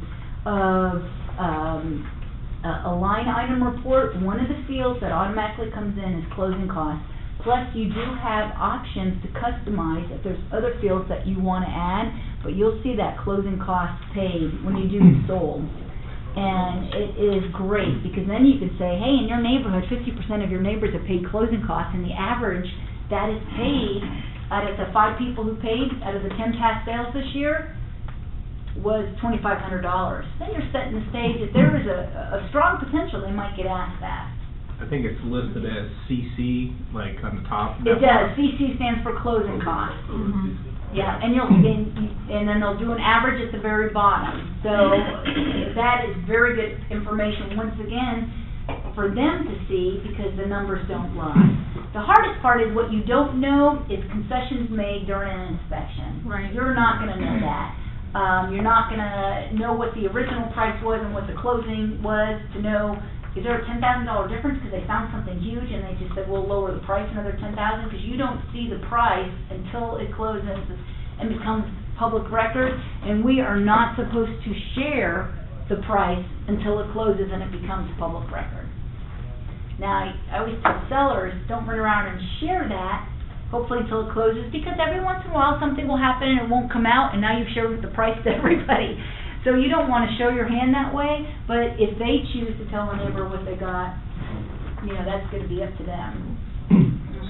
a line item report, one of the fields that automatically comes in is closing costs. Plus, you do have options to customize if there's other fields that you want to add, but you'll see that closing costs paid when you do sold. And it is great, because then you could say, hey, in your neighborhood, 50% of your neighbors have paid closing costs, and the average that is paid out of the 5 people who paid, out of the 10 past sales this year, was $2,500. Then you're setting the stage that there is a strong potential they might get asked that. I think it's listed as CC, like on the top. It does. CC stands for closing costs. Yeah, and and then they'll do an average at the very bottom. So that is very good information, once again, for them to see, because the numbers don't lie. The hardest part is what you don't know is concessions made during an inspection. Right. You're not going to know that. You're not going to know what the original price was and what the closing was to know, is there a $10,000 difference because they found something huge and they just said, we'll lower the price another $10,000, because you don't see the price until it closes and becomes public record, and we are not supposed to share the price until it closes and it becomes public record. Now, I always tell sellers, don't run around and share that, hopefully until it closes, because every once in a while something will happen and it won't come out, and now you've shared the price to everybody. So you don't want to show your hand that way, but if they choose to tell a neighbor what they got, that's going to be up to them.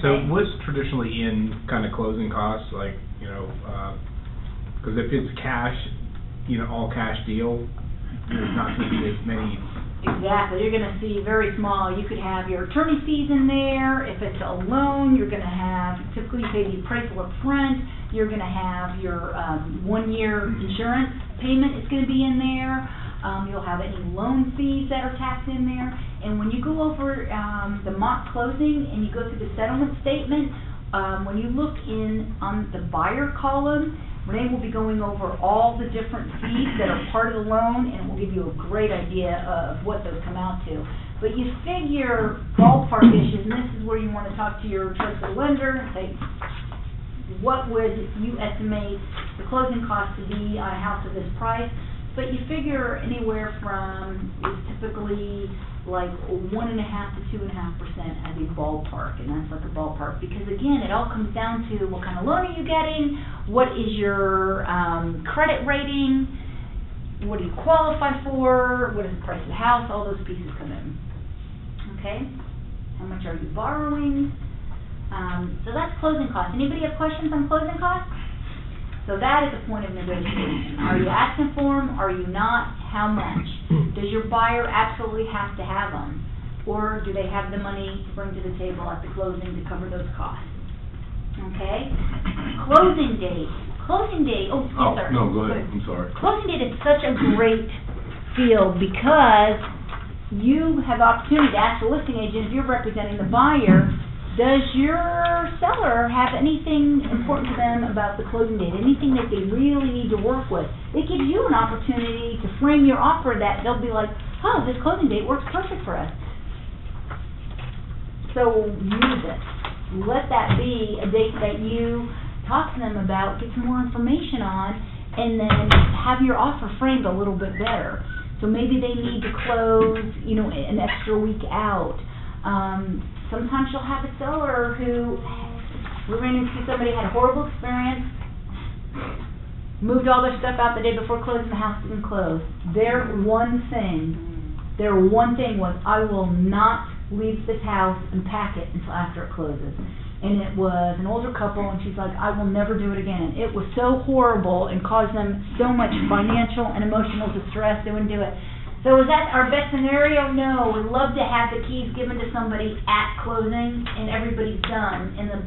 So what's traditionally in kind of closing costs, like, because if it's cash, all cash deal, there's not going to be as many. Exactly. You're going to see very small. You could have your attorney fees in there. If it's a loan, you're going to have, typically you pay the appraisal up front. You're going to have your 1-year insurance payment is going to be in there. You'll have any loan fees that are tacked in there. And when you go over the mock closing and you go through the settlement statement, when you look on the buyer column, Renee will be going over all the different fees that are part of the loan, and it will give you a great idea of what those come out to. But you figure ballpark issues, and this is where you want to talk to your trusted lender and say, what would you estimate the closing cost to be on a house of this price? But you figure anywhere from, it's typically like 1.5% to 2.5% as a ballpark, and that's like a ballpark, because again, it all comes down to what kind of loan are you getting, what is your credit rating, what do you qualify for, what is the price of the house, all those pieces come in. Okay? How much are you borrowing? So that's closing costs. Anybody have questions on closing costs? So that is a point of negotiation. Are you asking for them? Are you not? How much? Does your buyer absolutely have to have them? Or do they have the money to bring to the table at the closing to cover those costs? Okay? Closing date. Closing date. Oh, yes, sir. No, go ahead. I'm sorry. Closing date is such a great field because you have the opportunity to ask the listing agent, if you're representing the buyer, does your seller have anything important to them about the closing date, anything that they really need to work with? It gives you an opportunity to frame your offer that they'll be like, oh, this closing date works perfect for us. So use it. Let that be a date that you talk to them about, get some more information on, and then have your offer framed a little bit better. So maybe they need to close, an extra week out. Sometimes you'll have a seller who, we ran into somebody who had a horrible experience, moved all their stuff out the day before closing, the house didn't close. Their one thing was, I will not leave this house and pack it until after it closes. And it was an older couple, and she's like, I will never do it again. It was so horrible and caused them so much financial and emotional distress, they wouldn't do it. So is that our best scenario? No. We'd love to have the keys given to somebody at closing and everybody's done and the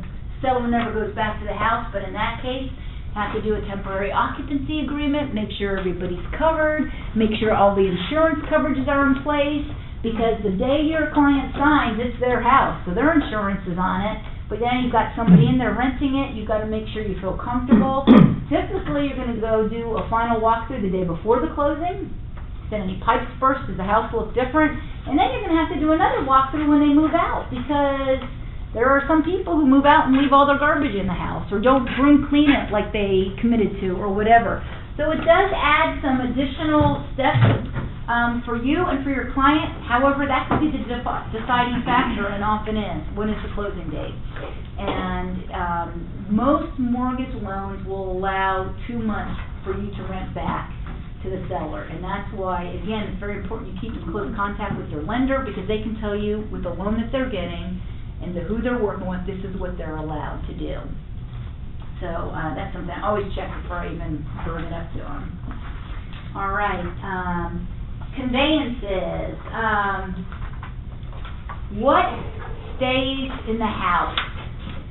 seller never goes back to the house, but in that case, have to do a temporary occupancy agreement, make sure everybody's covered, make sure all the insurance coverages are in place, because the day your client signs, it's their house, so their insurance is on it, but then you've got somebody in there renting it, you've got to make sure you feel comfortable. Typically, you're going to go do a final walkthrough the day before the closing. Then any pipes burst, does the house look different? And then you're going to have to do another walkthrough when they move out, because there are some people who move out and leave all their garbage in the house, or don't clean it like they committed to, or whatever. So it does add some additional steps for you and for your client. However, that could be the deciding factor, and often is, when is the closing date. And most mortgage loans will allow 2 months for you to rent back to the seller. And that's why, again, it's very important you keep in close contact with your lender, because they can tell you with the loan that they're getting and to who they're working with, this is what they're allowed to do. So, that's something I always check before I even bring it up to them. All right, conveyances. What stays in the house?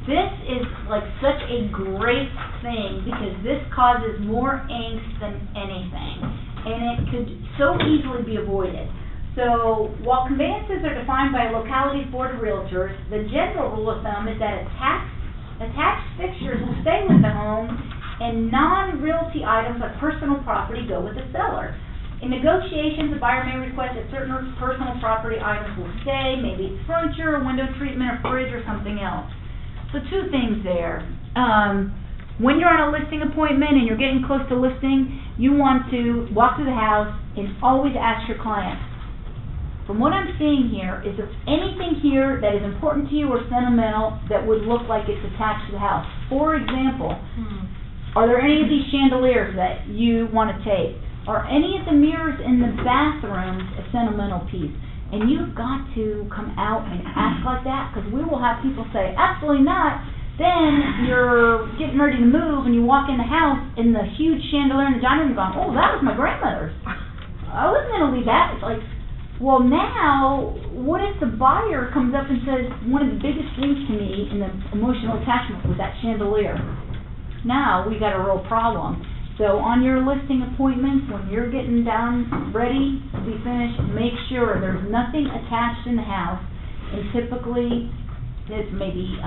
This is like such a great thing, because this causes more angst than anything, and it could so easily be avoided. So, while conveyances are defined by a locality's board of realtors, the general rule of thumb is that attached fixtures will stay with the home, and non-realty items like personal property go with the seller. In negotiations, the buyer may request that certain personal property items will stay, maybe it's furniture, a window treatment, a fridge, or something else. So 2 things there. When you're on a listing appointment and you're getting close to listing, you want to walk through the house and always ask your client, from what I'm seeing here, is there anything here that is important to you or sentimental that would look like it's attached to the house? For example, are there any of these chandeliers that you want to take? Are any of the mirrors in the bathrooms a sentimental piece? And you've got to come out and ask like that, because we will have people say, absolutely not. Then you're getting ready to move and you walk in the house and the huge chandelier in the dining room going, oh, that was my grandmother's. I wasn't going to leave that. It's like, well, now, what if the buyer comes up and says, one of the biggest things to me in the emotional attachment was that chandelier? Now, we got a real problem. So on your listing appointments, when you're getting down ready to be finished, make sure there's nothing attached in the house. And typically, it's maybe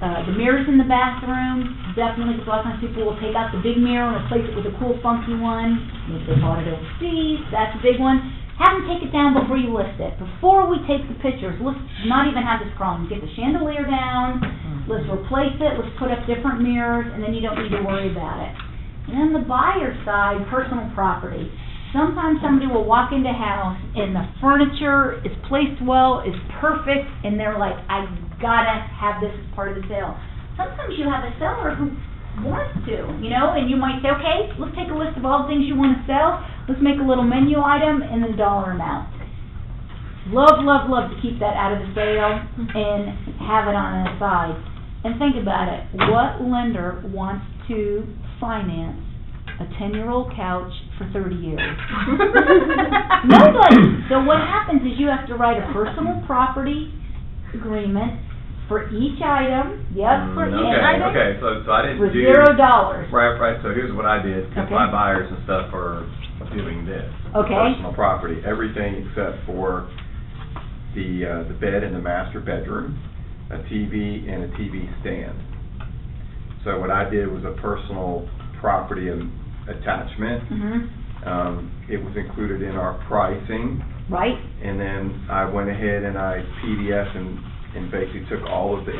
the mirrors in the bathroom, definitely, because a lot of times people will take out the big mirror and replace it with a cool, funky one. Maybe they bought it overseas, that's a big one. Have them take it down before you list it. Before we take the pictures, let's not even have this problem. Get the chandelier down, let's replace it, let's put up different mirrors, and then you don't need to worry about it. And then the buyer side, personal property. Sometimes somebody will walk into a house and the furniture is placed well, is perfect, and they're like, I gotta have this as part of the sale. Sometimes you have a seller who wants to, and you might say, okay, let's take a list of all the things you want to sell, let's make a little menu item and then dollar amount. Love, love, love to keep that out of the sale and have it on the side. And think about it, what lender wants to finance a 10-year-old couch for 30 years? Nobody! So what happens is you have to write a personal property agreement for each item, for each item. Okay, so I didn't for do... $0. Right, so here's what I did, because my buyers and stuff are doing this. Okay. Personal property, everything except for the bed in the master bedroom, a TV, and a TV stand. So what I did was a personal property attachment. It was included in our pricing. Right. And then I went ahead and I PDF and basically took all of the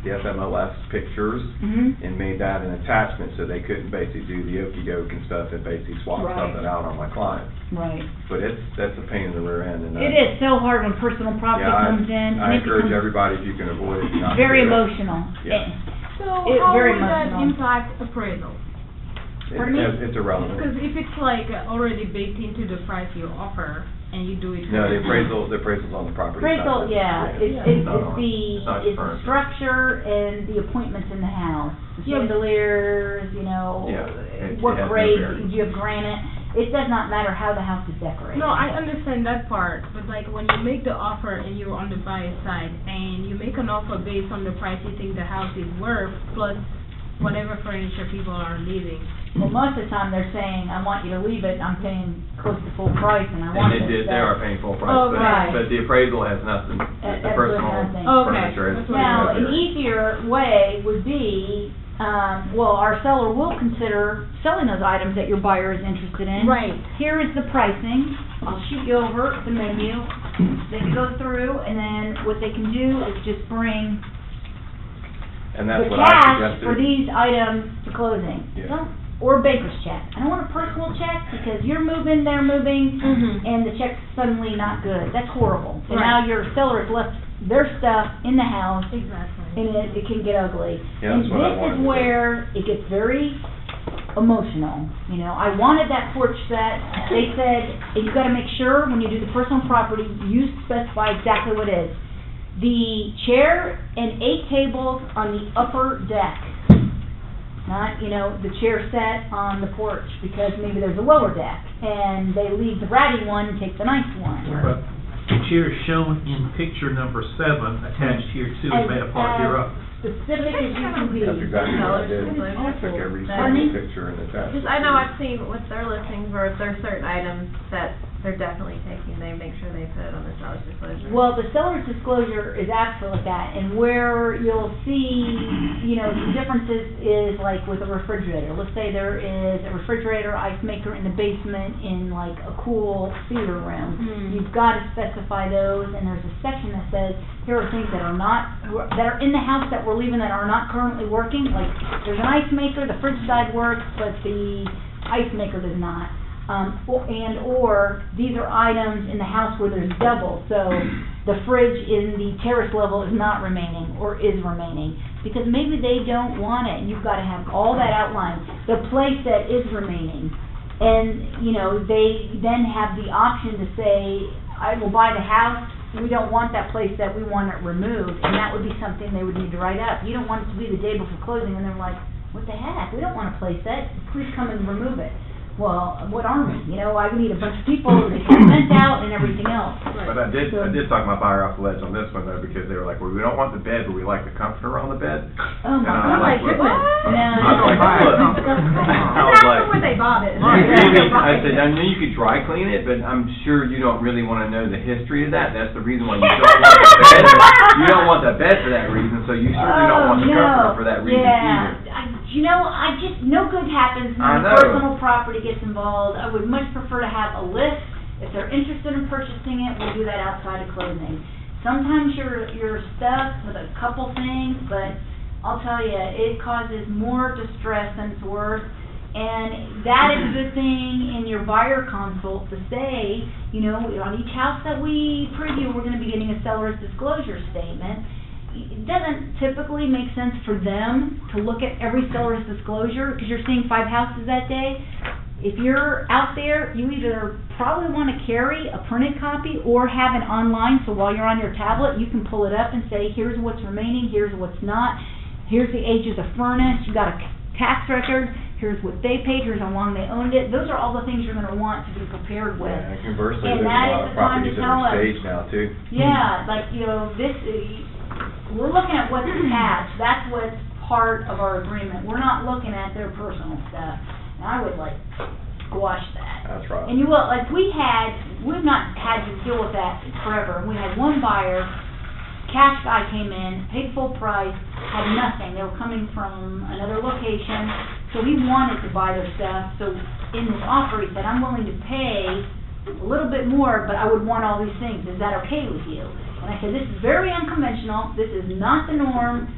FMLS pictures and made that an attachment, so they couldn't basically do the okey-doke and stuff and basically swap something out on my client. Right. But that's a pain in the rear end. And it is so hard when personal property comes in. I encourage everybody, if you can avoid it, not very to do it. emotional. Yeah. So how would that impact appraisal? It's irrelevant. Because if it's like already baked into the price you offer, and you do it. No, the appraisal's on the property. Appraisal, it's the structure and the appointments in the house. The chandeliers, what grade, do you have granite? It does not matter how the house is decorated. No, I understand that part, but like when you make the offer and you're on the buyer side, and you make an offer based on the price you think the house is worth, plus whatever furniture people are leaving. Well, most of the time they're saying, I want you to leave it, I'm paying close to full price, and I want it. And they are paying full price, but the appraisal has nothing, the personal furniture. Now, an easier way would be, our seller will consider selling those items that your buyer is interested in. Right. Here is the pricing, I'll shoot you over the menu, they can go through, and then what they can do is just bring the cash for these items to closing. Or banker's check. I don't want a personal check because you're moving, they're moving, and the check's suddenly not good. That's horrible. And now your seller has left their stuff in the house, and it can get ugly. And this is where it gets very emotional. You know, I wanted that porch set. They said, you gotta make sure when you do the personal property, you specify exactly what it is. The chair and 8 tables on the upper deck. Not, you know, the chair set on the porch, because maybe there's a lower deck, and they leave the ratty one and take the nice one. But the chair shown in picture number 7 attached here too, As- made a part here up. Specific as you can be. That's exactly what I did. I took every single picture and attached it. Just, I know I've seen with their listings, or if there's certain items that they're definitely taking, they make sure they put it on the seller's disclosure. Well, the seller's disclosure is absolutely that, and where you'll see, you know, the differences is like with a refrigerator. Let's say there is a refrigerator, ice maker in the basement in like a cool theater room. You've got to specify those, and there's a section that says, here are things that are not, that are in the house that we're leaving that are not currently working. Like, there's an ice maker, the fridge side works, but the ice maker does not. Or these are items in the house where there's double, so the fridge in the terrace level is not remaining or is remaining, because maybe they don't want it, and you've got to have all that outlined. The place that is remaining, and, you know, they then have the option to say, I will buy the house, we don't want that place that we want it removed, and that would be something they would need to write up. You don't want it to be the day before closing, and they're like, what the heck, we don't want to place that, please come and remove it. Well, what are we? You know, I need a bunch of people, they can vent out and everything else. But I did talk my buyer off the ledge on this one though, because they were like, well, we don't want the bed, but we like the comforter on the bed. Oh my goodness. I was like, look. That's not where they bought it. I said, I know you could dry clean it, but I'm sure you don't really want to know the history of that. That's the reason why you don't want the bed. You don't want the bed for that reason, so you certainly don't want the comforter for that reason either. You know, no good happens when personal property gets involved. I would much prefer to have a list. If they're interested in purchasing it, we'll do that outside of closing. Sometimes you're stuck with a couple things, but I'll tell you, it causes more distress than it's worth. And that is a good thing in your buyer consult to say, you know, on each house that we preview, we're going to be getting a seller's disclosure statement. It doesn't typically make sense for them to look at every seller's disclosure because you're seeing 5 houses that day. If you're out there, you either probably want to carry a printed copy or have it online, so while you're on your tablet, you can pull it up and say, here's what's remaining, here's what's not, here's the ages of furnace, you got a tax record, here's what they paid, here's how long they owned it. Those are all the things you're going to want to be prepared with. Yeah, and conversely, And there's a that lot is of the time to properties that tell are us. staged now too. Yeah, like, you know, we're looking at what's attached. That's what's part of our agreement. We're not looking at their personal stuff. And I would like squash that. That's right. And you will, like we've not had to deal with that forever. We had one buyer, cash guy came in, paid full price, had nothing. They were coming from another location, so he wanted to buy their stuff. So in this offer, he said, I'm willing to pay a little bit more, but I would want all these things. Is that okay with you? And I said, this is very unconventional. This is not the norm.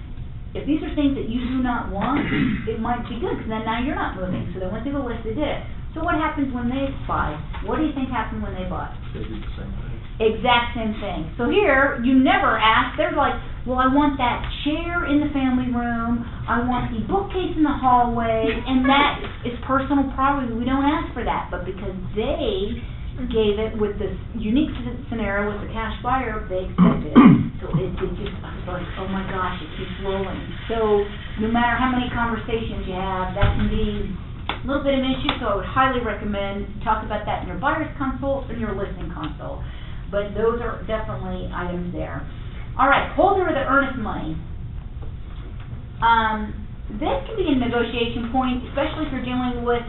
If these are things that you do not want, it might be good, because then now you're not moving. So they went through the list, they did it. So what happens when they buy? What do you think happened when they bought? They do the same thing. Exact same thing. So here, you never ask. They're like, well, I want that chair in the family room. I want the bookcase in the hallway. And that is personal property. We don't ask for that. But because they gave it with this unique scenario with the cash buyer, they accepted it. So it just, I was like, oh my gosh, it keeps rolling. So no matter how many conversations you have, that can be a little bit of an issue. So I would highly recommend talk about that in your buyer's consult and your listing consult. But those are definitely items there. All right, holder of the earnest money. This can be a negotiation point, especially if you're dealing with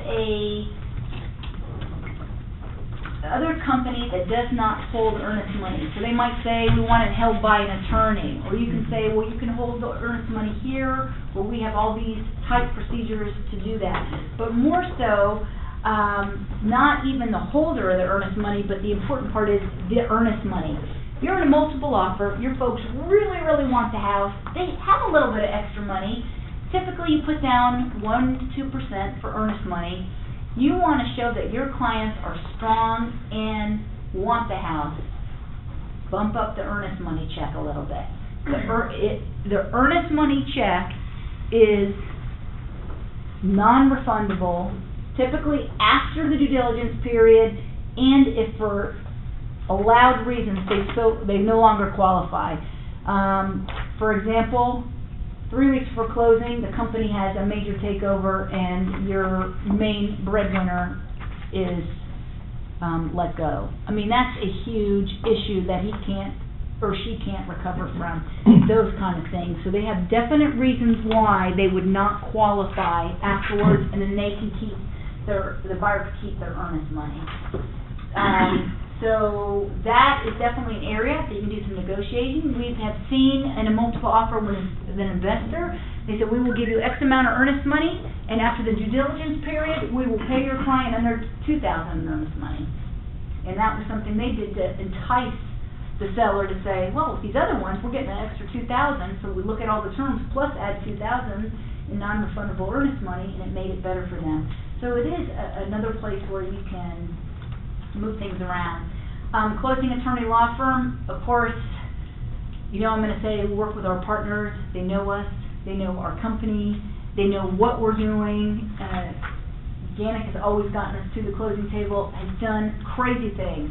other company that does not hold earnest money. So they might say, we want it held by an attorney. Or you can say, well, you can hold the earnest money here, where we have all these type procedures to do that. But more so, not even the holder of the earnest money, but the important part is the earnest money. If you're in a multiple offer, your folks really, really want the house, they have a little bit of extra money. Typically, you put down 1% to 2% for earnest money. You want to show that your clients are strong and want the house. Bump up the earnest money check a little bit. The earnest money check is non-refundable, typically after the due diligence period, and if for allowed reasons they no longer qualify. For example, 3 weeks before closing, the company has a major takeover and your main breadwinner is let go. I mean, that's a huge issue that he can't or she can't recover from, those kind of things. So they have definite reasons why they would not qualify afterwards, and then they can keep the buyer can keep their earnest money. So that is definitely an area that you can do some negotiating. We have seen in a multiple offer with an investor, they said, we will give you X amount of earnest money, and after the due diligence period, we will pay your client under $2,000 in earnest money. And that was something they did to entice the seller to say, well, with these other ones, we're getting an extra $2,000, so we look at all the terms plus add $2,000 in non-refundable earnest money, and it made it better for them. So it is another place where you can move things around. Closing attorney law firm, of course, you know I'm going to say we work with our partners. They know us. They know our company. They know what we're doing. Ganik has always gotten us to the closing table, has done crazy things.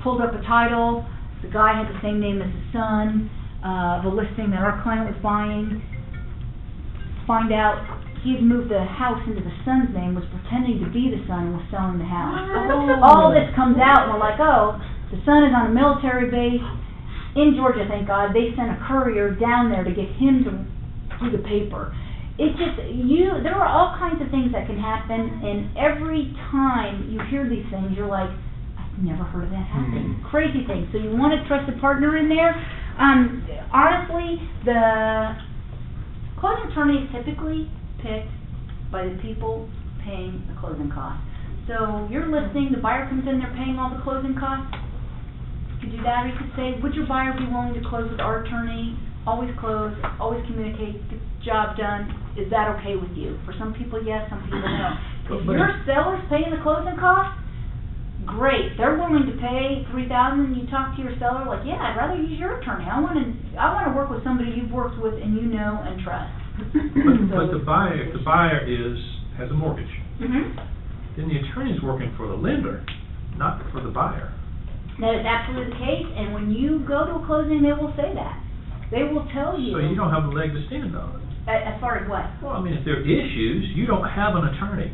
Pulled up a title. The guy had the same name as his son, of a listing that our client was buying. Find out he had moved the house into the son's name, was pretending to be the son, and was selling the house. All this comes out, and we're like, oh, the son is on a military base in Georgia, thank God. They sent a courier down there to get him to do the paper. It's just, there are all kinds of things that can happen, and every time you hear these things, you're like, never heard of that happening. Crazy thing. So you want a trusted partner in there. Honestly, the closing attorney is typically picked by the people paying the closing costs. So you're listing, the buyer comes in, they're paying all the closing costs. You could do that, or you could say, would your buyer be willing to close with our attorney? Always close, always communicate, get the job done. Is that okay with you? For some people, yes, some people no. If your seller's paying the closing costs, great. They're willing to pay $3,000. You talk to your seller like, yeah, I'd rather use your attorney. I want to work with somebody you've worked with and you know and trust. But the buyer, if the buyer has a mortgage, then the attorney's working for the lender, not for the buyer. That is absolutely the case. And when you go to a closing, they will say that. They will tell you. So you don't have a leg to stand on. As far as what? Well, I mean, if there are issues, you don't have an attorney.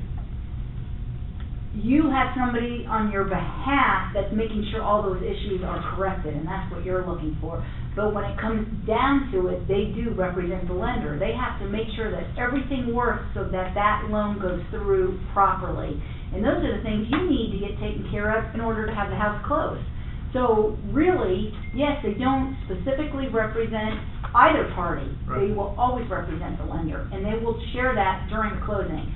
You have somebody on your behalf that's making sure all those issues are corrected, and that's what you're looking for. But when it comes down to it, they do represent the lender. They have to make sure that everything works so that that loan goes through properly. And those are the things you need to get taken care of in order to have the house closed. So really, yes, they don't specifically represent either party. Right. They will always represent the lender, and they will share that during the closing.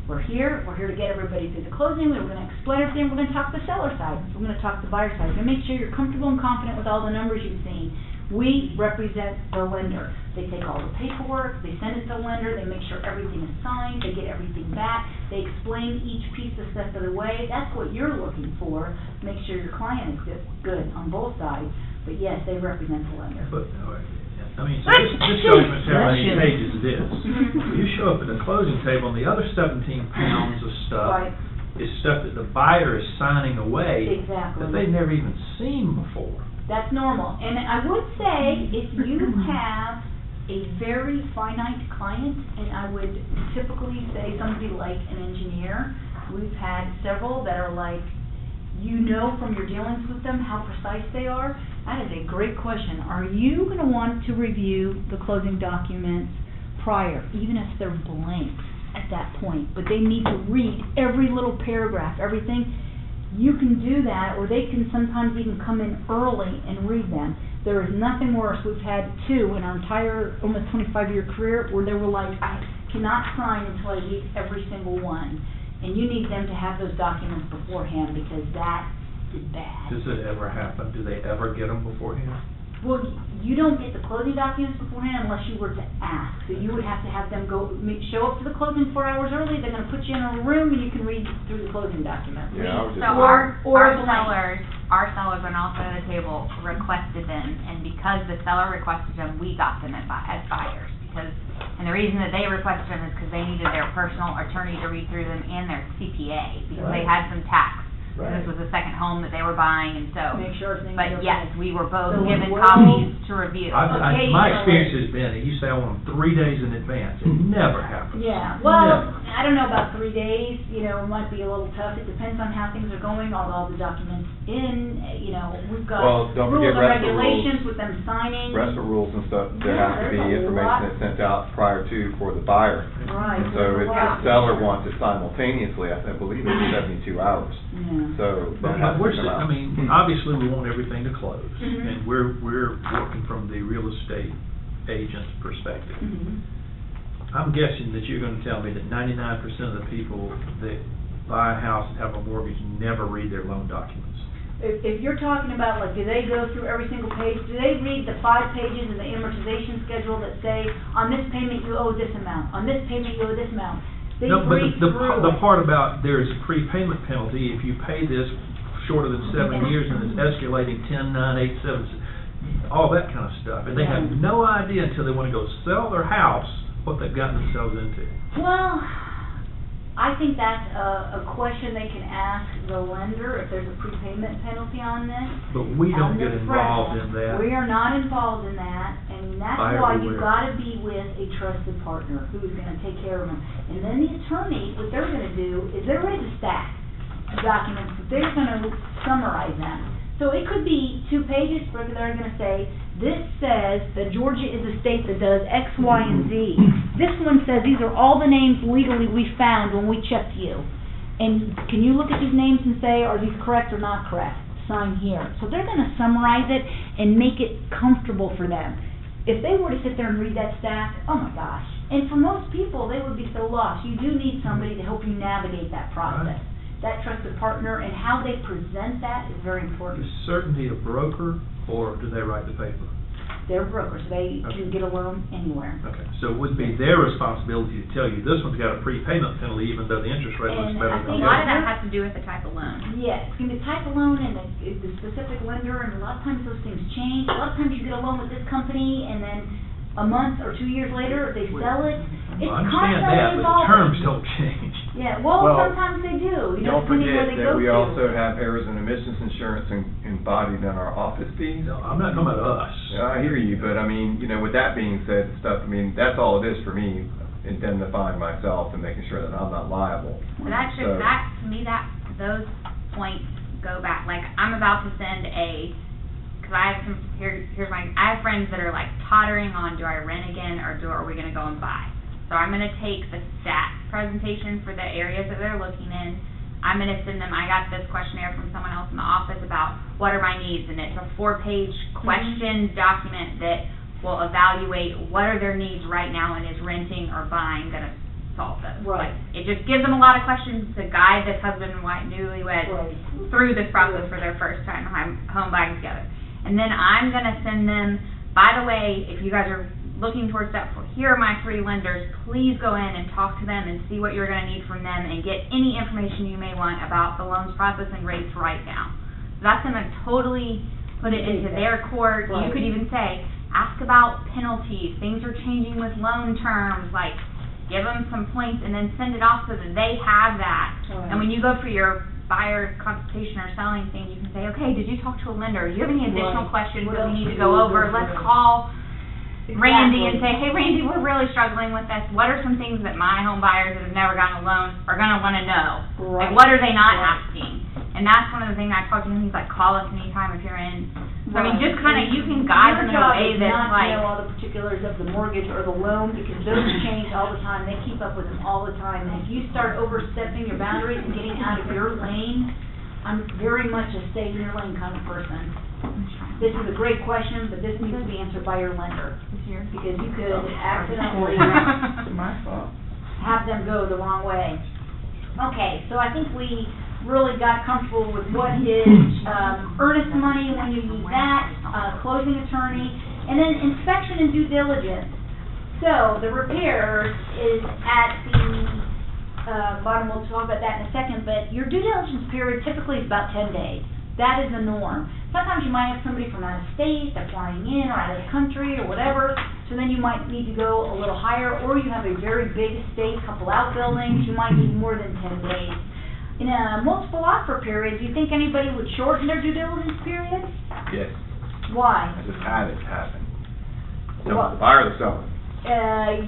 We're here to get everybody through the closing. We're going to explain everything. We're going to talk the seller side. We're going to talk the buyer side. We're going to make sure you're comfortable and confident with all the numbers you've seen. We represent the lender. They take all the paperwork, they send it to the lender, they make sure everything is signed, they get everything back, they explain each piece of step of the way. That's what you're looking for. Make sure your client is good on both sides. But yes, they represent the lender. But, I mean, so this document, how many pages it is. You show up at the closing table and the other 17 pounds of stuff is stuff that the buyer is signing away that they've never even seen before. That's normal. And I would say if you have a very finite client, and I would typically say somebody like an engineer, we've had several that are like, you know from your dealings with them how precise they are. That is a great question. Are you going to want to review the closing documents prior, even if they're blank at that point? But they need to read every little paragraph, everything. You can do that, or they can sometimes even come in early and read them. There is nothing worse. We've had two in our entire almost 25-year career where they were like, I cannot sign until I read every single one. And you need them to have those documents beforehand because that is bad. Does it ever happen? Do they ever get them beforehand? Well, you don't get the closing documents beforehand unless you were to ask. So you would have to have them show up to the closing 4 hours early. They're going to put you in a room and you can read through the closing documents. Yeah, so our sellers when also at the table requested them, and because the seller requested them, we got them as buyers because And the reason that they requested them is because they needed their personal attorney to read through them and their CPA, because they had some tax. And this was the second home that they were buying, and so. Make sure everything's But okay. yes, we were both So given we'll- copies to review. My experience has been, that you say I want them 3 days in advance, it never happens. Yeah, well, Never. I don't know about 3 days, you know, it might be a little tough, it depends on how things are going, all the documents in, you know, we've got Well, don't rules forget and RESPA rules. regulations with them signing. RESPA rules and stuff, there Yeah, has to be there's a information lot. that's sent out prior to for the buyer. Right. And so there's a if lot. the seller wants it simultaneously, I believe it's 72 hours. Yeah. So that But has to we're, come out. I mean, obviously, we want everything to close, Mhm. and we're working from the real estate agent's perspective. Mhm. I'm guessing that you're gonna tell me that 99% of the people that buy a house and have a mortgage never read their loan documents. If you're talking about, like, do they go through every single page, do they read the 5 pages of the amortization schedule that say, on this payment you owe this amount, on this payment you owe this amount? They No, but read the through the it. part about there's a prepayment penalty if you pay this shorter than 7 years and it's escalating 10, 9, 8, 7, all that kind of stuff. And they have no idea until they want to go sell their house what they've gotten themselves into. Well, I think that's a question they can ask the lender, if there's a prepayment penalty on this. But we don't On get this involved front. in that. We are not involved in that, and that's Buyer why beware. you've gotta be with a trusted partner who's gonna take care of them. And then the attorney, what they're gonna do is they're ready to stack documents, but they're gonna summarize them. So it could be 2 pages, but they're gonna say, this says that Georgia is a state that does X, Y, and Z. This one says these are all the names legally we found when we checked you. And can you look at these names and say, are these correct or not correct? Sign here. So they're gonna summarize it and make it comfortable for them. If they were to sit there and read that stack, oh my gosh. And for most people, they would be so lost. You do need somebody to help you navigate that process. That trusted partner and how they present that is very important. Is certainty a broker, or do they write the paper? They're brokers, they can get a loan anywhere. Okay, so it would be their responsibility to tell you, this one's got a prepayment penalty, even though the interest rate looks And better I than think the A lot of other. that has to do with the type of loan. Yeah, it's gonna be type of loan and the specific lender, and a lot of times those things change. A lot of times you get a loan with this company, and then a month or 2 years later, they sell it. It's I understand constantly that, but the evolving. terms don't change. Yeah, well, Well, sometimes they do, you know, Don't depending where forget they that go we to. also have errors and omissions insurance embodied in our office fees. No, I'm not talking about us. Yeah, I hear you, but I mean, you know, with that being said, stuff, I mean, that's all it is for me, indemnifying myself and making sure that I'm not liable. But that should, So- that, to me, that, those points go back, like, I'm about to send cause I have some, here's my, I have friends that are like tottering on, do I rent again, or are we gonna go and buy? So I'm gonna take the stat presentation for the areas that they're looking in, I'm gonna send them, I got this questionnaire from someone else in the office about what are my needs, and it's a 4-page question document that will evaluate what are their needs right now, and is renting or buying gonna solve those. Right. It just gives them a lot of questions to guide this husband and wife newlyweds Right. through this process for their first time home buying together. And then I'm gonna send them, by the way, if you guys are looking towards step 4, here are my 3 lenders, please go in and talk to them and see what you're gonna need from them and get any information you may want about the loans processing rates right now. So that's gonna totally put it into their court. You Right. could even say, ask about penalties, things are changing with loan terms, like, give them some points and then send it off so that they have that. Right. And when you go for your buyer consultation or selling thing, you can say, okay, did you talk to a lender? Do you have any additional Right. questions What that we else need to should go we over? go Let's through? call Randy and Exactly. say, hey Randy, we're really struggling with this. What are some things that my home buyers that have never gotten a loan are gonna wanna know? Right. Like, what are they not Right. asking? And that's one of the things I talked to him, he's like, call us anytime if you're in. So I mean, Right. just kinda, you can guide them in a way Your that's job is not like. to know all the particulars of the mortgage or the loan, because those change all the time, they keep up with them all the time. And if you start overstepping your boundaries and getting out of your lane, I'm very much a stay in your lane kind of person. This is a great question, but this needs to be answered by your lender, because you could accidentally My fault. have them go the wrong way. Okay, so I think we really got comfortable with what is earnest money, when you use that, closing attorney, and then inspection and due diligence. So the repairs is at the bottom, we'll talk about that in a second, but your due diligence period typically is about 10 days. That is the norm. Sometimes you might have somebody from out of state, they're flying in or out of the country or whatever, so So then you might need to go a little higher, or you have a very big estate, couple outbuildings, you might need more than 10 days. In a multiple offer period, do you think anybody would shorten their due diligence period? Yes, Why? I just had it happen. Well- The buyer or the seller?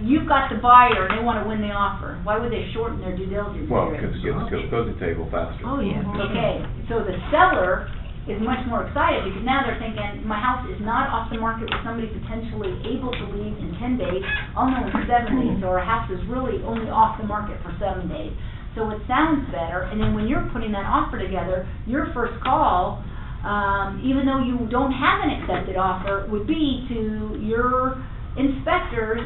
You've got the buyer and they want to win the offer. Why would they shorten their due diligence Well, period? because it gets to the closing table faster. Oh, yeah. Okay, so the seller is much more excited because now they're thinking, my house is not off the market with somebody potentially able to leave in 10 days, I'll know in 7 days, or our house is really only off the market for 7 days. So it sounds better, and then when you're putting that offer together, your first call, even though you don't have an accepted offer, would be to your inspectors,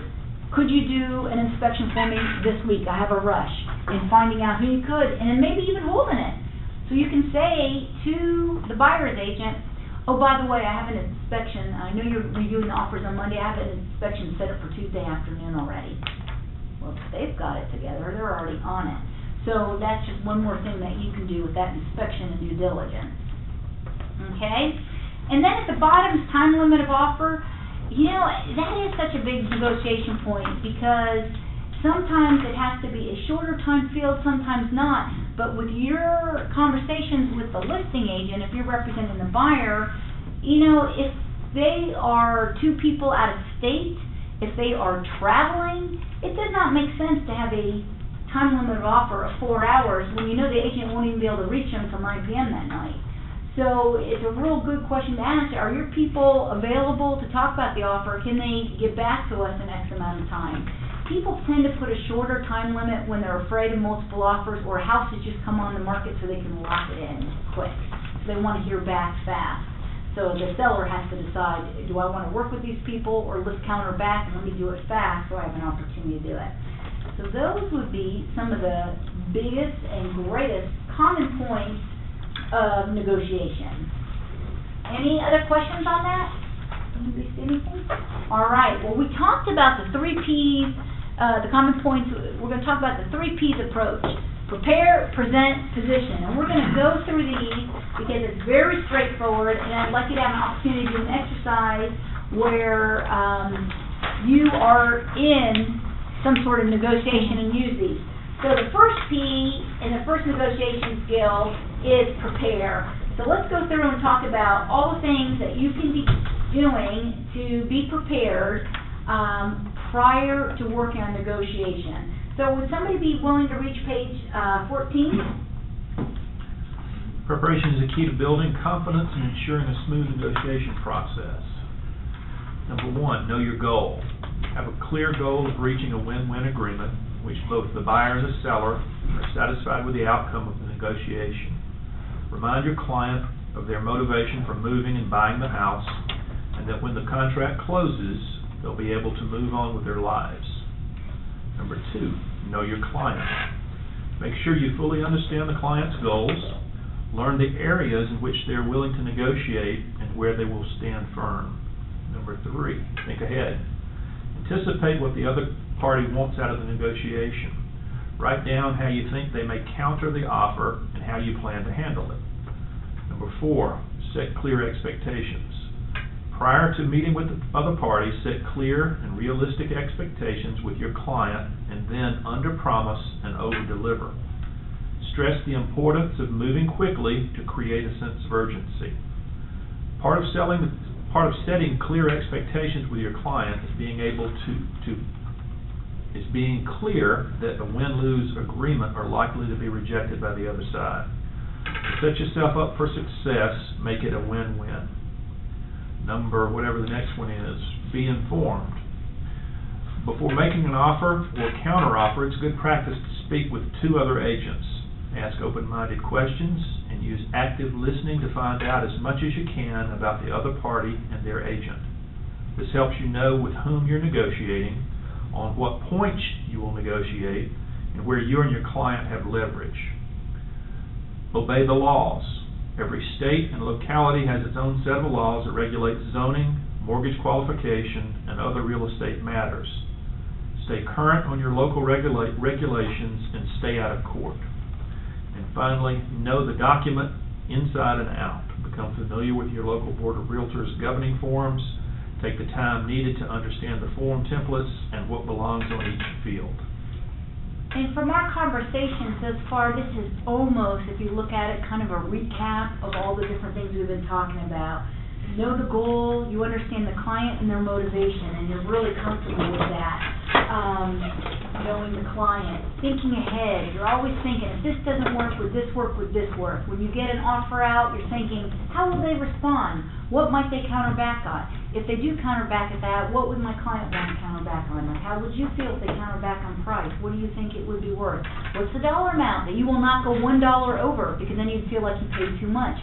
could you do an inspection for me this week? I have a rush. And finding out who you could, and then maybe even holding it. So you can say to the buyer's agent, oh, by the way, I have an inspection, I know you're reviewing the offers on Monday, I have an inspection set up for Tuesday afternoon already. Well, if they've got it together, they're already on it. So that's just one more thing that you can do with that inspection and due diligence. Okay? And then at the bottom is time limit of offer. You know, that is such a big negotiation point because sometimes it has to be a shorter time field, sometimes not. But with your conversations with the listing agent, if you're representing the buyer, you know, if they are two people out of state, if they are traveling, it does not make sense to have a time limit of offer of 4 hours when you know the agent won't even be able to reach them until 9 p.m. that night. So it's a real good question to ask. Are your people available to talk about the offer? Can they get back to us in X amount of time? People tend to put a shorter time limit when they're afraid of multiple offers or houses just come on the market so they can lock it in quick. So they want to hear back fast. So the seller has to decide, do I want to work with these people or let's counter back and let me do it fast so I have an opportunity to do it. So those would be some of the biggest and greatest common points of negotiation. Any other questions on that? Anybody see anything? All right, well, we talked about the 3 Ps, the common points. We're going to talk about the 3 Ps approach. Prepare, present, position. And we're going to go through these because it's very straightforward, and I'd like you to have an opportunity to do an exercise where you are in some sort of negotiation and use these. So the first P in the first negotiation skill is prepare. So let's go through and talk about all the things that you can be doing to be prepared prior to working on negotiation. So would somebody be willing to reach page 14? Preparation is a key to building confidence and ensuring a smooth negotiation process. Number 1, know your goal. Have a clear goal of reaching a win-win agreement, which both the buyer and the seller are satisfied with the outcome of the negotiation. Remind your client of their motivation for moving and buying the house, and that when the contract closes, they'll be able to move on with their lives. Number 2, know your client. Make sure you fully understand the client's goals, learn the areas in which they're willing to negotiate and where they will stand firm. Number 3, think ahead. Anticipate what the other party wants out of the negotiation. Write down how you think they may counter the offer and how you plan to handle it. Number 4, set clear expectations. Prior to meeting with the other party, set clear and realistic expectations with your client and then under-promise and over-deliver. Stress the importance of moving quickly to create a sense of urgency. Part of setting clear expectations with your client is being able is being clear that a win-lose agreement are likely to be rejected by the other side. To set yourself up for success, make it a win-win. Number, whatever the next one is, be informed. Before making an offer or counter-offer, it's good practice to speak with 2 other agents. Ask open-minded questions and use active listening to find out as much as you can about the other party and their agent. This helps you know with whom you're negotiating, on what points you will negotiate, and where you and your client have leverage. Obey the laws. Every state and locality has its own set of laws that regulate zoning, mortgage qualification, and other real estate matters. Stay current on your local regulations and stay out of court. And finally, know the document inside and out. Become familiar with your local Board of Realtors governing forms Take the time needed to understand the form templates and what belongs on each field. And from our conversations thus far, this is almost, if you look at it, kind of a recap of all the different things we've been talking about. You know the goal, you understand the client and their motivation, and you're really comfortable with that. Knowing the client, thinking ahead, you're always thinking, if this doesn't work, would this work, would this work? When you get an offer out, you're thinking, how will they respond? What might they counter back on? If they do counter back at that, what would my client want to counter back on? Like, how would you feel if they counter back on price? What do you think it would be worth? What's the dollar amount that you will not go $1 over, because then you'd feel like you paid too much?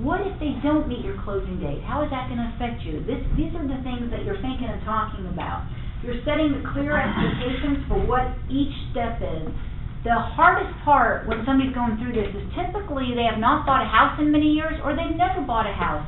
What if they don't meet your closing date? How is that going to affect you? These are the things that you're thinking and talking about. You're setting the clear expectations for what each step is. The hardest part when somebody's going through this is typically they have not bought a house in many years, or they've never bought a house.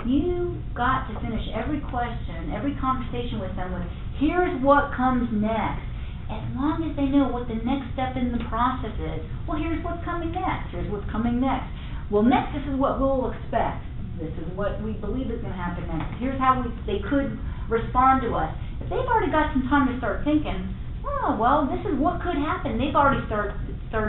You got to finish every question, every conversation with them with, here's what comes next. As long as they know what the next step in the process is, well, here's what's coming next, here's what's coming next. Well, next, this is what we'll expect. This is what we believe is going to happen next. Here's how they could respond to us. If they've already got some time to start thinking, oh, well, this is what could happen, they've already started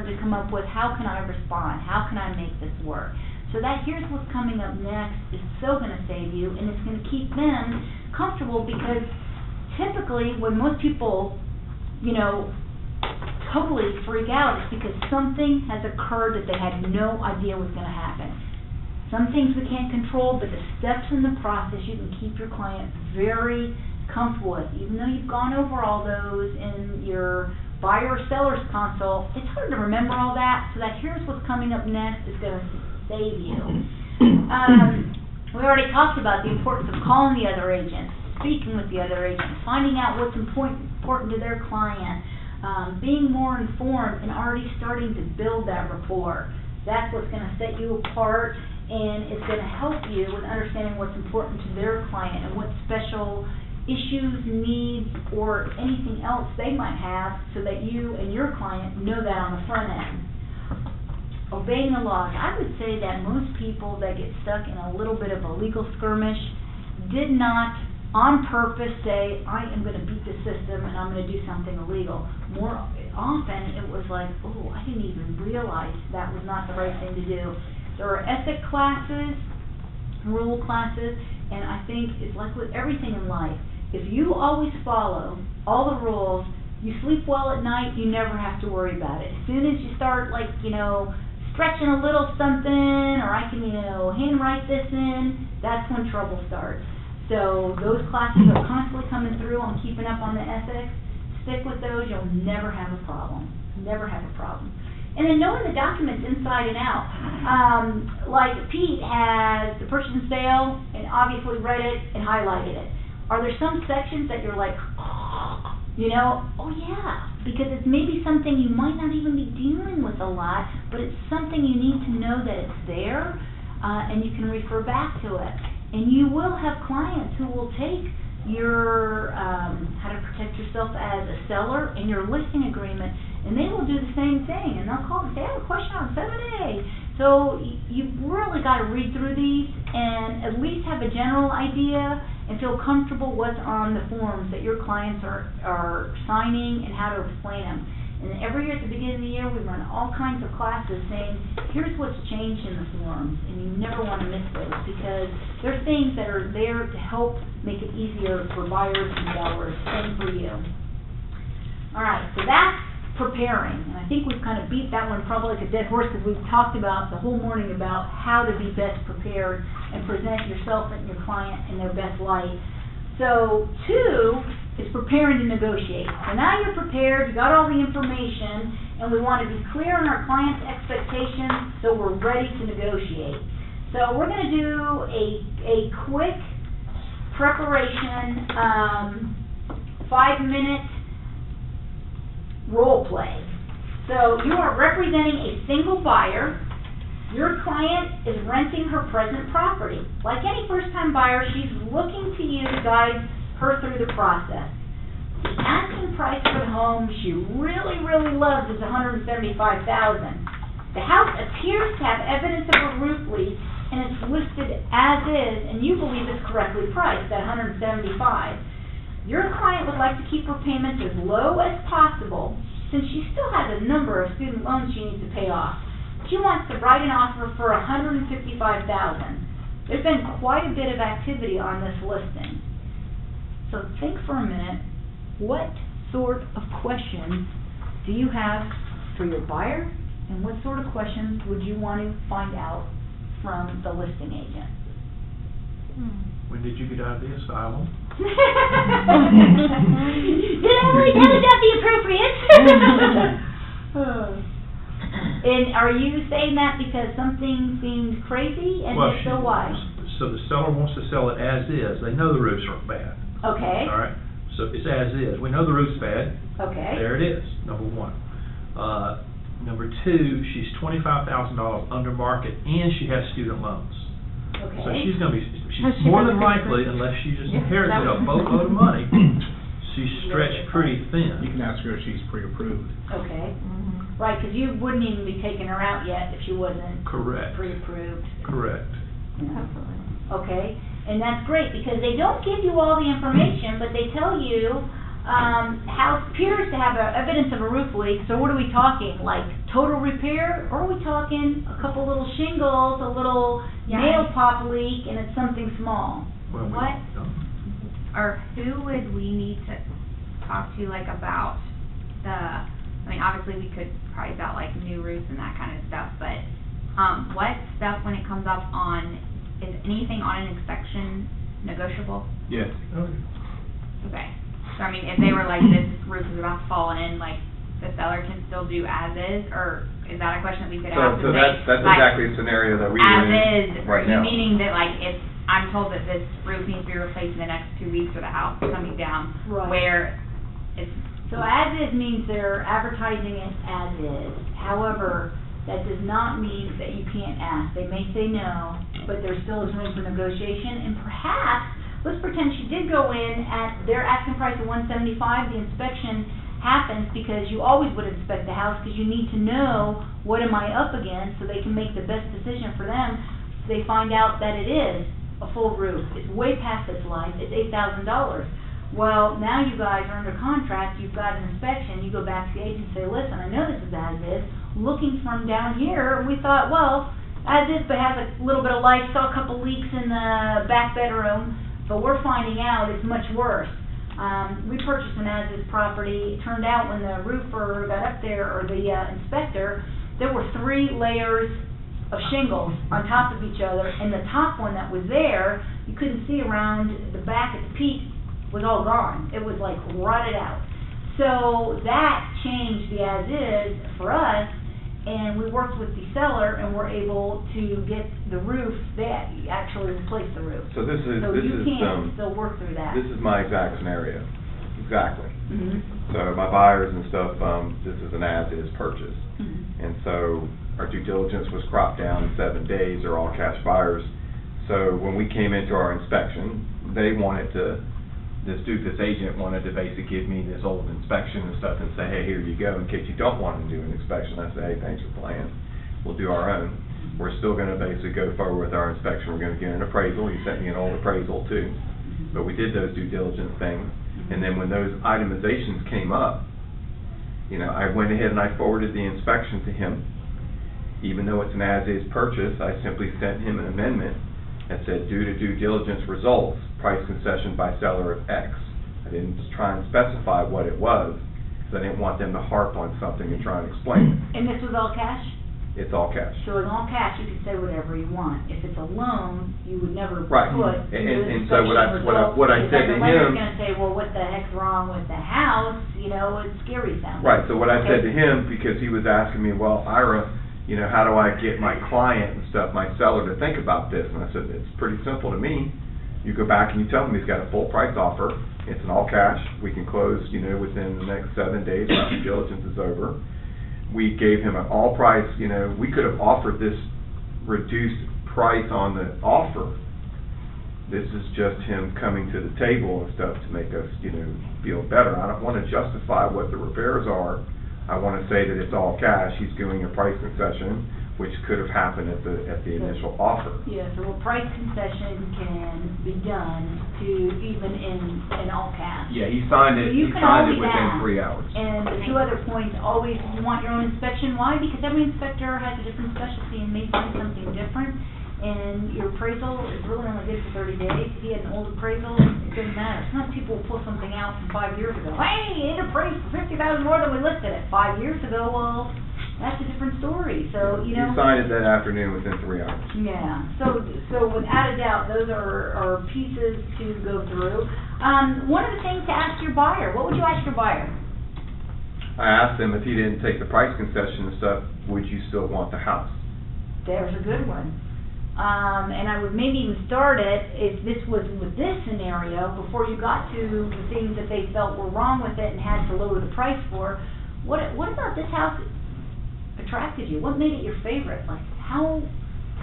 to come up with, how can I respond? How can I make this work? So that here's what's coming up next is so going to save you, and it's going to keep them comfortable, because typically when most people, totally freak out, it's because something has occurred that they had no idea was going to happen. Some things we can't control, but the steps in the process you can keep your client very comfortable with. Even though you've gone over all those in your buyer or seller's consult, it's hard to remember all that, so that here's what's coming up next is going to save you. We already talked about the importance of calling the other agents, speaking with the other agents, finding out what's important to their client, being more informed and already starting to build that rapport. That's what's going to set you apart, and it's going to help you with understanding what's important to their client and what special issues, needs, or anything else they might have, so that you and your client know that on the front end. Obeying the laws. I would say that most people that get stuck in a little bit of a legal skirmish did not on purpose say, I am going to beat the system and I'm going to do something illegal. More often it was like, oh, I didn't even realize that was not the right thing to do. There are ethic classes, rule classes, and I think it's like with everything in life. If you always follow all the rules, you sleep well at night, you never have to worry about it. As soon as you start, stretching a little something, or I can, handwrite this in, that's when trouble starts. So those classes are constantly coming through on keeping up on the ethics. Stick with those, you'll never have a problem. Never have a problem. And then knowing the documents inside and out. Like Pete has the purchase and sale, and obviously read it and highlighted it. Are there some sections that you're like, oh yeah, because it's maybe something you might not even be dealing with a lot, but it's something you need to know that it's there, and you can refer back to it. And you will have clients who will take your how to protect yourself as a seller and your listing agreement, and they will do the same thing, and they'll call and say, I have a question on 7A. So you've really got to read through these and at least have a general idea and feel comfortable what's on the forms that your clients are signing and how to explain them. And every year at the beginning of the year, we run all kinds of classes saying, here's what's changed in the forms, and you never want to miss those, because they're things that are there to help make it easier for buyers and sellers and for you. All right, so that's preparing, and I think we've kind of beat that one probably like a dead horse, because we've talked about the whole morning about how to be best prepared and present yourself and your client in their best light. So 2 is preparing to negotiate. So now you're prepared, you got all the information, and we want to be clear on our client's expectations so we're ready to negotiate. So we're going to do a quick preparation 5-minute role play. So you are representing a single buyer. Your client is renting her present property. Like any first-time buyer, she's looking to you to guide her through the process. The asking price for the home she really, really loves is $175,000. The house appears to have evidence of a roof leak, and it's listed as is, and you believe it's correctly priced at $175, your client would like to keep her payments as low as possible, since she still has a number of student loans she needs to pay off. She wants to write an offer for $155,000. There's been quite a bit of activity on this listing. So think for a minute, what sort of questions do you have for your buyer, and what sort of questions would you want to find out from the listing agent? When did you get out of the asylum? Would that be appropriate? And are you saying that because something seems crazy, and if so, why? So the seller wants to sell it as is. They know the roofs are bad. Okay. All right? So it's as is. We know the roof's bad. Okay. There it is, number one. Number two, she's $25,000 under market, and she has student loans. Okay. So she's going to be, Has she's she more been than likely, unless she just inherits a boatload of money, she's stretched pretty thin. You can ask her if she's pre-approved. Okay. Right, because you wouldn't even be taking her out yet if she wasn't Correct. pre-approved. Correct. Absolutely. Okay, and that's great, because they don't give you all the information, but they tell you house appears to have evidence of a roof leak. So what are we talking, like total repair, or are we talking a couple little shingles, a little nail pop leak, and it's something small? Well, What, or who would we need to talk to, like, about the, I mean, obviously we could price out like new roofs and that kind of stuff, but what stuff when it comes up on, is anything on an inspection negotiable? Yes. Okay. So I mean, if they were like, this roof is about to fall in, like, the seller can still do as is, or is that a question that we could ask? So that's like, exactly the scenario that we as are is, in right now. meaning that, like, if I'm told that this roof needs to be replaced in the next 2 weeks, or the house is coming down, Right. where it's. So as is means they're advertising it as is. However, that does not mean that you can't ask. They may say no, but there still is room for negotiation, and perhaps, let's pretend she did go in at their asking price of $175, the inspection happens because you always would inspect the house, because you need to know what am I up against so they can make the best decision for them. They find out that it is a full roof, it's way past its life, it's $8,000. Well, now you guys are under contract, you've got an inspection, you go back to the agent and say, listen, I know this is as is, looking from down here, we thought, well, as is, but has a little bit of life, saw a couple leaks in the back bedroom, but we're finding out it's much worse. We purchased an as-is property. It turned out when the roofer got up there, or the inspector, there were 3 layers of shingles on top of each other, and the top one that was there, you couldn't see around the back at the peak, was all gone. It was like rotted out. So that changed the as-is for us, and we worked with the seller, and we're able to get the roof, they actually replaced the roof. So this is you can still work through that. This is my exact scenario, exactly. Mm-hmm. So my buyers and stuff, this is an as-is purchase. Mm-hmm. And so our due diligence was cropped down in 7 days, they're all cash buyers. So when we came into our inspection, they wanted to, this agent wanted to basically give me this old inspection and stuff and say, hey, here you go, in case you don't want to do an inspection. I say, hey, thanks for playing, we'll do our own. We're still going to basically go forward with our inspection. We're going to get an appraisal. He sent me an old appraisal too. But we did those due diligence things. And then when those itemizations came up, you know, I went ahead and I forwarded the inspection to him. Even though it's an as-is purchase, I simply sent him an amendment that said, due to due diligence results, price concession by seller of X. I didn't just try and specify what it was, because I didn't want them to harp on something and try and explain it. And this was all cash? It's all cash. So in all cash, you can say whatever you want. If it's a loan, you would never Right. put. And so what I said to The lender's him. gonna say, well, what the heck's wrong with the house, you know, it's scary sounding. Right, so what I said to Okay. him, because he was asking me, well, Ira, you know, how do I get my client and stuff, my seller, to think about this? And I said, it's pretty simple to me. You go back and you tell him he's got a full price offer. It's an all cash. We can close, you know, within the next 7 days when due diligence is over. We gave him an all price, you know, we could have offered this reduced price on the offer. This is just him coming to the table and stuff to make us, you know, feel better. I don't want to justify what the repairs are. I want to say that it's all cash. He's doing a price concession. which could have happened at the initial offer. Yeah, so a price concession can be done to even in all cash. Yeah, he signed it, So you he can signed it always within ask. 3 hours. And the two other points, always you want your own inspection. Why? Because every inspector has a different specialty and may find something different. And your appraisal is really only good for 30 days. If he had an old appraisal, it doesn't matter. Sometimes people will pull something out from 5 years ago. Hey, it appraised for $50,000 more than we listed it 5 years ago. Well, that's a different story. So, you know. He signed it that afternoon within 3 hours. Yeah, so without a doubt, those are pieces to go through. One of the things to ask your buyer, what would you ask your buyer? I asked him if he didn't take the price concession and stuff, would you still want the house? There's a good one. And I would maybe even start it, if this was with this scenario, before you got to the things that they felt were wrong with it and had to lower the price for, what about this house attracted you? What made it your favorite? Like, how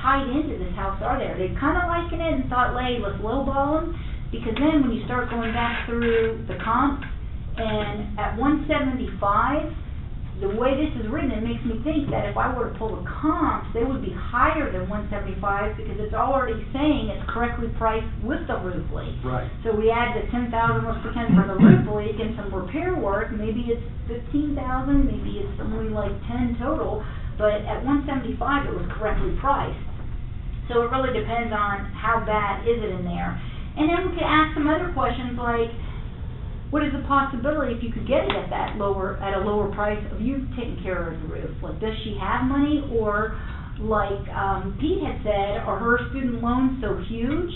tied into this house are they? Are they kind of liking it and thought, hey, let's lowball them? Because then when you start going back through the comps, and at 175, the way this is written, it makes me think that if I were to pull the comps, they would be higher than 175 because it's already saying it's correctly priced with the roof leak. Right. So we add the 10,000, let's pretend, for the roof leak and some repair work. Maybe it's 15,000, maybe it's somewhere like 10 total, but at 175 it was correctly priced. So it really depends on how bad is it in there. And then we could ask some other questions like, what is the possibility if you could get it at a lower price of you taking care of the roof? Like, does she have money, or like Pete had said, are her student loans so huge?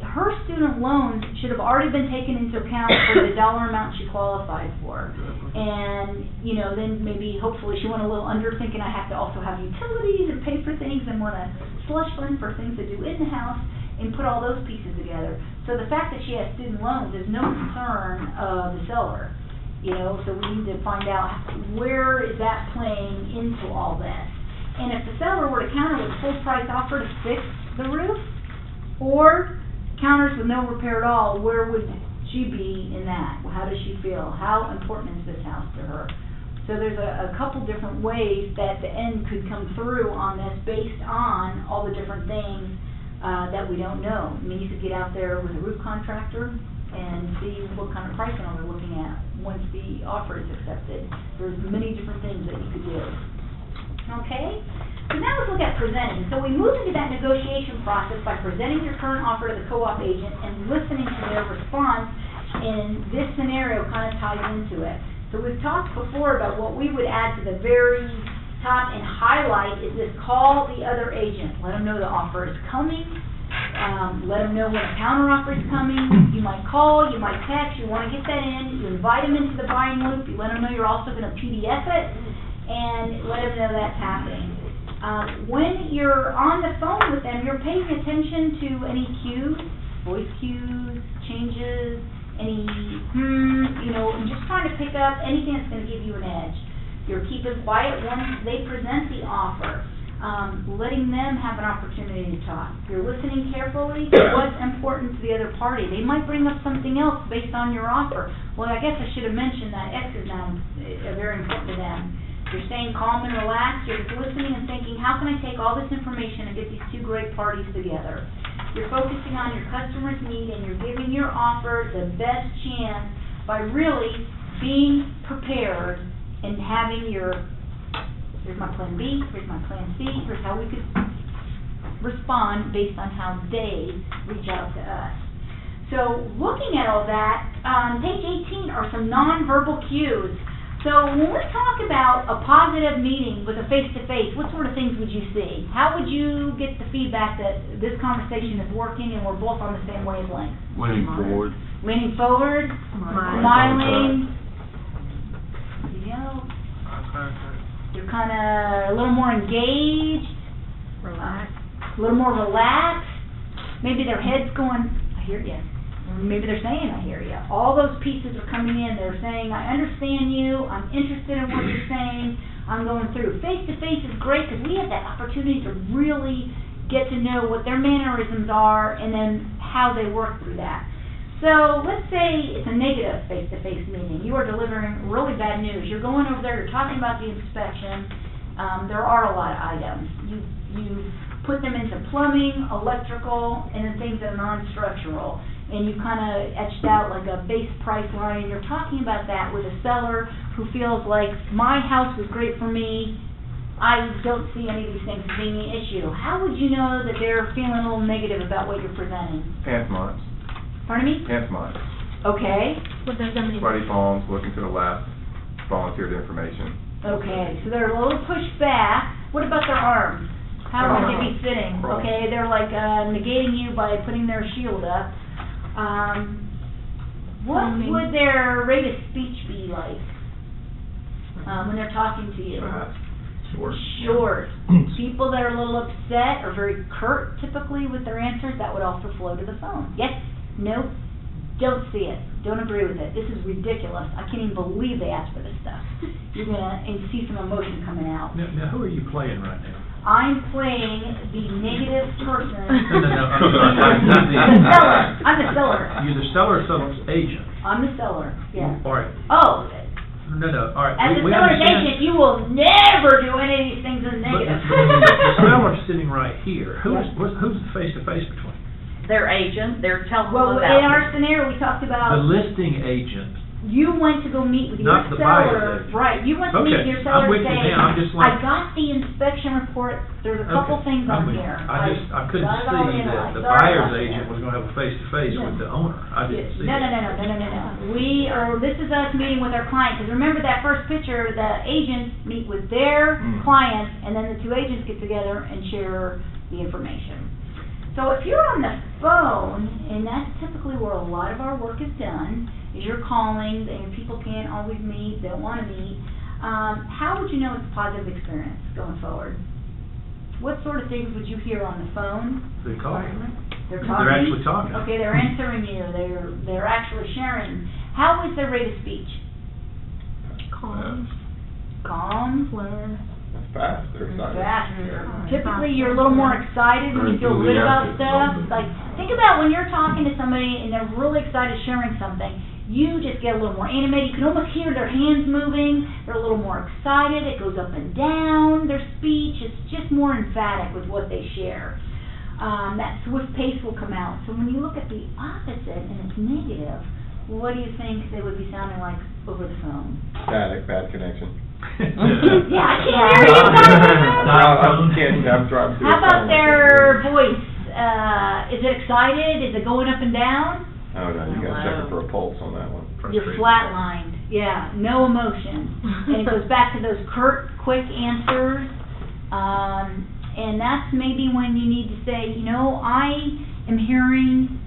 Her student loans should have already been taken into account for the dollar amount she qualified for. And, you know, then maybe hopefully she went a little under thinking I have to also have utilities and pay for things and want to slush fund for things to do in the house, and put all those pieces together. So the fact that she has student loans is no concern of the seller, you know, so we need to find out where is that playing into all this. And if the seller were to counter with a full price offer to fix the roof, or counters with no repair at all, where would she be in that? How does she feel? How important is this house to her? So there's a couple different ways that the end could come through on this based on all the different things that we don't know. I mean, you could get out there with a roof contractor and see what kind of pricing they're looking at once the offer is accepted. There's many different things that you could do. Okay? So now let's look at presenting. So we move into that negotiation process by presenting your current offer to the co-op agent and listening to their response, and this scenario kind of ties into it. So we've talked before about what we would add to the very top and highlight is this: call the other agent. Let them know the offer is coming. Let them know when a counter offer is coming. You might call, you might text, you want to get that in. You invite them into the buying loop. You let them know you're also going to PDF it, and let them know that's happening. When you're on the phone with them, you're paying attention to any cues, voice cues, changes, any you know, and just trying to pick up anything that's going to give you an edge. You're keeping quiet once they present the offer, letting them have an opportunity to talk. You're listening carefully to what's important to the other party. They might bring up something else based on your offer. Well, I guess I should have mentioned that X is now very important to them. You're staying calm and relaxed. You're just listening and thinking, how can I take all this information and get these two great parties together? You're focusing on your customer's need, and you're giving your offer the best chance by really being prepared and having your, here's my plan B, here's my plan C, here's how we could respond based on how they reach out to us. So looking at all that, on page 18 are some nonverbal cues. So when we talk about a positive meeting with a face-to-face, what sort of things would you see? How would you get the feedback that this conversation is working and we're both on the same wavelength? Leaning forward. Leaning forward, smiling, you know, you're kind of a little more engaged, a little more relaxed. Maybe their head's going, I hear you. Maybe they're saying, I hear you. All those pieces are coming in. They're saying, I understand you. I'm interested in what you're saying. I'm going through. Face-to-face is great because we have that opportunity to really get to know what their mannerisms are and then how they work through that. So let's say it's a negative face-to-face meeting. You are delivering really bad news. You're going over there, you're talking about the inspection. there are a lot of items. You put them into plumbing, electrical, and then things that are non-structural. And you kind of etched out like a base price line, and you're talking about that with a seller who feels like, my house was great for me, I don't see any of these things as being an issue. How would you know that they're feeling a little negative about what you're presenting? Pants months. Pardon me? Pants months. Okay. What does that mean? Sweaty palms, looking to the left, volunteered information. Okay, so they're a little pushed back. What about their arms? How would they be sitting? Cross. Okay, they're like negating you by putting their shield up. What would their rate of speech be like when they're talking to you? Short. Short. People that are a little upset or very curt typically with their answers, that would also flow to the phone. Yes, no, don't see it, don't agree with it, this is ridiculous, I can't even believe they asked for this stuff. You're gonna see some emotion coming out. Now, who are you playing right now? I'm playing the negative person. No, The seller. I'm the seller. You're the seller or seller's agent? I'm the seller, yeah. All right. Oh, No, all right. as a we seller's understand. agent, you will never do any of these things in But negative. the seller's sitting right here. Who's Yes. the face-to-face between? Their agent, they're telling Well, them in about our scenario, we talked The about, listing agent. you went to go meet with your Not the buyer's seller, agent. right, you went to meet with Okay, your seller I'm with and you say, now. I'm just like- I got the inspection report, there's a couple Okay, things I'm on with you. here. I couldn't got it all see that analyzed. the Sorry buyer's about agent that. was gonna have a face-to-face Yeah. with the owner. I didn't see No, that. no. This is us meeting with our client, because remember that first picture, the agents meet with their clients, and then the two agents get together and share the information. So if you're on the phone, and that's typically where a lot of our work is done, is you're calling, and people can't always meet, don't wanna meet, how would you know it's a positive experience going forward? What sort of things would you hear on the phone? They're talking. They're They're talking? actually talking. Okay, they're answering you, they're actually sharing. How is their rate of speech? Calm, Calm? Fast, they're excited. Faster. Typically, you're a little more excited when you feel good about stuff. Like, think about when you're talking to somebody and they're really excited sharing something, you just get a little more animated. You can almost hear their hands moving. They're a little more excited. It goes up and down. Their speech is just more emphatic with what they share. That swift pace will come out. So when you look at the opposite and it's negative, what do you think they would be sounding like over the phone? Static, bad connection. Yeah, I can hear you guys. I'm driving through. How about their voice? Is it excited? Is it going up and down? Oh, no, you gotta check it for a pulse on that one. You're flatlined. Yeah, no emotion. And it goes back to those curt, quick answers. And that's maybe when you need to say, you know, I am hearing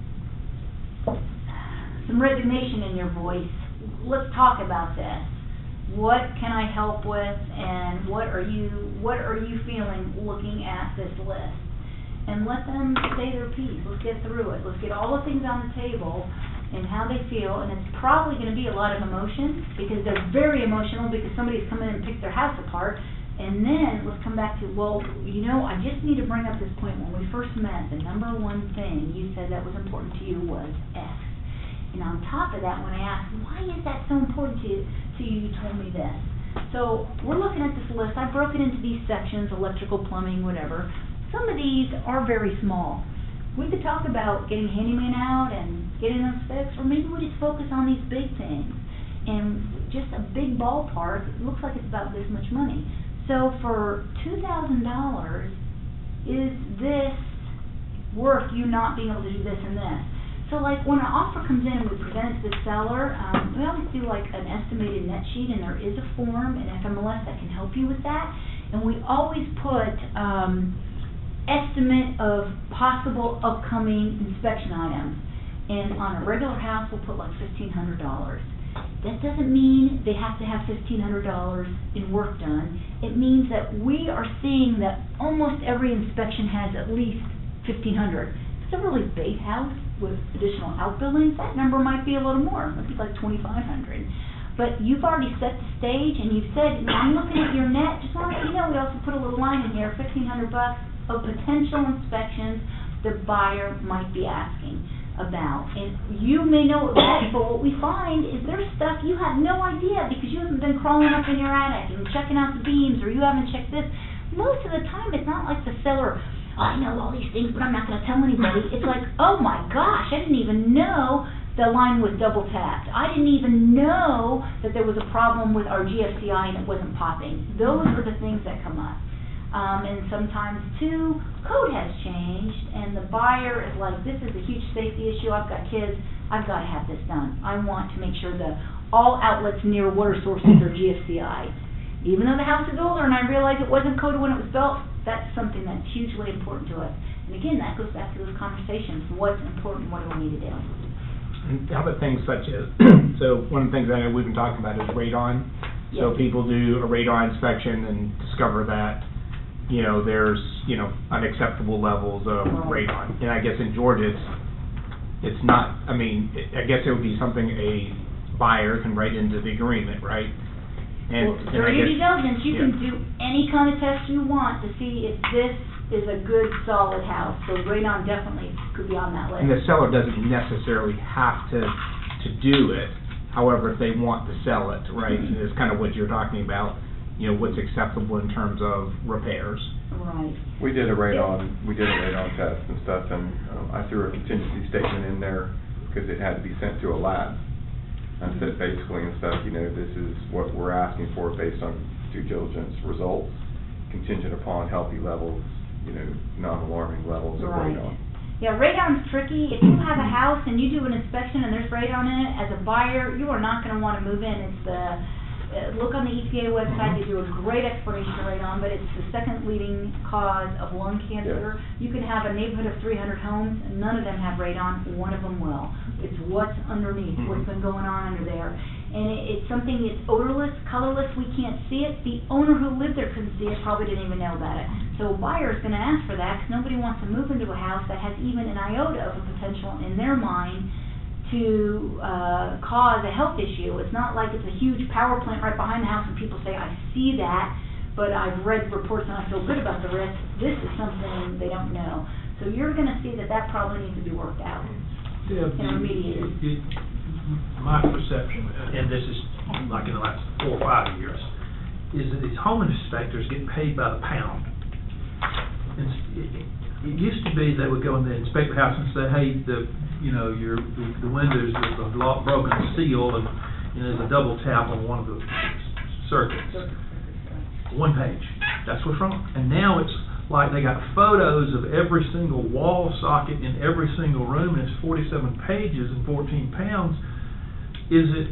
some resignation in your voice. Let's talk about this. What can I help with, and what are you feeling looking at this list? And let them say their piece. Let's get through it. Let's get all the things on the table and how they feel, and it's probably going to be a lot of emotion because they're very emotional because somebody's come in and picked their house apart. And then let's come back to, well, you know, I just need to bring up this point. When we first met, the number one thing you said that was important to you was X. And on top of that, when I asked, why is that so important to you, you told me this. So we're looking at this list. I broke it into these sections, electrical, plumbing, whatever. Some of these are very small. We could talk about getting a handyman out and getting those fixed, or maybe we just focus on these big things. And just a big ballpark, it looks like it's about this much money. So for $2,000, is this worth you not being able to do this and this? So like when an offer comes in and we present it to the seller, we always do like an estimated net sheet, and there is a form in FMLS that can help you with that. And we always put estimate of possible upcoming inspection items. And on a regular house, we'll put like $1,500. That doesn't mean they have to have $1,500 in work done. It means that we are seeing that almost every inspection has at least $1,500. If it's a really big house with additional outbuildings, that number might be a little more. It might be like $2,500. But you've already set the stage, and you've said, now I'm looking at your net. Just want to let you know, we also put a little line in here, $1,500 of potential inspections the buyer might be asking. about. And you may know it best, but what we find is there's stuff you have no idea because you haven't been crawling up in your attic and checking out the beams, or you haven't checked this. Most of the time, it's not like the seller, I know all these things, but I'm not going to tell anybody. It's like, oh my gosh, I didn't even know the line was double tapped. I didn't even know that there was a problem with our GFCI and it wasn't popping. Those are the things that come up. And sometimes, too, code has changed, and the buyer is like, this is a huge safety issue, I've got kids, I've got to have this done. I want to make sure that all outlets near water sources are GFCI. Even though the house is older and I realize it wasn't coded when it was built, that's something that's hugely important to us. And again, that goes back to those conversations. What's important, what do we need to do? And other things such as, so one of the things I know we've been talking about is radon. So people do a radon inspection and discover that, there's, unacceptable levels of radon. And I guess in Georgia, it's not, I guess it would be something a buyer can write into the agreement, right? And, well, during your due diligence, you can do any kind of test you want to see if this is a good, solid house. So radon definitely could be on that list. And the seller doesn't necessarily have to do it. However, if they want to sell it, right, is kind of what you're talking about, what's acceptable in terms of repairs. Right. We did a radon test and stuff, and I threw a contingency statement in there because it had to be sent to a lab. I said basically and stuff, this is what we're asking for based on due diligence results, contingent upon healthy levels, non-alarming levels of radon. Yeah, radon's tricky. If you have a house and you do an inspection and there's radon in it, as a buyer, you are not going to want to move in. It's look on the EPA website, they do a great explanation of radon, but it's the second leading cause of lung cancer. You can have a neighborhood of 300 homes, and none of them have radon, one of them will. It's what's underneath, what's been going on under there. And it's something that's odorless, colorless, we can't see it. The owner who lived there couldn't see it, probably didn't even know about it. So a buyer is going to ask for that because nobody wants to move into a house that has even an iota of a potential in their mind to cause a health issue. It's not like it's a huge power plant right behind the house and people say, I see that, but I've read reports and I feel good about the risk. This is something they don't know. So you're going to see that probably needs to be worked out and remediated. My perception, and this is like in the last 4 or 5 years, is that these home inspectors get paid by the pound. It used to be they would go in and inspect the house and say, hey, the windows, there's a broken seal, and there's a double tap on one of the circuits. 1 page. That's what's wrong. And now it's like they got photos of every single wall socket in every single room, and it's 47 pages and 14 pounds. Is it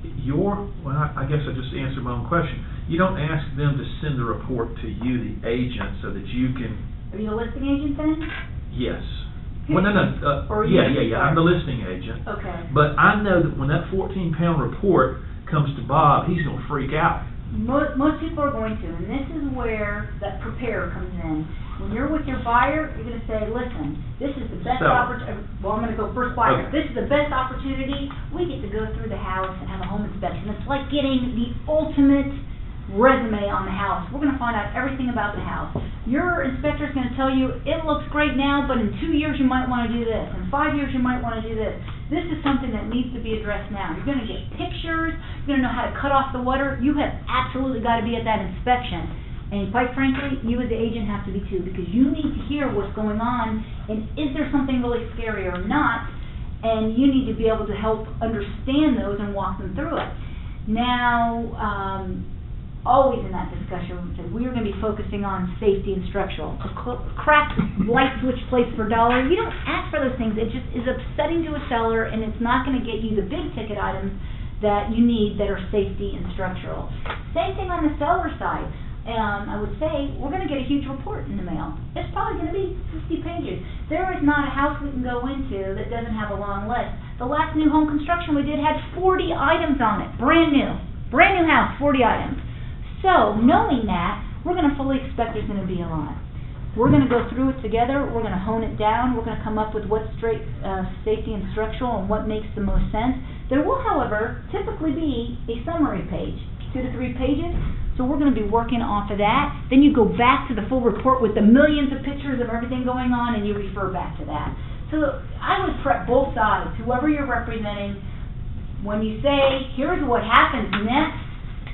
I guess I just answered my own question. You don't ask them to send the report to you, the agent, so that you can... Are you a listing agent then? Yes. Well, no. Yeah. I'm the listing agent. Okay. But I know that when that 14-pound report comes to Bob, he's going to freak out. Most people are going to, and this is where that preparer comes in. When you're with your buyer, you're going to say, listen, this is the best opportunity. Well, I'm going to go first buyer. Okay. This is the best opportunity. We get to go through the house and have a home inspection. It's like getting the ultimate resume on the house. We're going to find out everything about the house. Your inspector is going to tell you, it looks great now, but in 2 years you might want to do this. In 5 years you might want to do this. This is something that needs to be addressed now. You're going to get pictures. You're going to know how to cut off the water. You have absolutely got to be at that inspection. And quite frankly, you as the agent have to be too, because you need to hear what's going on, and is there something really scary or not, and you need to be able to help understand those and walk them through it. Now, always in that discussion, we're going to be focusing on safety and structural. A cracked light switch placed for $1, you don't ask for those things. It just is upsetting to a seller, and it's not going to get you the big ticket items that you need that are safety and structural. Same thing on the seller side. I would say we're going to get a huge report in the mail. It's probably going to be 50 pages. There is not a house we can go into that doesn't have a long list. The last new home construction we did had 40 items on it, brand new house, 40 items. So knowing that, we're going to fully expect there's going to be a lot. We're going to go through it together. We're going to hone it down. We're going to come up with what's straight safety and structural and what makes the most sense. There will, however, typically be a summary page, 2 to 3 pages. So we're going to be working off of that. Then you go back to the full report with the millions of pictures of everything going on, and you refer back to that. So I would prep both sides, whoever you're representing. When you say, here's what happens next,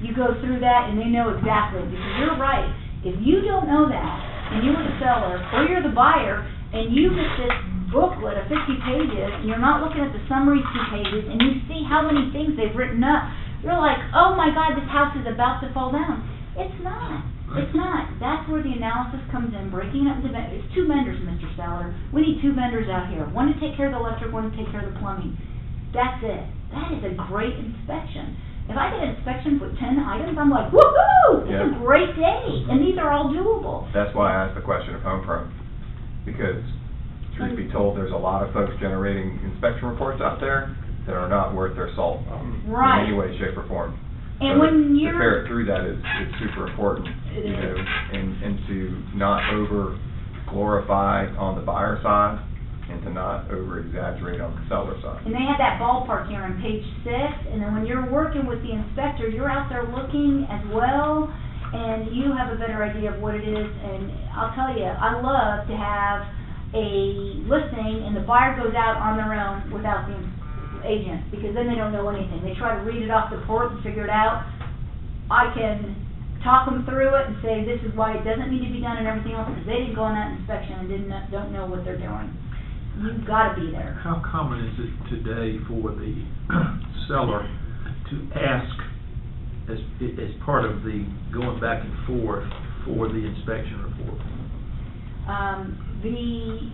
you go through that and they know exactly, because you're right. If you don't know that, and you're the seller, or you're the buyer, and you get this booklet of 50 pages, and you're not looking at the summary 2 pages, and you see how many things they've written up, you're like, oh my God, this house is about to fall down. It's not. It's not. That's where the analysis comes in, breaking up into vendors. It's 2 vendors, Mr. Seller. We need 2 vendors out here. One to take care of the electric, one to take care of the plumbing. That's it. That is a great inspection. If I get an inspection with 10 items, I'm like, woohoo! It's a great day, and these are all doable. That's why I asked the question of HomePro, because truth be told, there's a lot of folks generating inspection reports out there that are not worth their salt in any way, shape, or form. And so when you're... to ferret through that is super important, you know, and to not over glorify on the buyer side, and to not over-exaggerate on the seller side. And they had that ballpark here on page 6, and then when you're working with the inspector, you're out there looking as well, and you have a better idea of what it is. And I'll tell you, I love to have a listing, and the buyer goes out on their own without the agent, because then they don't know anything. They try to read it off the report and figure it out. I can talk them through it and say, this is why it doesn't need to be done and everything else, because they didn't go on that inspection and don't know what they're doing. You've got to be there. How common is it today for the seller to ask, as part of the going back and forth for the inspection report? The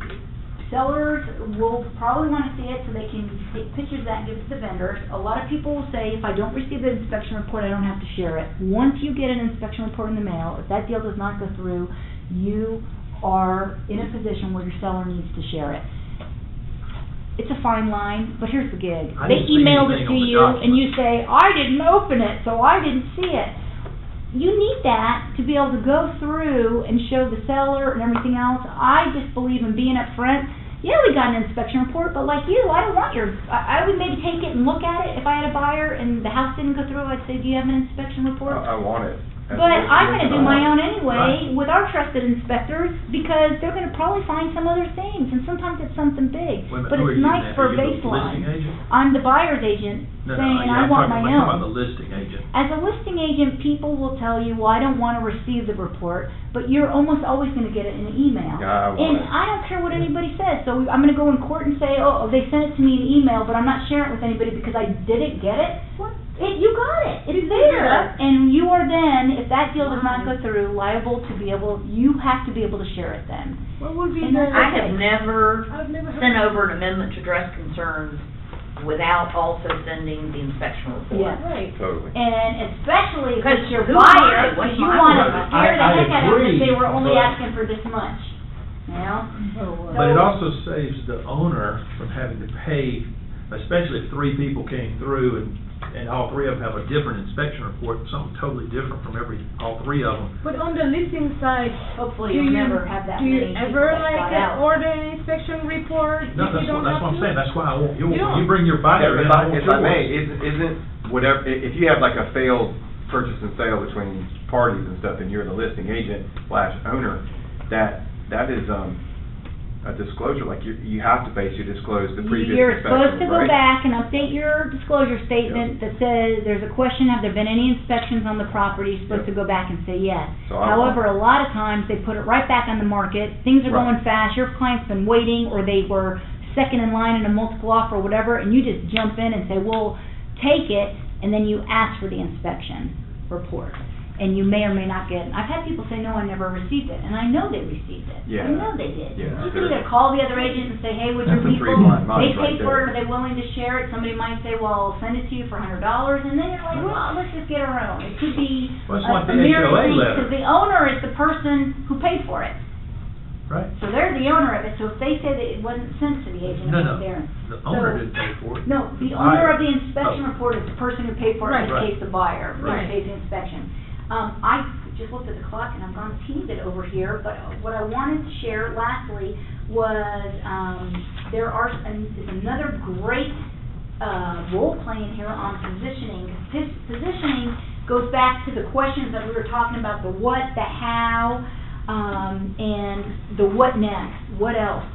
sellers will probably want to see it so they can take pictures of that and give it to the vendors. A lot of people will say, if I don't receive the inspection report, I don't have to share it. Once you get an inspection report in the mail, if that deal does not go through, you are in a position where your seller needs to share it. It's a fine line, but here's the gig. They emailed it to you, and you say, I didn't open it, so I didn't see it. You need that to be able to go through and show the seller and everything else. I just believe in being up front. Yeah, we got an inspection report, but like you, I don't want yours. I would maybe take it and look at it. If I had a buyer and the house didn't go through, I'd say, do you have an inspection report? I want it. But I'm going to do my own anyway with our trusted inspectors, because they're going to probably find some other things, and sometimes it's something big. But it's nice for a baseline. I'm the buyer's agent saying I want my own. I'm talking about the listing agent. As a listing agent, people will tell you, well, I don't want to receive the report, but you're almost always going to get it in an email. Yeah, I don't care what anybody says, so I'm going to go in court and say, oh, they sent it to me in email, but I'm not sharing it with anybody because I didn't get it. You got it. It's there. And you are then, if that deal does not go through, liable to be able, you have to be able to share it then. What would be I have never sent over an amendment to address concerns without also sending the inspection report. Yeah, right. Totally. And especially if it's your buyer, because you want to scare the heck out of them if they were only asking for this much. You know? But it also saves the owner from having to pay, especially if 3 people came through and all 3 of them have a different inspection report, something totally different from all 3 of them. But on the listing side, hopefully you'll never have that do you many ever people order an inspection report? No, that's what I'm saying. That's why I want you. Yeah. You bring your buyer in. If I may, isn't whatever, if you have like a failed purchase and sale between parties and stuff, and you're the listing agent / owner, that is a disclosure, like you have to basically disclose the previous You're supposed to go right? back and update your disclosure statement that says there's a question, have there been any inspections on the property? You're supposed to go back and say yes. So However, a lot of times they put it right back on the market, things are going fast, your client's been waiting, or they were second in line in a multiple offer or whatever, and you just jump in and say, well, take it, and then you ask for the inspection report. And you may or may not get it. I've had people say, no, I never received it. And I know they received it. Yeah. I know they did. Yeah, You can either call the other agent and say, hey, would your That's a people, three-line mind they paid right for it, there. are they willing to share it? Somebody might say, well, I'll send it to you for $100. And then you're like, well, let's just get our own. It could be Well, it's like a the myriad HOA things, letter. because the owner is the person who paid for it. Right. So they're the owner of it. So if they say that it wasn't sent to the agent, it was there. The owner didn't pay for it. No, the owner of the inspection report is the person who paid for it, in this case, the buyer, who pays the inspection. I just looked at the clock and I'm going to tease it over here, but what I wanted to share lastly was there is another great role playing here on positioning. Positioning goes back to the questions that we were talking about, the what, the how, and the what next, what else.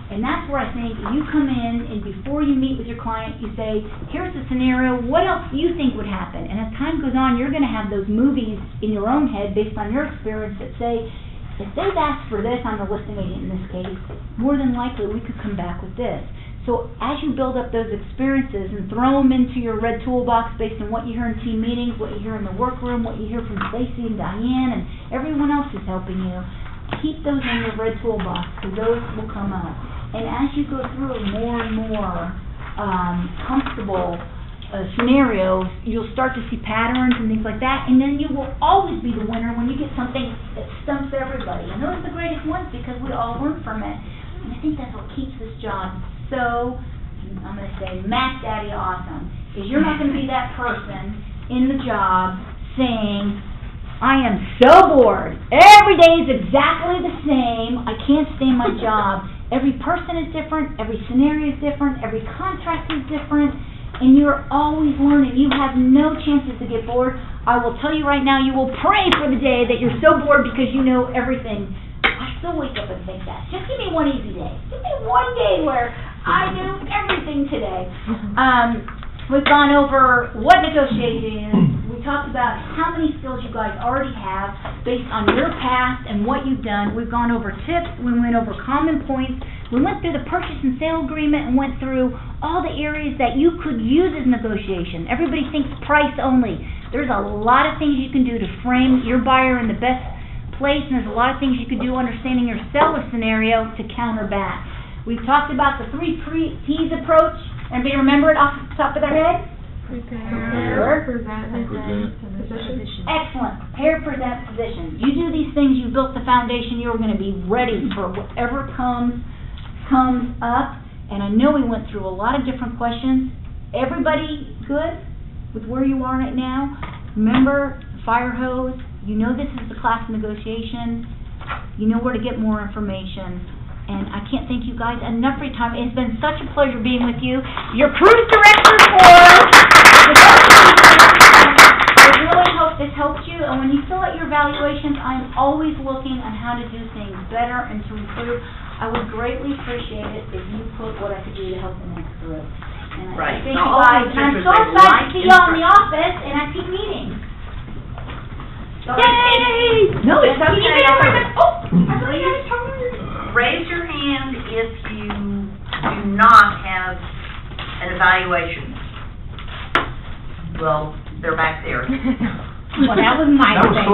And that's where I think you come in and before you meet with your client, you say, here's the scenario, what else do you think would happen? And as time goes on, you're going to have those movies in your own head based on your experience that say, if they've asked for this, I'm the listing agent in this case, more than likely we could come back with this. So as you build up those experiences and throw them into your red toolbox based on what you hear in team meetings, what you hear in the workroom, what you hear from Stacy and Diane and everyone else who's helping you, keep those in your red toolbox because those will come up. And as you go through more and more comfortable scenarios, you'll start to see patterns and things like that, and then you will always be the winner when you get something that stumps everybody. And those are the greatest ones because we all learn from it. And I think that's what keeps this job so, I'm going to say, Mac Daddy awesome, is you're not going to be that person in the job saying, I am so bored. Every day is exactly the same. I can't stand my job. Every person is different. Every scenario is different. Every contract is different. And you're always learning. You have no chances to get bored. I will tell you right now, you will pray for the day that you're so bored because you know everything. I still wake up and think that. Just give me one easy day. Give me one day where I knew everything today. We've gone over what negotiating is. We talked about how many skills you guys already have based on your past and what you've done. We've gone over tips. We went over common points. We went through the purchase and sale agreement and went through all the areas that you could use as negotiation. Everybody thinks price only. There's a lot of things you can do to frame your buyer in the best place, and there's a lot of things you could do understanding your seller scenario to counter back. We've talked about the 3 T's approach. Everybody remember it off the top of their head? Prepare, present, position. Excellent. Prepare, present, position. You do these things, you built the foundation, you're going to be ready for whatever comes up. And I know we went through a lot of different questions. Everybody good with where you are right now? Remember, fire hose. You know this is the class negotiation. You know where to get more information. And I can't thank you guys enough for your time. It's been such a pleasure being with you. Your cruise director I really hope this helped you. And when you fill out your evaluations, I'm always looking on how to do things better and to improve. I would greatly appreciate it if you put what I could do to help the next group. And I thank you guys. And I'm so excited to see you all in the office and at team meetings. Yay! No, it's okay. Raise your hand if you do not have an evaluation. Well, they're back there. Well, that was my thing.